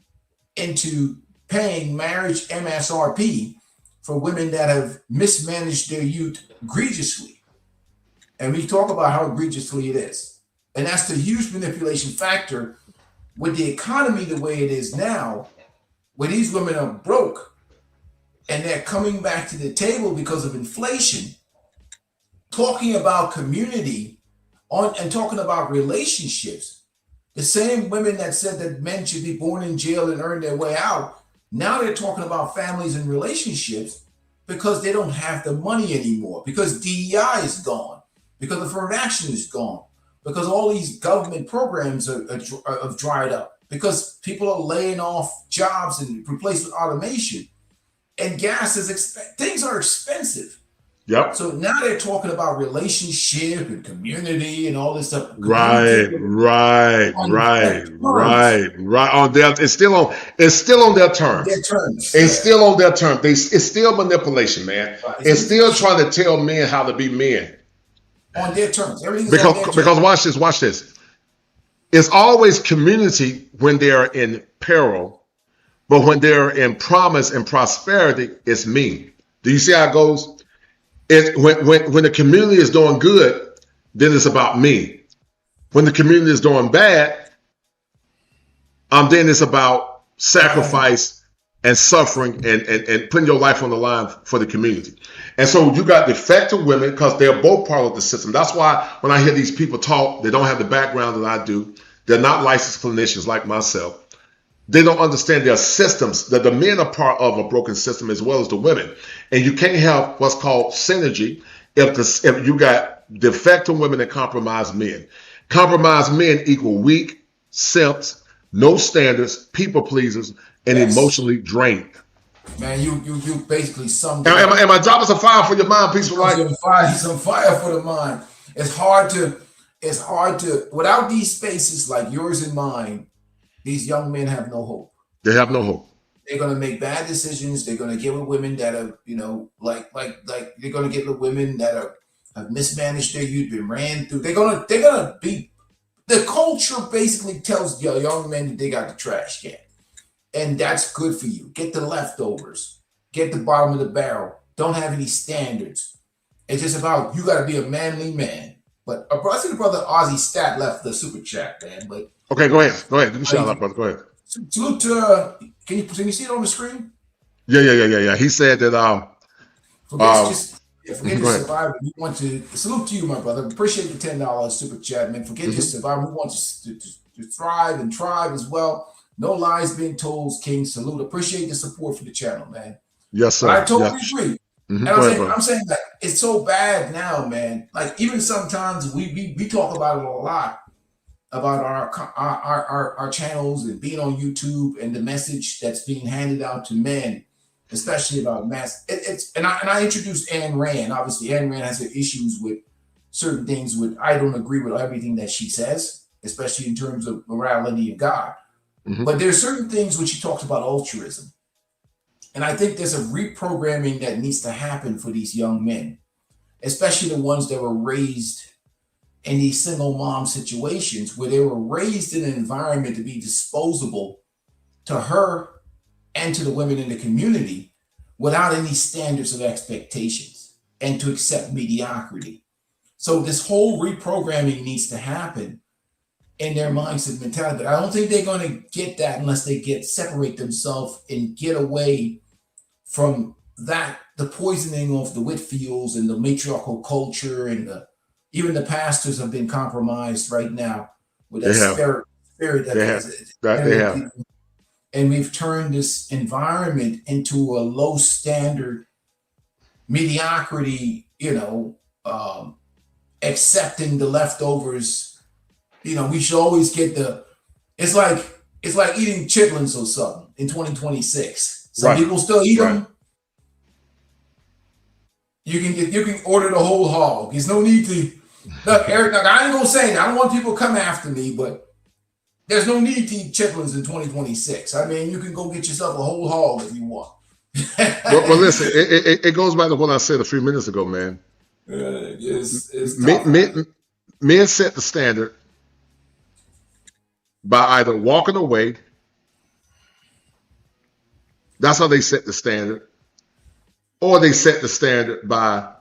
Speaker 11: into paying marriage MSRP for women that have mismanaged their youth egregiously. And we talk about how egregiously it is. And that's the huge manipulation factor with the economy the way it is now, where these women are broke and they're coming back to the table because of inflation, talking about community and talking about relationships. The same women that said that men should be born in jail and earn their way out, now they're talking about families and relationships because they don't have the money anymore, because DEI is gone, because affirmative action is gone, because all these government programs have dried up, because people are laying off jobs and replaced with automation, and gas is things are expensive.
Speaker 1: Yep.
Speaker 11: So now they're talking about relationship and community and all this stuff.
Speaker 1: Right. On their, it's still on their terms. It's still on their terms. It's still manipulation, man. Right. It's still trying to tell men how to be men.
Speaker 11: On their terms.
Speaker 1: Because watch this. It's always community when they're in peril, but when they're in promise and prosperity, it's me. Do you see how it goes? When the community is doing good, then it's about me. When the community is doing bad, then it's about sacrifice and suffering and putting your life on the line for the community. And so you got defective women because they're both part of the system. That's why when I hear these people talk, they don't have the background that I do. They're not licensed clinicians like myself. They don't understand their systems, that the men are part of a broken system as well as the women. And you can't have what's called synergy if you got defective women and compromised men. Compromised men equal weak, simps, no standards, people pleasers, and emotionally drained.
Speaker 11: Man, you basically summed
Speaker 1: up. And my job is a fire for your mind, peaceful life.
Speaker 11: Some fire for the mind. It's hard to, without these spaces like yours and mine, these young men have no hope.
Speaker 1: They have no hope.
Speaker 11: They're going to make bad decisions. They're going to get with women that are, like they're going to get with women that have mismanaged their youth, been ran through. They're going to be, the culture basically tells your young men to dig out the trash can. And that's good for you. Get the leftovers. Get the bottom of the barrel. Don't have any standards. It's just about, you got to be a manly man. But I see the brother Ozzy Stat left the super chat, man. But
Speaker 1: okay, go ahead. You shout out, brother. Go ahead.
Speaker 11: Salute to, can you see it on the screen?
Speaker 1: Yeah. He said that
Speaker 11: forget to survive. We want to salute to you, my brother. Appreciate the $10 super chat, man. Forget to survive. We want to thrive and thrive as well. No lies being told, King. Salute. Appreciate the support for the channel, man.
Speaker 1: Yes, sir.
Speaker 11: But I totally agree. And I'm saying that it's so bad now, man. Like even sometimes we talk about it a lot, about our channels and being on YouTube and the message that's being handed out to men, especially about mass. And I introduced Ayn Rand. Obviously, Ayn Rand has issues with certain things. I don't agree with everything that she says, especially in terms of morality and God. But there's certain things when she talks about altruism. And I think there's a reprogramming that needs to happen for these young men, especially the ones that were raised in these single mom situations where they were raised in an environment to be disposable to her and to the women in the community without any standards of expectations and to accept mediocrity. So this whole reprogramming needs to happen in their mindset mentality. But I don't think they're going to get that unless they separate themselves and get away from that, the poisoning of the Whitfields and the matriarchal culture, and even the pastors have been compromised right now with that spirit
Speaker 1: they have.
Speaker 11: And we've turned this environment into a low standard mediocrity, accepting the leftovers. We should always get it's like eating chitlins or something in 2026. Some people still eat them. You can order the whole hog. There's no need to look, Eric. Look, I ain't gonna say that. I don't want people to come after me, but there's no need to eat chitlins in 2026. I mean, you can go get yourself a whole hog if you want.
Speaker 1: well, listen, it goes back to what I said a few minutes ago, man. Men set the standard by either walking away. That's how they set the standard. Or they set the standard by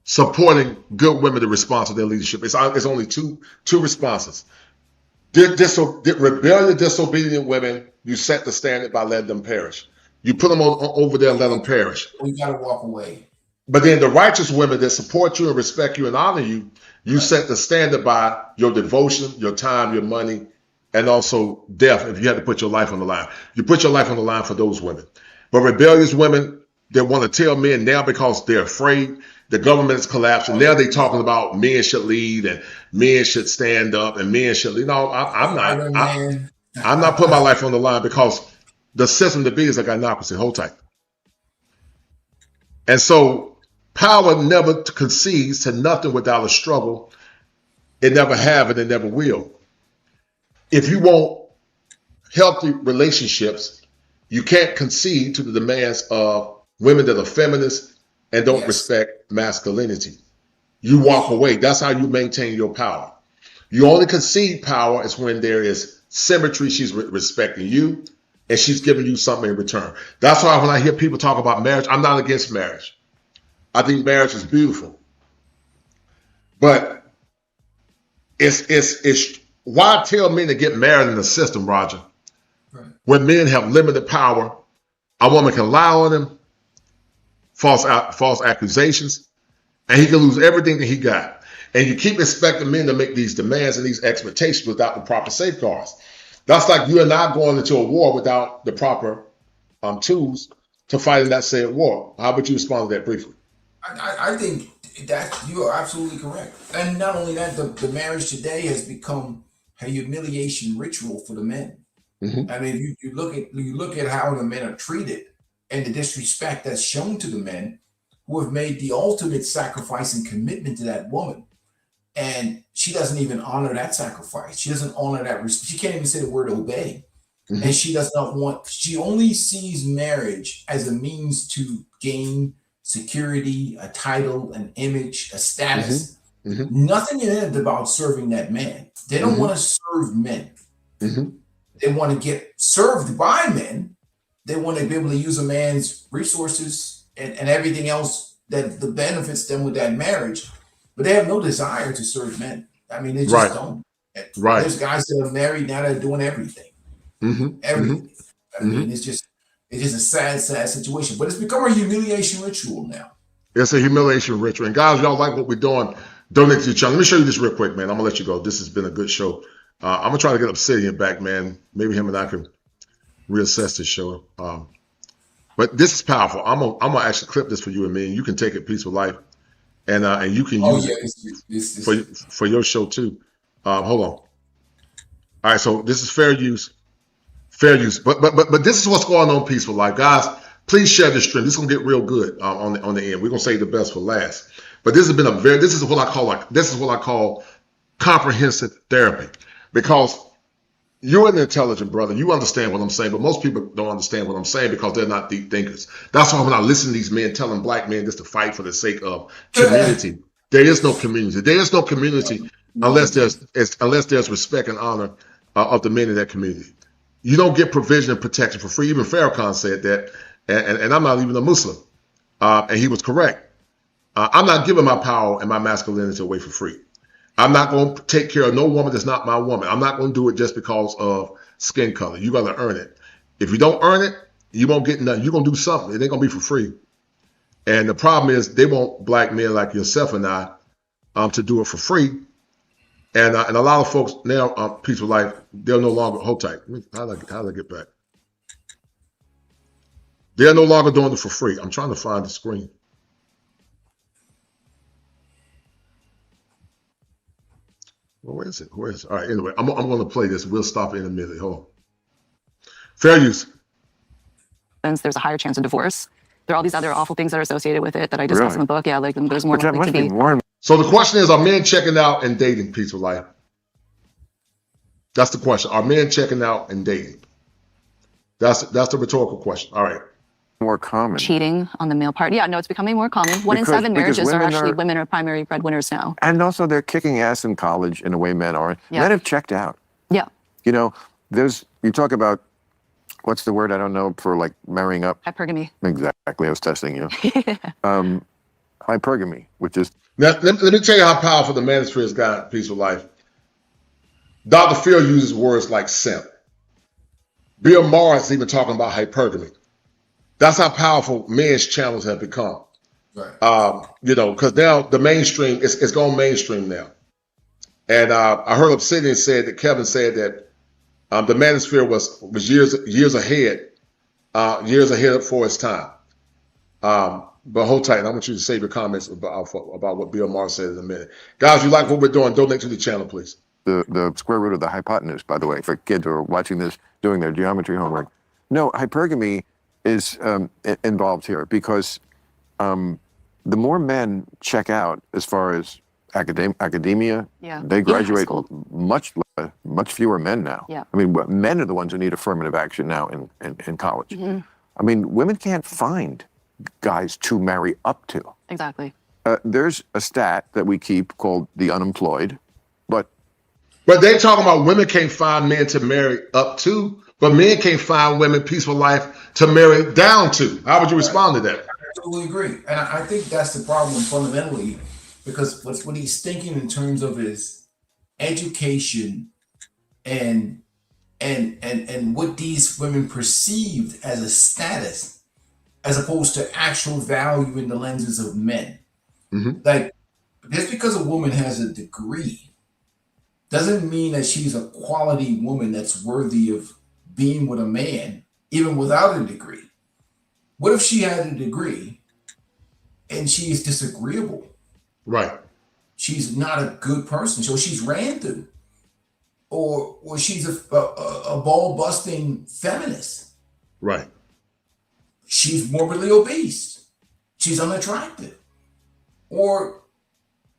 Speaker 1: supporting good women to respond to their leadership. It's only two responses. Rebellious, disobedient women, you set the standard by letting them perish. You put them over there and let them perish.
Speaker 11: We got to walk away.
Speaker 1: But then the righteous women that support you and respect you and honor you, you set the standard by your devotion, your time, your money, and also death if you had to put your life on the line. You put your life on the line for those women. But rebellious women that want to tell men now because they're afraid the government is collapsing. Now they're talking about men should lead and men should stand up and men should lead. No, I'm not putting my life on the line because the system to be is a gynocracy. Hold tight. And so power never concedes to nothing without a struggle. It never have and it never will. If you want healthy relationships, you can't concede to the demands of women that are feminists and don't respect masculinity. You walk away. That's how you maintain your power. You only concede power is when there is symmetry. She's respecting you and she's giving you something in return. That's why when I hear people talk about marriage, I'm not against marriage. I think marriage is beautiful. But it's why tell men to get married in the system, Roger? When men have limited power, a woman can lie on him, false accusations, and he can lose everything that he got. And you keep expecting men to make these demands and these expectations without the proper safeguards. That's like you and I going into a war without the proper tools to fight in that said war. How would you respond to that briefly?
Speaker 11: I think that you are absolutely correct. And not only that, the marriage today has become a humiliation ritual for the men. Mm-hmm. I mean, you look at how the men are treated and the disrespect that's shown to the men who have made the ultimate sacrifice and commitment to that woman. And she doesn't even honor that sacrifice. She doesn't honor that. She can't even say the word obey. Mm-hmm. And she only sees marriage as a means to gain security, a title, an image, a status. Mm-hmm. Mm-hmm. Nothing in it about serving that man. They don't want to serve men. Mm-hmm. They want to get served by men. They want to be able to use a man's resources and everything else that benefits them with that marriage. But they have no desire to serve men. I mean, they just don't. Right. There's guys that are married now that are doing everything. Mm-hmm. Everything. Mm-hmm. I mean, it's just a sad situation. But it's become a humiliation ritual now.
Speaker 1: It's a humiliation ritual. And guys, y'all like what we're doing, donate to each other. Let me show you this real quick, man. I'm going to let you go. This has been a good show. I'm going to try to get Obsidian back, man. Maybe him and I can reassess this show. But this is powerful. I'm gonna actually clip this for you and me, and you can take it Peaceful Life. And you can use it for your show too. Hold on. All right, so this is fair use. But this is what's going on, Peaceful Life, guys. Please share this stream. This is gonna get real good on the end. We're gonna save the best for last. But this has been this is what I call comprehensive therapy, because you're an intelligent brother. You understand what I'm saying, but most people don't understand what I'm saying because they're not deep thinkers. That's why when I listen to these men telling black men just to fight for the sake of community, there is no community. There is no community unless there's respect and honor of the men in that community. You don't get provision and protection for free. Even Farrakhan said that, and I'm not even a Muslim, and he was correct. I'm not giving my power and my masculinity away for free. I'm not going to take care of no woman that's not my woman. I'm not going to do it just because of skin color. You got to earn it. If you don't earn it, you won't get nothing. You're going to do something. It ain't going to be for free. And the problem is they want black men like yourself and I to do it for free. And a lot of folks now, Peaceful Life, they're no longer, hold tight. How do I get back? They're no longer doing it for free. I'm trying to find the screen. Well, where is it? Where is it? All right, anyway, I'm going to play this. We'll stop in a minute. Hold on. Fair use.
Speaker 16: There's a higher chance of divorce. There are all these other awful things that are associated with it that I discuss in the book. Yeah, like there's more likely to be.
Speaker 1: So the question is, are men checking out and dating, Peaceful Life? That's the question. Are men checking out and dating? That's the rhetorical question. All right.
Speaker 17: More common.
Speaker 16: Cheating on the male part. Yeah, no, it's becoming more common. One in 7 marriages are actually women are primary breadwinners now.
Speaker 17: And also they're kicking ass in college in a way men aren't.
Speaker 16: Yeah.
Speaker 17: Men have checked out.
Speaker 16: Yeah.
Speaker 17: You know, you talk about, what's the word I don't know for like marrying up?
Speaker 16: Hypergamy.
Speaker 17: Exactly. I was testing you. Hypergamy, which is.
Speaker 1: Now, let me tell you how powerful the manosphere has got, Peaceful Life. Dr. Phil uses words like simp. Bill Maher is even talking about hypergamy. That's how powerful men's channels have become. Right. You know, because now the mainstream, it's gone mainstream now. And I heard Obsidian said that Kevin said that the manosphere was years ahead for its time. But hold tight, and I want you to save your comments about what Bill Maher said in a minute. Guys, if you like what we're doing, donate to the channel, please.
Speaker 17: The square root of the hypotenuse, by the way, for kids who are watching this, doing their geometry homework. No, hypergamy is involved here because the more men check out as far as academia, they graduate much fewer men now. Yeah. I mean, men are the ones who need affirmative action now in college. Mm-hmm. I mean, women can't find guys to marry up to.
Speaker 16: Exactly.
Speaker 17: There's a stat that we keep called the unemployed, but
Speaker 1: they're talking about women can't find men to marry up to, but men can't find women, Peaceful Life, to marry down to. How would you respond to that?
Speaker 11: I totally agree. And I think that's the problem fundamentally, because what he's thinking in terms of is education and what these women perceived as a status, as opposed to actual value in the lenses of men. Mm-hmm. Like, just because a woman has a degree doesn't mean that she's a quality woman that's worthy of being with a man, even without a degree. What if she had a degree and she is disagreeable?
Speaker 1: Right.
Speaker 11: She's not a good person, so she's ran through. Or she's a ball-busting feminist.
Speaker 1: Right.
Speaker 11: She's morbidly obese. She's unattractive. Or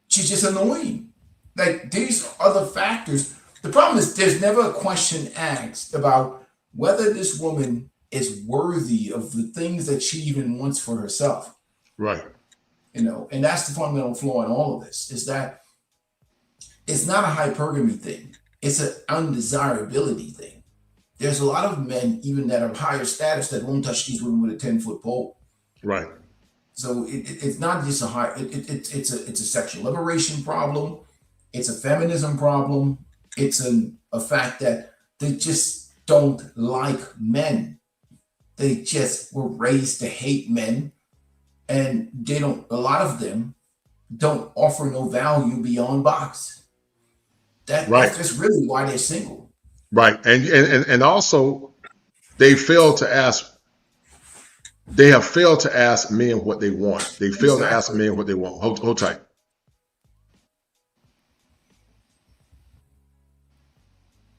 Speaker 11: she's just annoying. Like, these other factors. The problem is there's never a question asked about whether this woman is worthy of the things that she even wants for herself.
Speaker 1: Right.
Speaker 11: You know, and that's the fundamental flaw in all of this, is that it's not a hypergamy thing. It's an undesirability thing. There's a lot of men, even that are higher status, that won't touch these women with a 10-foot pole.
Speaker 1: Right.
Speaker 11: So it's not just it's a sexual liberation problem. It's a feminism problem. It's a fact that they just don't like men. They just were raised to hate men. And a lot of them don't offer no value beyond box. That's just really why they're single. Right.
Speaker 1: And also they have failed to ask men what they want. They fail to ask men what they want. Hold tight.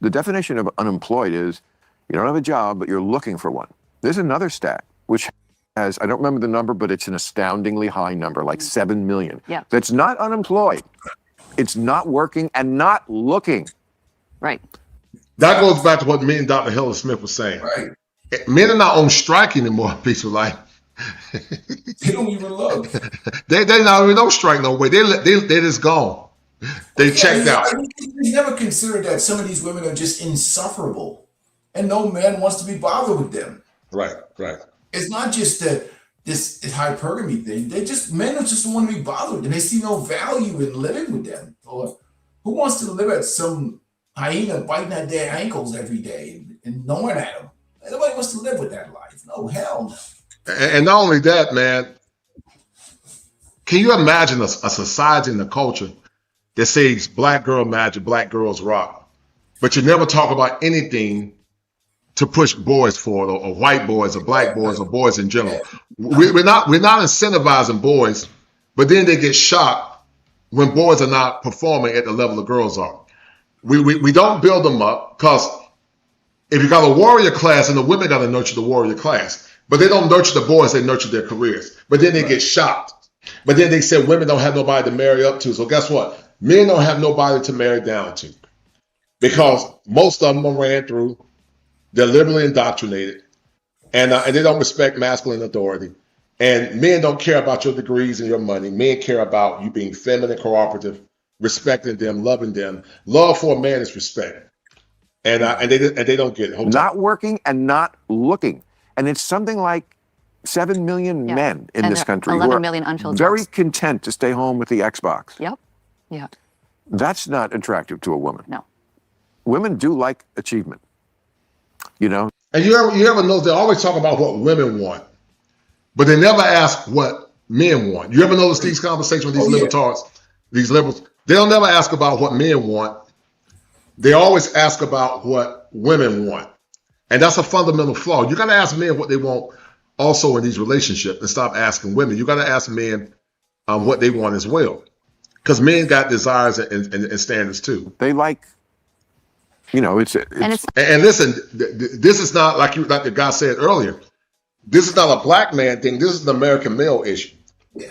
Speaker 17: The definition of unemployed is you don't have a job, but you're looking for one. There's another stat, which has, I don't remember the number, but it's an astoundingly high number, like 7 million.
Speaker 16: Yeah.
Speaker 17: That's not unemployed. It's not working and not looking.
Speaker 16: Right.
Speaker 1: That goes back to what me and Dr. Helen Smith was saying.
Speaker 11: Right.
Speaker 1: Men are not on strike anymore, Peaceful Life.
Speaker 11: They don't even look.
Speaker 1: They not even on strike no way. They just gone. They checked out.
Speaker 11: You never considered that some of these women are just insufferable, and no man wants to be bothered with them.
Speaker 1: Right, right.
Speaker 11: It's not just this hypergamy thing. Men just want to be bothered with them. They see no value in living with them, or Who wants to live at some hyena biting at their ankles every day and gnawing at them? Nobody wants to live with that life. No, hell no.
Speaker 1: And not only that, man, can you imagine a society and a culture that says black girl magic, black girls rock, but you never talk about anything to push boys forward, or white boys, or black boys, or boys in general? We're not incentivizing boys, but then they get shocked when boys are not performing at the level the girls are. We don't build them up, because if you got a warrior class, and the women got to nurture the warrior class, but they don't nurture the boys, they nurture their careers. But then they get shocked. But then they say women don't have nobody to marry up to. So guess what? Men don't have nobody to marry down to, because most of them are ran through. They're liberally indoctrinated, and they don't respect masculine authority. And men don't care about your degrees and your money. Men care about you being feminine, cooperative, respecting them, loving them. Love for a man is respect, and they don't get it.
Speaker 17: Not working and not looking, and it's something like 7 million men in
Speaker 16: And
Speaker 17: this
Speaker 16: there are
Speaker 17: country
Speaker 16: 11
Speaker 17: who are
Speaker 16: million unfilled
Speaker 17: very
Speaker 16: jobs.
Speaker 17: content to stay home with the Xbox.
Speaker 16: Yep. Yeah.
Speaker 17: That's not attractive to a woman.
Speaker 16: No.
Speaker 17: Women do like achievement, you know?
Speaker 1: And you ever know they always talk about what women want, but they never ask what men want. You ever notice these conversations with these libertarians, these liberals? They don't never ask about what men want. They always ask about what women want. And that's a fundamental flaw. You got to ask men what they want also in these relationships, and stop asking women. You got to ask men what they want as well, because men got desires and standards too.
Speaker 17: They like, you know,
Speaker 1: and listen, this is not like the guy said earlier. This is not a black man thing. This is an American male issue.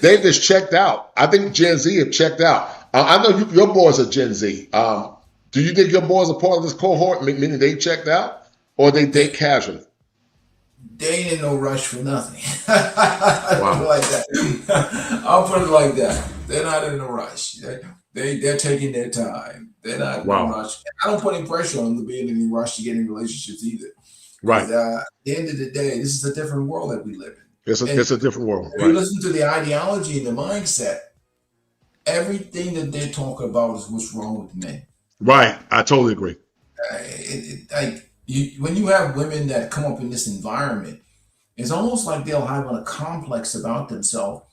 Speaker 1: They've just checked out. I think Gen Z have checked out. I know your boys are Gen Z. Do you think your boys are part of this cohort, meaning they checked out, or they date casually?
Speaker 11: They ain't in no rush for nothing. Wow. Like that. I'll put it like that. They're not in a rush. They're taking their time. They're not in a rush. I don't put any pressure on them to be in any rush to get in relationships either.
Speaker 1: Right.
Speaker 11: At the end of the day, this is a different world that we live in.
Speaker 1: It's a different world.
Speaker 11: If you listen to the ideology and the mindset, everything that they talk about is what's wrong with men.
Speaker 1: Right. I totally agree.
Speaker 11: When you have women that come up in this environment, it's almost like they'll have a complex about themselves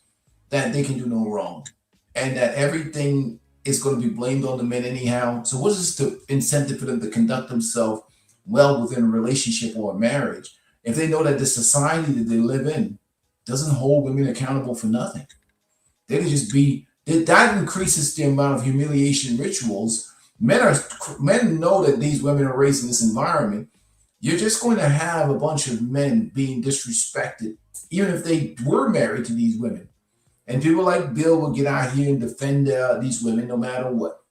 Speaker 11: that they can do no wrong, and that everything is going to be blamed on the men anyhow. So what is the incentive for them to conduct themselves well within a relationship or a marriage if they know that the society that they live in doesn't hold women accountable for nothing? They can just be, that increases the amount of humiliation rituals. Men know that these women are raised in this environment. You're just going to have a bunch of men being disrespected, even if they were married to these women. And people like Bill will get out here and defend these women no matter what.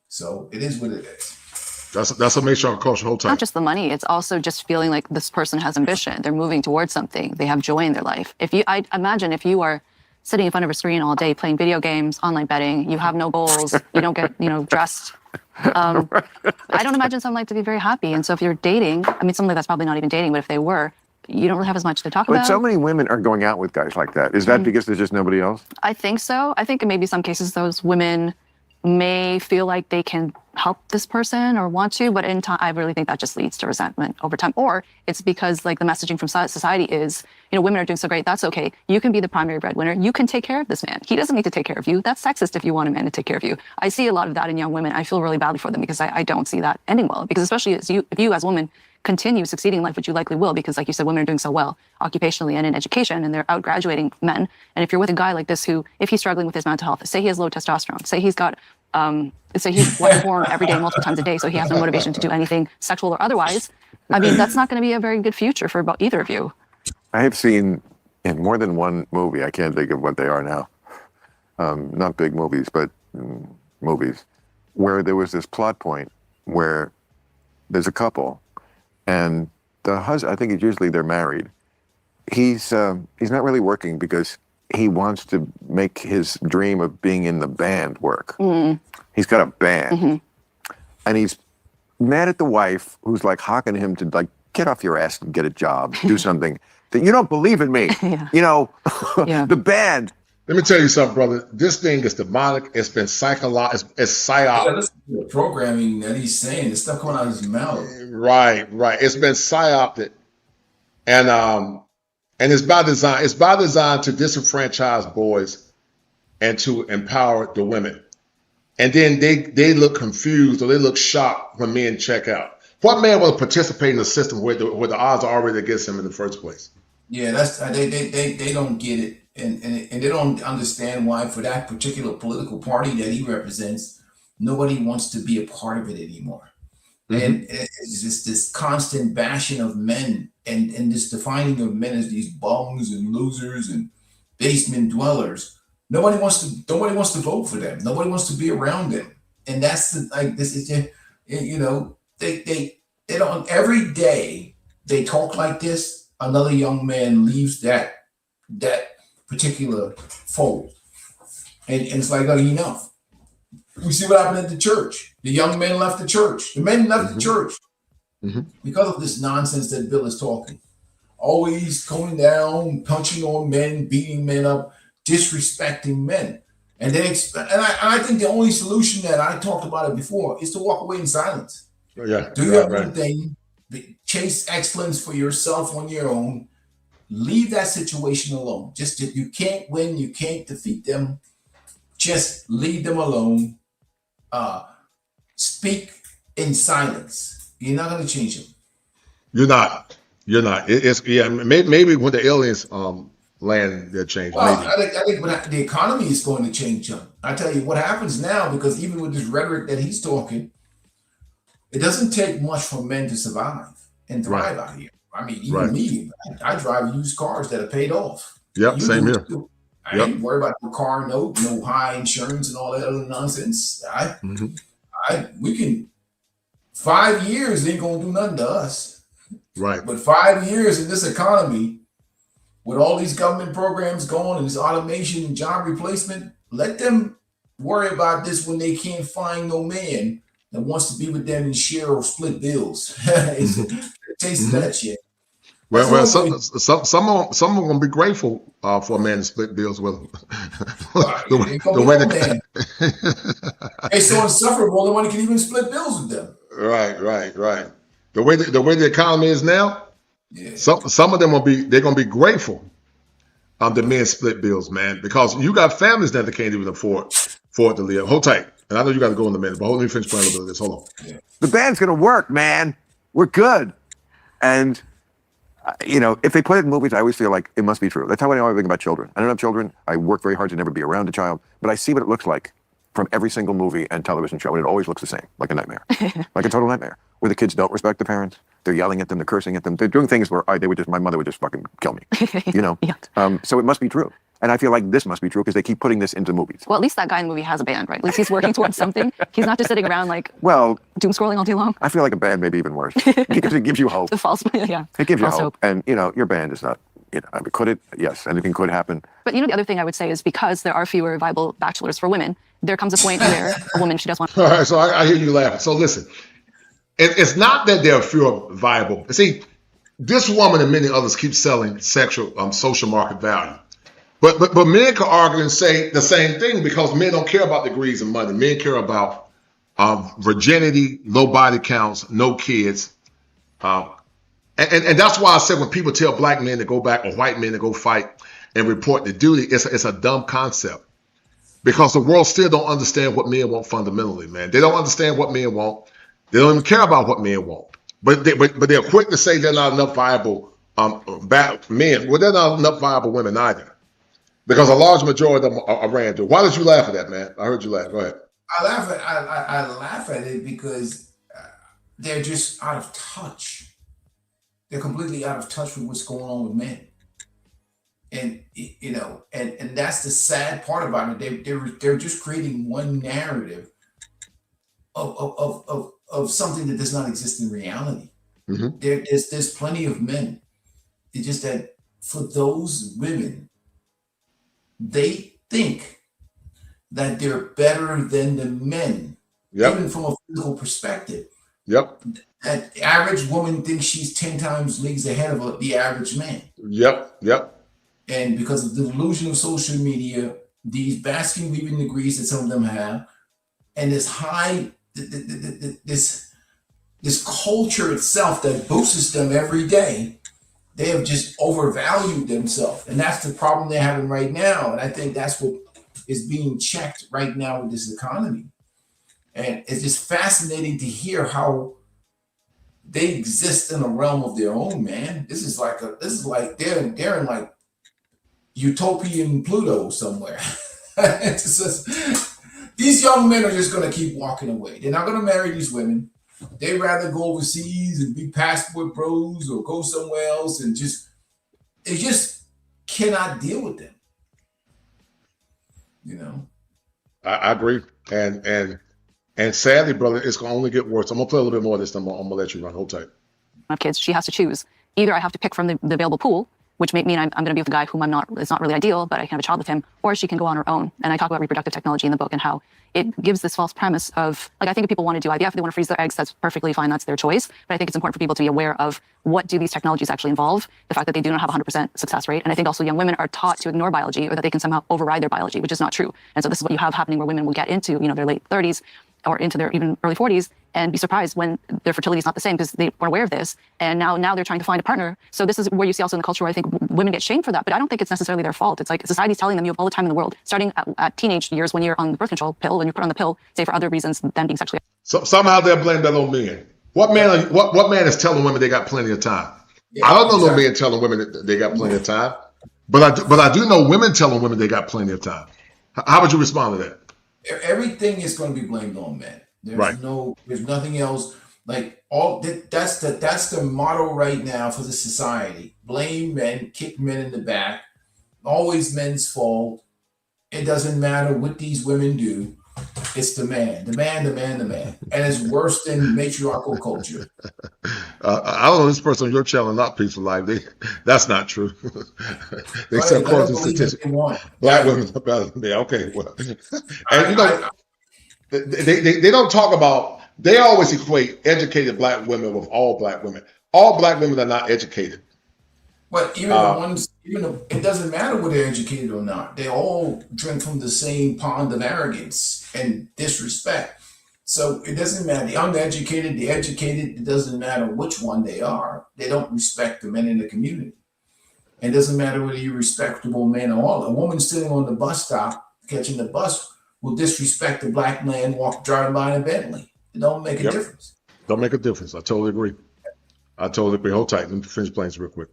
Speaker 11: So it is what it is.
Speaker 1: That's what makes our culture whole time.
Speaker 16: Not just the money, it's also just feeling like this person has ambition. They're moving towards something. They have joy in their life. I imagine if you are sitting in front of a screen all day playing video games, online betting, you have no goals, you don't get, dressed. I don't imagine someone like to be very happy. And so if you're dating, I mean, something that's probably not even dating, but if they were, you don't really have as much to talk about.
Speaker 17: But so many women are going out with guys like that. Is that because there's just nobody else?
Speaker 16: I think so. I think in maybe some cases those women may feel like they can help this person or want to, but in time, I really think that just leads to resentment over time. Or it's because like the messaging from society is, women are doing so great, that's okay. You can be the primary breadwinner. You can take care of this man. He doesn't need to take care of you. That's sexist if you want a man to take care of you. I see a lot of that in young women. I feel really badly for them because I don't see that ending well. Because especially if you as women continue succeeding in life, which you likely will, because like you said, women are doing so well occupationally and in education, and they're out graduating men. And if you're with a guy like this who, if he's struggling with his mental health, say he has low testosterone, say he's got, say he's watching porn every day, multiple times a day, so he has no motivation to do anything sexual or otherwise, I mean, that's not going to be a very good future for either of you.
Speaker 17: I have seen in more than one movie, I can't think of what they are now, not big movies, but movies, where there was this plot point where there's a couple, and the husband, I think it's usually they're married. He's not really working because he wants to make his dream of being in the band work. Mm. He's got a band, and he's mad at the wife who's like hawking him to like get off your ass and get a job, do something. That you don't believe in me. Yeah. The band.
Speaker 1: Let me tell you something, brother. This thing is demonic. It's been psychological. It's psyop.
Speaker 11: Yeah, listen to the programming that he's saying. The stuff coming out of his mouth.
Speaker 1: Right. It's been psyopted, and it's by design. It's by design to disenfranchise boys and to empower the women. And then they look confused or they look shocked when men check out. What man will participate in a system where the odds are already against him in the first place?
Speaker 11: Yeah, that's they don't get it, and they don't understand why for that particular political party that he represents, nobody wants to be a part of it anymore. And it's just this constant bashing of men and this defining of men as these bums and losers and basement dwellers. Nobody wants to vote for them. Nobody wants to be around them. And that's this is they don't, every day they talk like this, another young man leaves that particular fold. And it's like, enough. We see what happened at the church. The young men left the church. The men left the church because of this nonsense that Bill is talking. Always going down, punching on men, beating men up, disrespecting men. And then I think the only solution that I talked about it before is to walk away in silence.
Speaker 1: Yeah.
Speaker 11: Do your own thing. Chase excellence for yourself on your own. Leave that situation alone. Just if you can't win, you can't defeat them. Just leave them alone. Speak in silence. You're not going to change them.
Speaker 1: You're not. Maybe when the aliens land, they'll change.
Speaker 11: Well,
Speaker 1: maybe.
Speaker 11: I think the economy is going to change them. I tell you what happens now, because even with this rhetoric that he's talking, it doesn't take much for men to survive and thrive out here. I mean, even me, I drive used cars that are paid off.
Speaker 1: Yep, same here.
Speaker 11: I ain't worried about the car note, no high insurance and all that other nonsense. We can 5 years ain't gonna do nothing to us.
Speaker 1: Right.
Speaker 11: But 5 years in this economy, with all these government programs going and this automation and job replacement, let them worry about this when they can't find no man that wants to be with them and share or split bills. Taste that shit.
Speaker 1: Well, some of them gonna be grateful for a man to split bills with them. the way
Speaker 11: they're so insufferable, nobody can even split bills with them.
Speaker 1: Right. The way the economy is now, some of them they're gonna be grateful. The men split bills, man, because you got families that they can't even afford to live. Hold tight, and I know you got to go in a minute, but let me finish playing a little bit of this. Hold on.
Speaker 17: Yeah. The band's gonna work, man. We're good, and. If they put it in movies, I always feel like it must be true. That's how I always think about children. I don't have children. I work very hard to never be around a child, but I see what it looks like from every single movie and television show, and it always looks the same, like a nightmare, like a total nightmare, where the kids don't respect the parents. They're yelling at them. They're cursing at them. They're doing things where my mother would just fucking kill me, So it must be true. And I feel like this must be true because they keep putting this into movies.
Speaker 16: Well, at least that guy in the movie has a band, right? At least he's working towards something. He's not just sitting around doom scrolling all day long.
Speaker 17: I feel like a band may be even worse because it gives you hope.
Speaker 16: The false, yeah.
Speaker 17: It gives you hope. And, your band is not, could it? Yes, anything could happen.
Speaker 16: But, the other thing I would say is because there are fewer viable bachelors for women, there comes a point where a woman, she does want...
Speaker 1: All right, so I hear you laughing. So listen, it's not that there are fewer viable. See, this woman and many others keep selling sexual, social market value. But men can argue and say the same thing because men don't care about degrees and money. Men care about virginity, low body counts, no kids. And that's why I said when people tell black men to go back or white men to go fight and report the duty, it's a dumb concept. Because the world still don't understand what men want fundamentally, man. They don't understand what men want. They don't even care about what men want. But they're quick to say they're not enough viable men. Well, they're not enough viable women either. Because a large majority of them are ran through. Why did you laugh at that, man? I heard you laugh. Go ahead.
Speaker 11: I laugh at it because they're just out of touch. They're completely out of touch with what's going on with men. And and that's the sad part about it. They're just creating one narrative of something that does not exist in reality. There's plenty of men. It's just that for those women, they think that they're better than the men, even from a physical perspective.
Speaker 1: Yep.
Speaker 11: That average woman thinks she's 10 times leagues ahead of the average man.
Speaker 1: Yep.
Speaker 11: And because of the delusion of social media, these basking weaving degrees that some of them have, and this high, this culture itself that boosts them every day, they have just overvalued themselves. And that's the problem they're having right now. And I think that's what is being checked right now with this economy. And it's just fascinating to hear how they exist in a realm of their own, man. This is like they're in like utopian Pluto somewhere. It's just, these young men are just going to keep walking away. They're not going to marry these women. They'd rather go overseas and be passport bros or go somewhere else and they just cannot deal with them. You know?
Speaker 1: I agree. And sadly, brother, it's going to only get worse. I'm going to play a little bit more of this. I'm going to let you run. Hold tight.
Speaker 16: I have kids. She has to choose. Either I have to pick from the available pool, which may mean I'm going to be with a guy whom it's not really ideal, but I can have a child with him, or she can go on her own. And I talk about reproductive technology in the book and how it gives this false premise of, like, I think if people want to do IVF, they want to freeze their eggs, that's perfectly fine, that's their choice. But I think it's important for people to be aware of what do these technologies actually involve, the fact that they do not have a 100% success rate. And I think also young women are taught to ignore biology or that they can somehow override their biology, which is not true. And so this is what you have happening where women will get into, their late 30s or into their even early 40s and be surprised when their fertility is not the same because they weren't aware of this. And now they're trying to find a partner. So this is where you see also in the culture where I think women get shamed for that, but I don't think it's necessarily their fault. It's like society's telling them you have all the time in the world, starting at teenage years when you're on the birth control pill and you put on the pill, say for other reasons than being sexually.
Speaker 1: So somehow they'll blame that on men. What man is telling women they got plenty of time? Yeah, I don't know no men telling women that they got plenty of time, but I do know women telling women they got plenty of time. How would you respond to that?
Speaker 11: Everything is going to be blamed on men. There's nothing else. Like that's the motto right now for the society. Blame men, kick men in the back, always men's fault. It doesn't matter what these women do. It's the man. And it's worse than matriarchal culture.
Speaker 1: I don't know this person on your channel, not Peaceful Life. That's not true. They said according to statistics, black women are better than men. Okay, well, and they don't talk about. They always equate educated black women with all black women. All black women are not educated.
Speaker 11: But even the ones, it doesn't matter whether they're educated or not. They all drink from the same pond of arrogance and disrespect. So it doesn't matter. The uneducated, the educated, it doesn't matter which one they are. They don't respect the men in the community. It doesn't matter whether you're a respectable man or all. A woman sitting on the bus stop, catching the bus, will disrespect the black man driving by in a Bentley. It don't make a difference.
Speaker 1: Don't make a difference. I totally agree. Hold tight. Let me finish playing this real quick.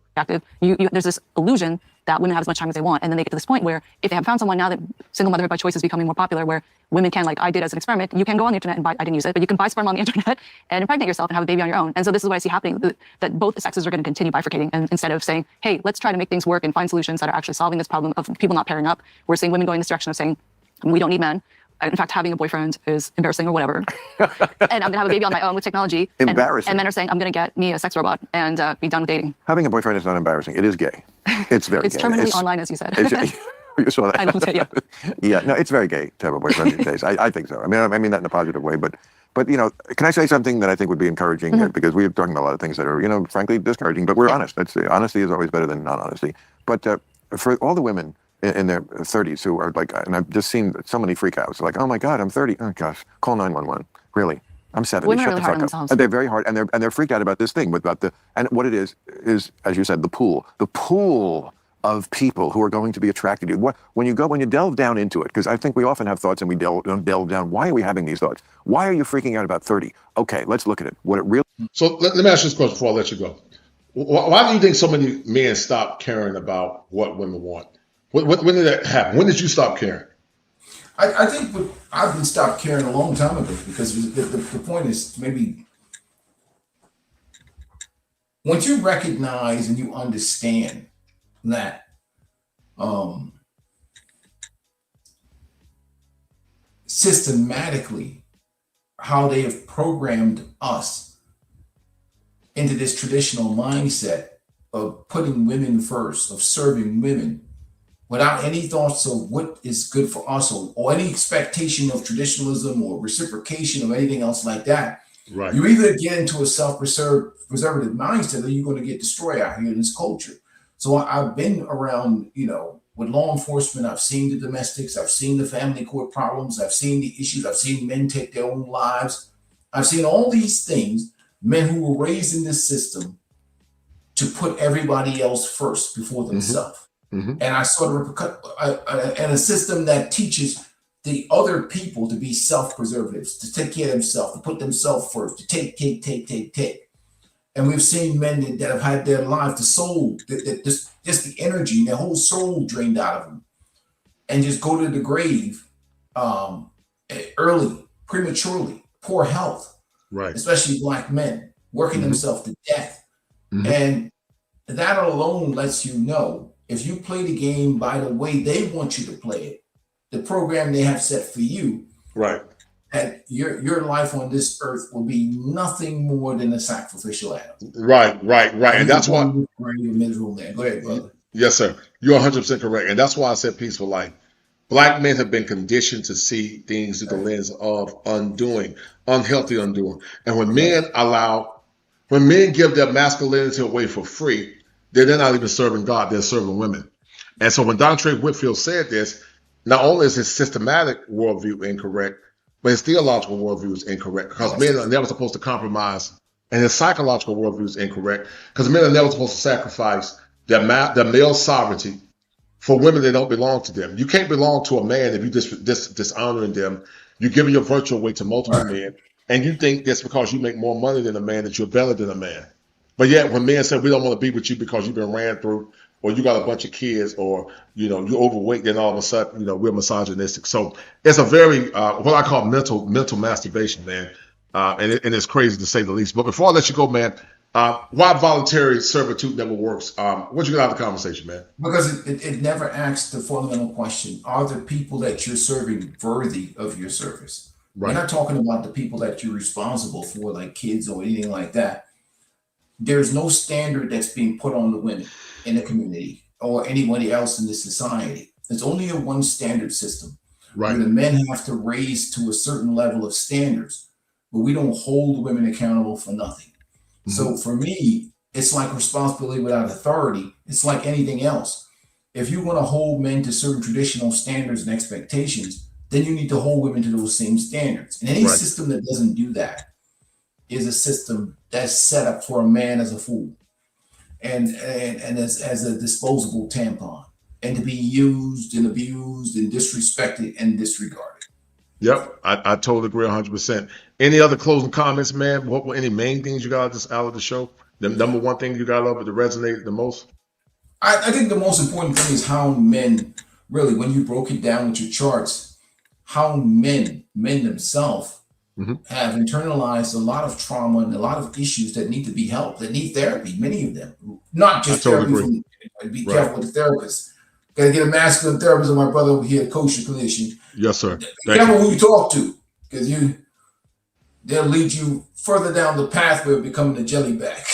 Speaker 16: There's this illusion that women have as much time as they want. And then they get to this point where if they have found someone now that single motherhood by choice is becoming more popular, where women can, like I did as an experiment, you can go on the internet and buy, I didn't use it, but you can buy sperm on the internet and impregnate yourself and have a baby on your own. And so this is what I see happening, that both the sexes are going to continue bifurcating. And instead of saying, hey, let's try to make things work and find solutions that are actually solving this problem of people not pairing up, we're seeing women going this direction of saying, we don't need men. In fact, having a boyfriend is embarrassing or whatever. And I'm going to have a baby on my own with technology.
Speaker 17: Embarrassing.
Speaker 16: And men are saying, I'm going to get me a sex robot and be done with dating.
Speaker 17: Having a boyfriend is not embarrassing. It is gay. It's very
Speaker 16: it's
Speaker 17: gay.
Speaker 16: Terminally online, as you said.
Speaker 17: You saw that?
Speaker 16: I loved it, yeah.
Speaker 17: Yeah, no, it's very gay to have a boyfriend these days. I think so. I mean that in a positive way. But can I say something that I think would be encouraging? Mm-hmm. Because we're talking about a lot of things that are, frankly, discouraging. But we're honest. Honesty is always better than non-honesty. But for all the women in their 30s who are like, and I've just seen so many freakouts, like, oh my God, I'm 30. Oh gosh, call 911. Really? I'm 70.
Speaker 16: Women
Speaker 17: Shut
Speaker 16: are really
Speaker 17: the
Speaker 16: hard on
Speaker 17: fuck up.
Speaker 16: themselves.
Speaker 17: And they're very hard, and they're freaked out about this thing and what it is, as you said, the pool of people who are going to be attracted to you. When you delve down into it, because I think we often have thoughts and we don't delve down. Why are we having these thoughts? Why are you freaking out about 30? Okay, let's look at it. What it really.
Speaker 1: So let me ask you this question before I let you go. Why do you think so many men stop caring about what women want? When did that happen? When did you stop caring?
Speaker 11: I think I've been stopped caring a long time ago, because the point is, maybe once you recognize and you understand that systematically how they have programmed us into this traditional mindset of putting women first, of serving women, without any thoughts of what is good for us or any expectation of traditionalism or reciprocation or anything else like that.
Speaker 1: Right.
Speaker 11: You either get into a self-preservative mindset or you're going to get destroyed out here in this culture. So I've been around, with law enforcement. I've seen the domestics. I've seen the family court problems. I've seen the issues. I've seen men take their own lives. I've seen all these things, men who were raised in this system to put everybody else first before themselves. And I saw and a system that teaches the other people to be self-preservatives, to take care of themselves, to put themselves first, to take. And we've seen men that have had their life, the soul, just the energy, their whole soul drained out of them, and just go to the grave early, prematurely, poor health,
Speaker 1: right?
Speaker 11: Especially Black men working themselves to death. And that alone lets you know, if you play the game by the way they want you to play it, the program they have set for you,
Speaker 1: right,
Speaker 11: that your life on this earth will be nothing more than a sacrificial animal.
Speaker 1: Right. And that's why
Speaker 11: you're miserable, man. Go ahead, brother.
Speaker 1: Yes, sir. You're 100% correct. And that's why I said peaceful life. Black men have been conditioned to see things through the lens of undoing, unhealthy undoing. And when men give their masculinity away for free, then they're not even serving God, they're serving women. And so when Dontre Whitfield said this, not only is his systematic worldview incorrect, but his theological worldview is incorrect, because men are never supposed to compromise. And his psychological worldview is incorrect, because men are never supposed to sacrifice their male sovereignty for women that don't belong to them. You can't belong to a man if you dishonoring them. You're giving your virtue away to multiple men, and you think that's because you make more money than a man that you're better than a man. But yet when men say we don't want to be with you because you've been ran through, or you got a bunch of kids, or you're overweight, then all of a sudden we're misogynistic. So it's a very what I call mental masturbation, man, and it's crazy to say the least. But before I let you go, man, why voluntary servitude never works? What'd you get out of the conversation, man?
Speaker 11: Because it never asks the fundamental question: are the people that you're serving worthy of your service? Right. We're not talking about the people that you're responsible for, like kids or anything like that. There's no standard that's being put on the women in the community or anybody else in this society. It's only a one standard system, right, where the men have to raise to a certain level of standards, but we don't hold women accountable for nothing. So for me, it's like responsibility without authority. It's like anything else. If you want to hold men to certain traditional standards and expectations, then you need to hold women to those same standards. And any system that doesn't do that is a system that's set up for a man as a fool and as a disposable tampon, and to be used and abused and disrespected and disregarded.
Speaker 1: Yep, I totally agree 100%. Any other closing comments, man? What were any main things you got out of the show? The number one thing you got out of it that resonated the most?
Speaker 11: I think the most important thing is how men, really, when you broke it down with your charts, how men themselves have internalized a lot of trauma and a lot of issues that need to be helped, that need therapy, many of them. Not just therapy. Be careful with the therapist. Got to get a masculine therapist, and my brother over here, kosher clinician.
Speaker 1: Yes, sir.
Speaker 11: Be careful who you talk to, because they'll lead you further down the pathway of becoming a jellyback.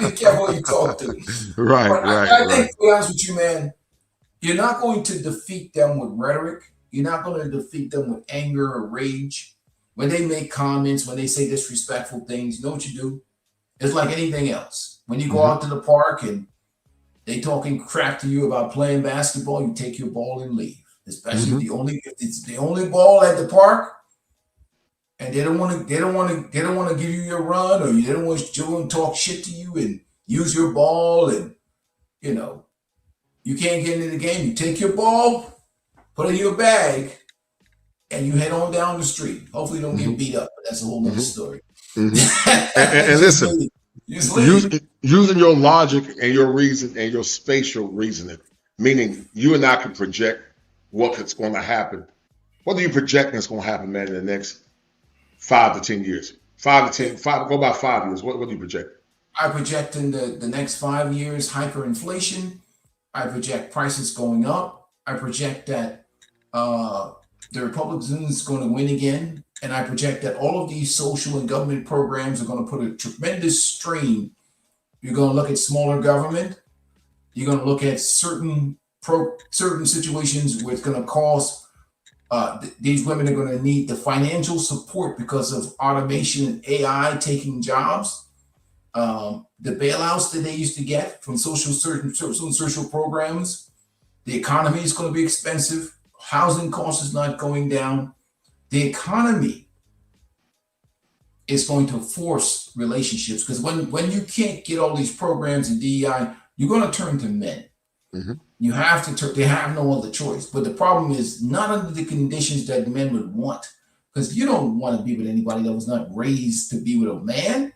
Speaker 11: Be careful who you talk to. I think, to be honest with you, man, you're not going to defeat them with rhetoric. You're not going to defeat them with anger or rage. When they make comments, when they say disrespectful things, you know what you do? It's like anything else. When you go out to the park and they talking crap to you about playing basketball, you take your ball and leave. Especially if it's the only ball at the park, and they don't want to give you your run, or they don't want to talk shit to you and use your ball, and you can't get into the game. You take your ball, put it in your bag, and you head on down the street. Hopefully you don't get beat up, but that's a whole nother story.
Speaker 1: And listen, using your logic and your reason and your spatial reasoning, meaning you and I can project what's going to happen. What do you project is going to happen, man, in the next 5 to 10 years? Go about 5 years. What do you project?
Speaker 11: I project in the next 5 years hyperinflation. I project prices going up. I project that the Republicans going to win again. And I project that all of these social and government programs are going to put a tremendous strain. You're going to look at smaller government. You're going to look at certain situations where it's going to cause these women are going to need the financial support because of automation and AI taking jobs. The bailouts that they used to get from certain social programs, the economy is going to be expensive. Housing costs is not going down. The economy is going to force relationships, because when you can't get all these programs in DEI, you're going to turn to men. You have to turn. They have no other choice. But the problem is not under the conditions that men would want, because you don't want to be with anybody that was not raised to be with a man.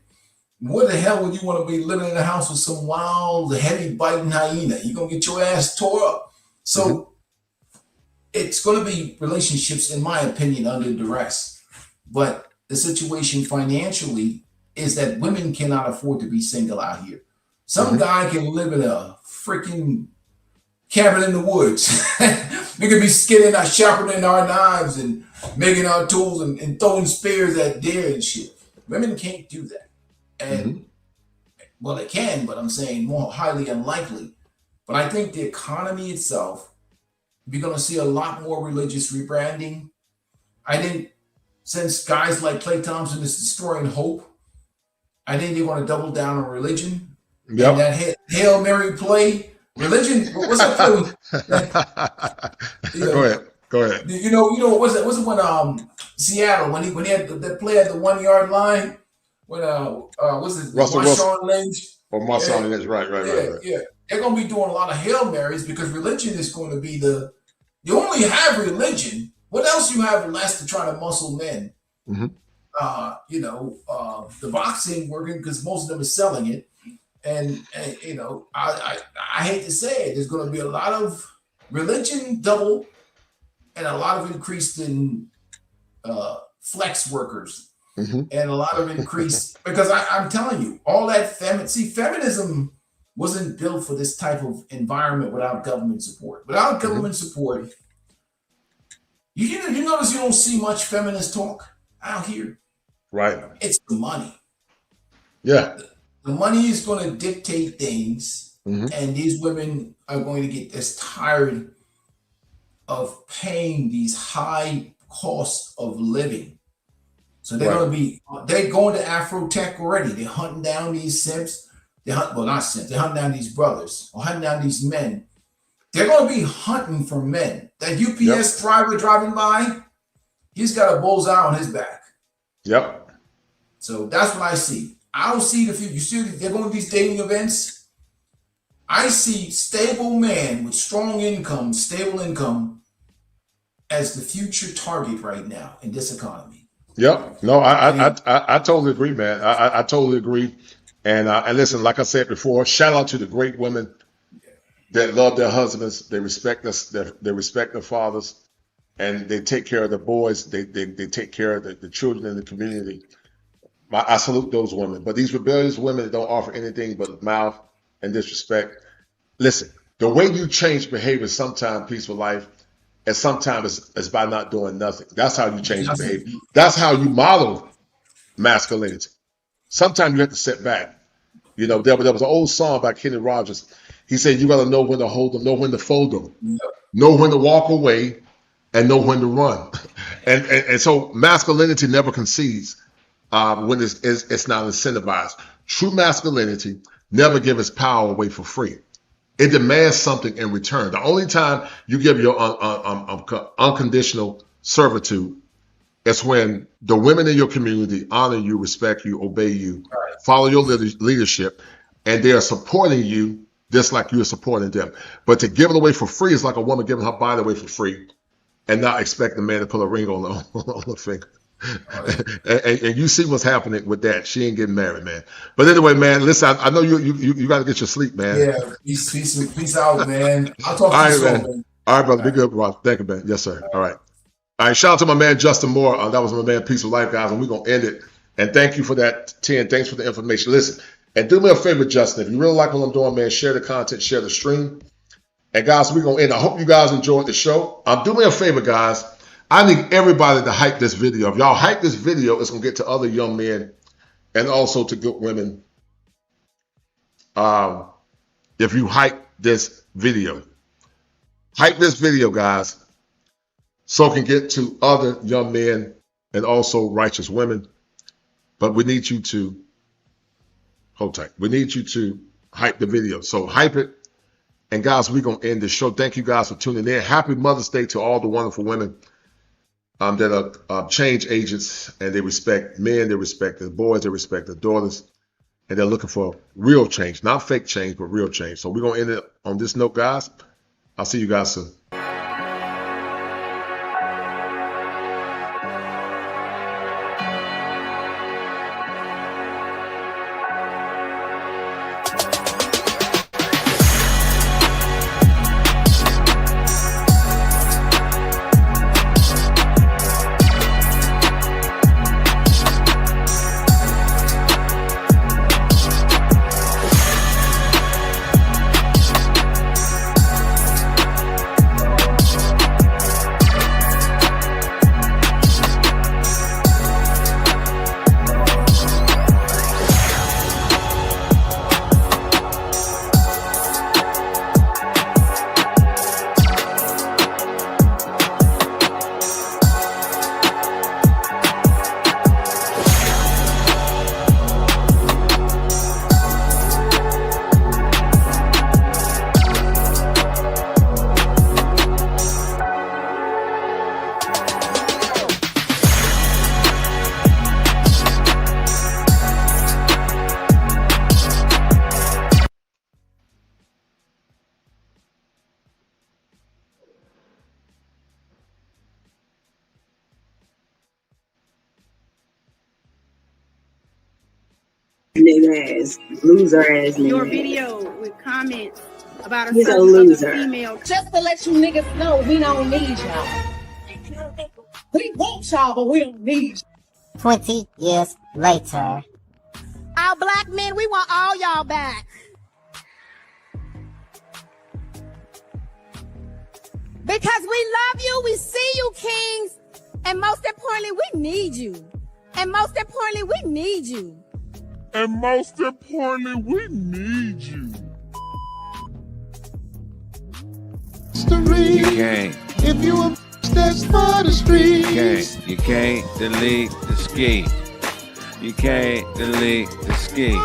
Speaker 11: What the hell would you want to be living in a house with some wild, heavy biting hyena? You're going to get your ass tore up. So it's going to be relationships, in my opinion, under duress. But the situation financially is that women cannot afford to be single out here. Some guy can live in a freaking cabin in the woods. We could be skinning our sharpening our knives and making our tools and throwing spears at deer and shit. Women can't do that. And well, they can, but I'm saying more highly unlikely. But I think the economy itself, we're going to see a lot more religious rebranding. I think since guys like Klay Thompson is destroying hope, I think they want to double down on religion. And that Hail Mary play, religion. What's that play?
Speaker 1: Go ahead.
Speaker 11: You know, was it when Seattle when he had the play at the 1 yard line when what's it, Marshawn Lynch?
Speaker 1: Or Marshawn Lynch, right.
Speaker 11: Yeah. They're gonna be doing a lot of Hail Marys because religion is going to be you only have religion. What else you have unless to try to muscle men? The boxing working because most of them are selling it. And I hate to say it, there's going to be a lot of religion double and a lot of increase in flex workers and a lot of increase because I'm telling you, all that feminism wasn't built for this type of environment without government support. Without government support, you notice you don't see much feminist talk out here.
Speaker 1: Right.
Speaker 11: It's the money.
Speaker 1: Yeah.
Speaker 11: The money is going to dictate things, and these women are going to get as tired of paying these high costs of living. So they're going to Afro Tech already. They're hunting down these simps. They're hunting down these brothers or hunting down these men. They're going to be hunting for men. That UPS driver driving by, he's got a bullseye on his back.
Speaker 1: Yep.
Speaker 11: So that's what I see. I don't see the future. You see, they're going to these dating events. I see stable man with strong income, stable income as the future target right now in this economy.
Speaker 1: Yep. No, I totally agree, man. I totally agree. And listen, like I said before, shout out to the great women that love their husbands. They respect us. They respect their fathers, and they take care of the boys. They take care of the children in the community. I salute those women. But these rebellious women that don't offer anything but mouth and disrespect. Listen, the way you change behavior sometimes peaceful life, and sometimes it's by not doing nothing. That's how you change behavior. That's how you model masculinity. Sometimes you have to sit back. You know, there was an old song by Kenny Rogers. He said, you got to know when to hold them, know when to fold them, know when to walk away, and know when to run. And so masculinity never concedes when it's not incentivized. True masculinity never gives its power away for free. It demands something in return. The only time you give your unconditional servitude is when the women in your community honor you, respect you, obey you, follow your leadership, and they are supporting you just like you're supporting them. But to give it away for free is like a woman giving her body away for free and not expect the man to put a ring on the finger. And you see what's happening with that. She ain't getting married, man. But anyway, man, listen, I know you got to get your sleep, man.
Speaker 11: Yeah, peace out, man. I'll talk to you soon, man.
Speaker 1: All right, brother. Be good, bro. Thank you, man. Yes, sir. All right. All right, shout out to my man, Justin Moore. That was my man, Peaceful Life, guys, and we're going to end it. And thank you for that, 10. Thanks for the information. Listen, and do me a favor, Justin. If you really like what I'm doing, man, share the content, share the stream. And, guys, we're going to end. I hope you guys enjoyed the show. Do me a favor, guys. I need everybody to hype this video. If y'all hype this video, it's going to get to other young men and also to good women. If you hype this video. Hype this video, guys, so it can get to other young men and also righteous women. But we need you to Hold tight. We need you to hype the video. So hype it. And guys, we're going to end the show. Thank you guys for tuning in. Happy Mother's Day to all the wonderful women that are change agents, and they respect men, they respect their boys, they respect their daughters, and they're looking for real change, not fake change, but real change. So we're going to end it on this note, guys. I'll see you guys soon.
Speaker 18: Nigga ass, loser ass nigga.
Speaker 19: Your video with comments about a
Speaker 18: He's a
Speaker 19: certain
Speaker 18: loser.
Speaker 19: other female.
Speaker 20: Just to let you niggas know, we don't need y'all. We want y'all, but we don't need you.
Speaker 21: 20 years later.
Speaker 19: Our black men, we want all y'all back. Because we love you, we see you, kings, and most importantly, we need you. And most importantly, we need you.
Speaker 22: And most importantly, we need you.
Speaker 23: You can't.
Speaker 22: If you a that's for the streets.
Speaker 23: You can't delete the ski. You can't delete the ski.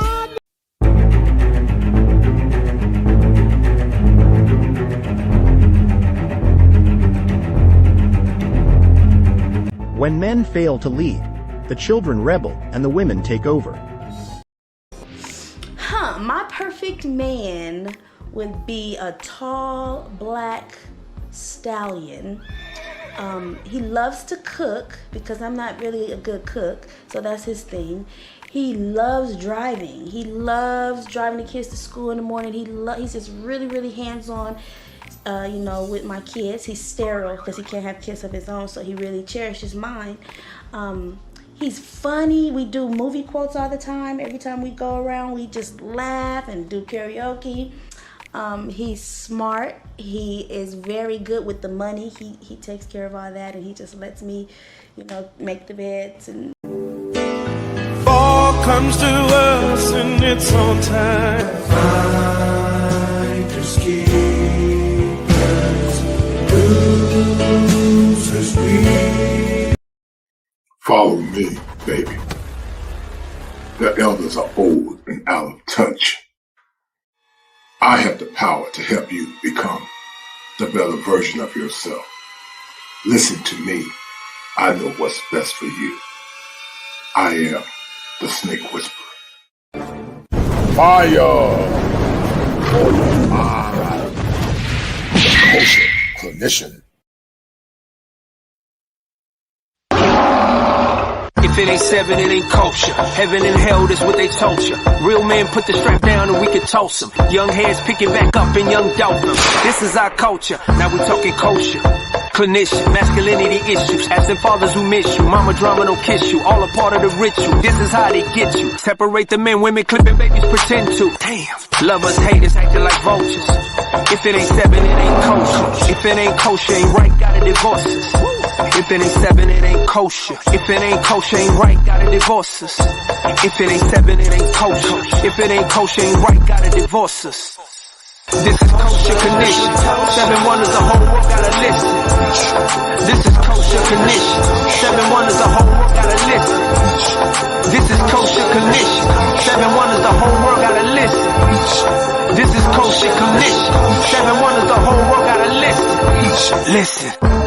Speaker 24: When men fail to lead, the children rebel and the women take over.
Speaker 15: My perfect man would be a tall black stallion. He loves to cook because I'm not really a good cook, so that's his thing. He loves driving. He loves driving the kids to school in the morning. He's just really, really hands-on, with my kids. He's sterile because he can't have kids of his own, so he really cherishes mine. He's funny. We do movie quotes all the time. Every time we go around, we just laugh and do karaoke. He's smart. He is very good with the money. He takes care of all that, and he just lets me, make the beds. And
Speaker 22: Fall comes to us and it's on time. Fighters keepers, losers we.
Speaker 1: Follow me, baby. The elders are old and out of touch. I have the power to help you become the better version of yourself. Listen to me. I know what's best for you. I am the Snake Whisperer. Fire for your mind. The Kosher Clinician.
Speaker 10: If it ain't seven, it ain't kosher. Heaven and hell, that's what they told you. Real men put the strap down and we can toss them. Young heads picking back up and young dolphins. This is our culture. Now we talking kosher. Clinician, masculinity issues. Absent fathers who miss you. Mama drama don't kiss you. All a part of the ritual. This is how they get you. Separate the men, women clipping babies pretend to. Damn. Lovers, haters acting like vultures. If it ain't seven, it ain't kosher. If it ain't kosher, ain't right, gotta divorce us. If it ain't seven, it ain't kosher. If it ain't kosher, ain't right, gotta divorce us. If it ain't seven, it ain't kosher. If it ain't kosher, ain't right, gotta divorce us. This is kosher condition. 7 wonders, the whole world gotta listen. This is kosherclinician. 7 wonders, the whole world gotta listen. This is kosherclinician. 7 wonders, the whole world gotta listen. This is kosherclinician. 7 wonders, the whole world gotta listen. Listen.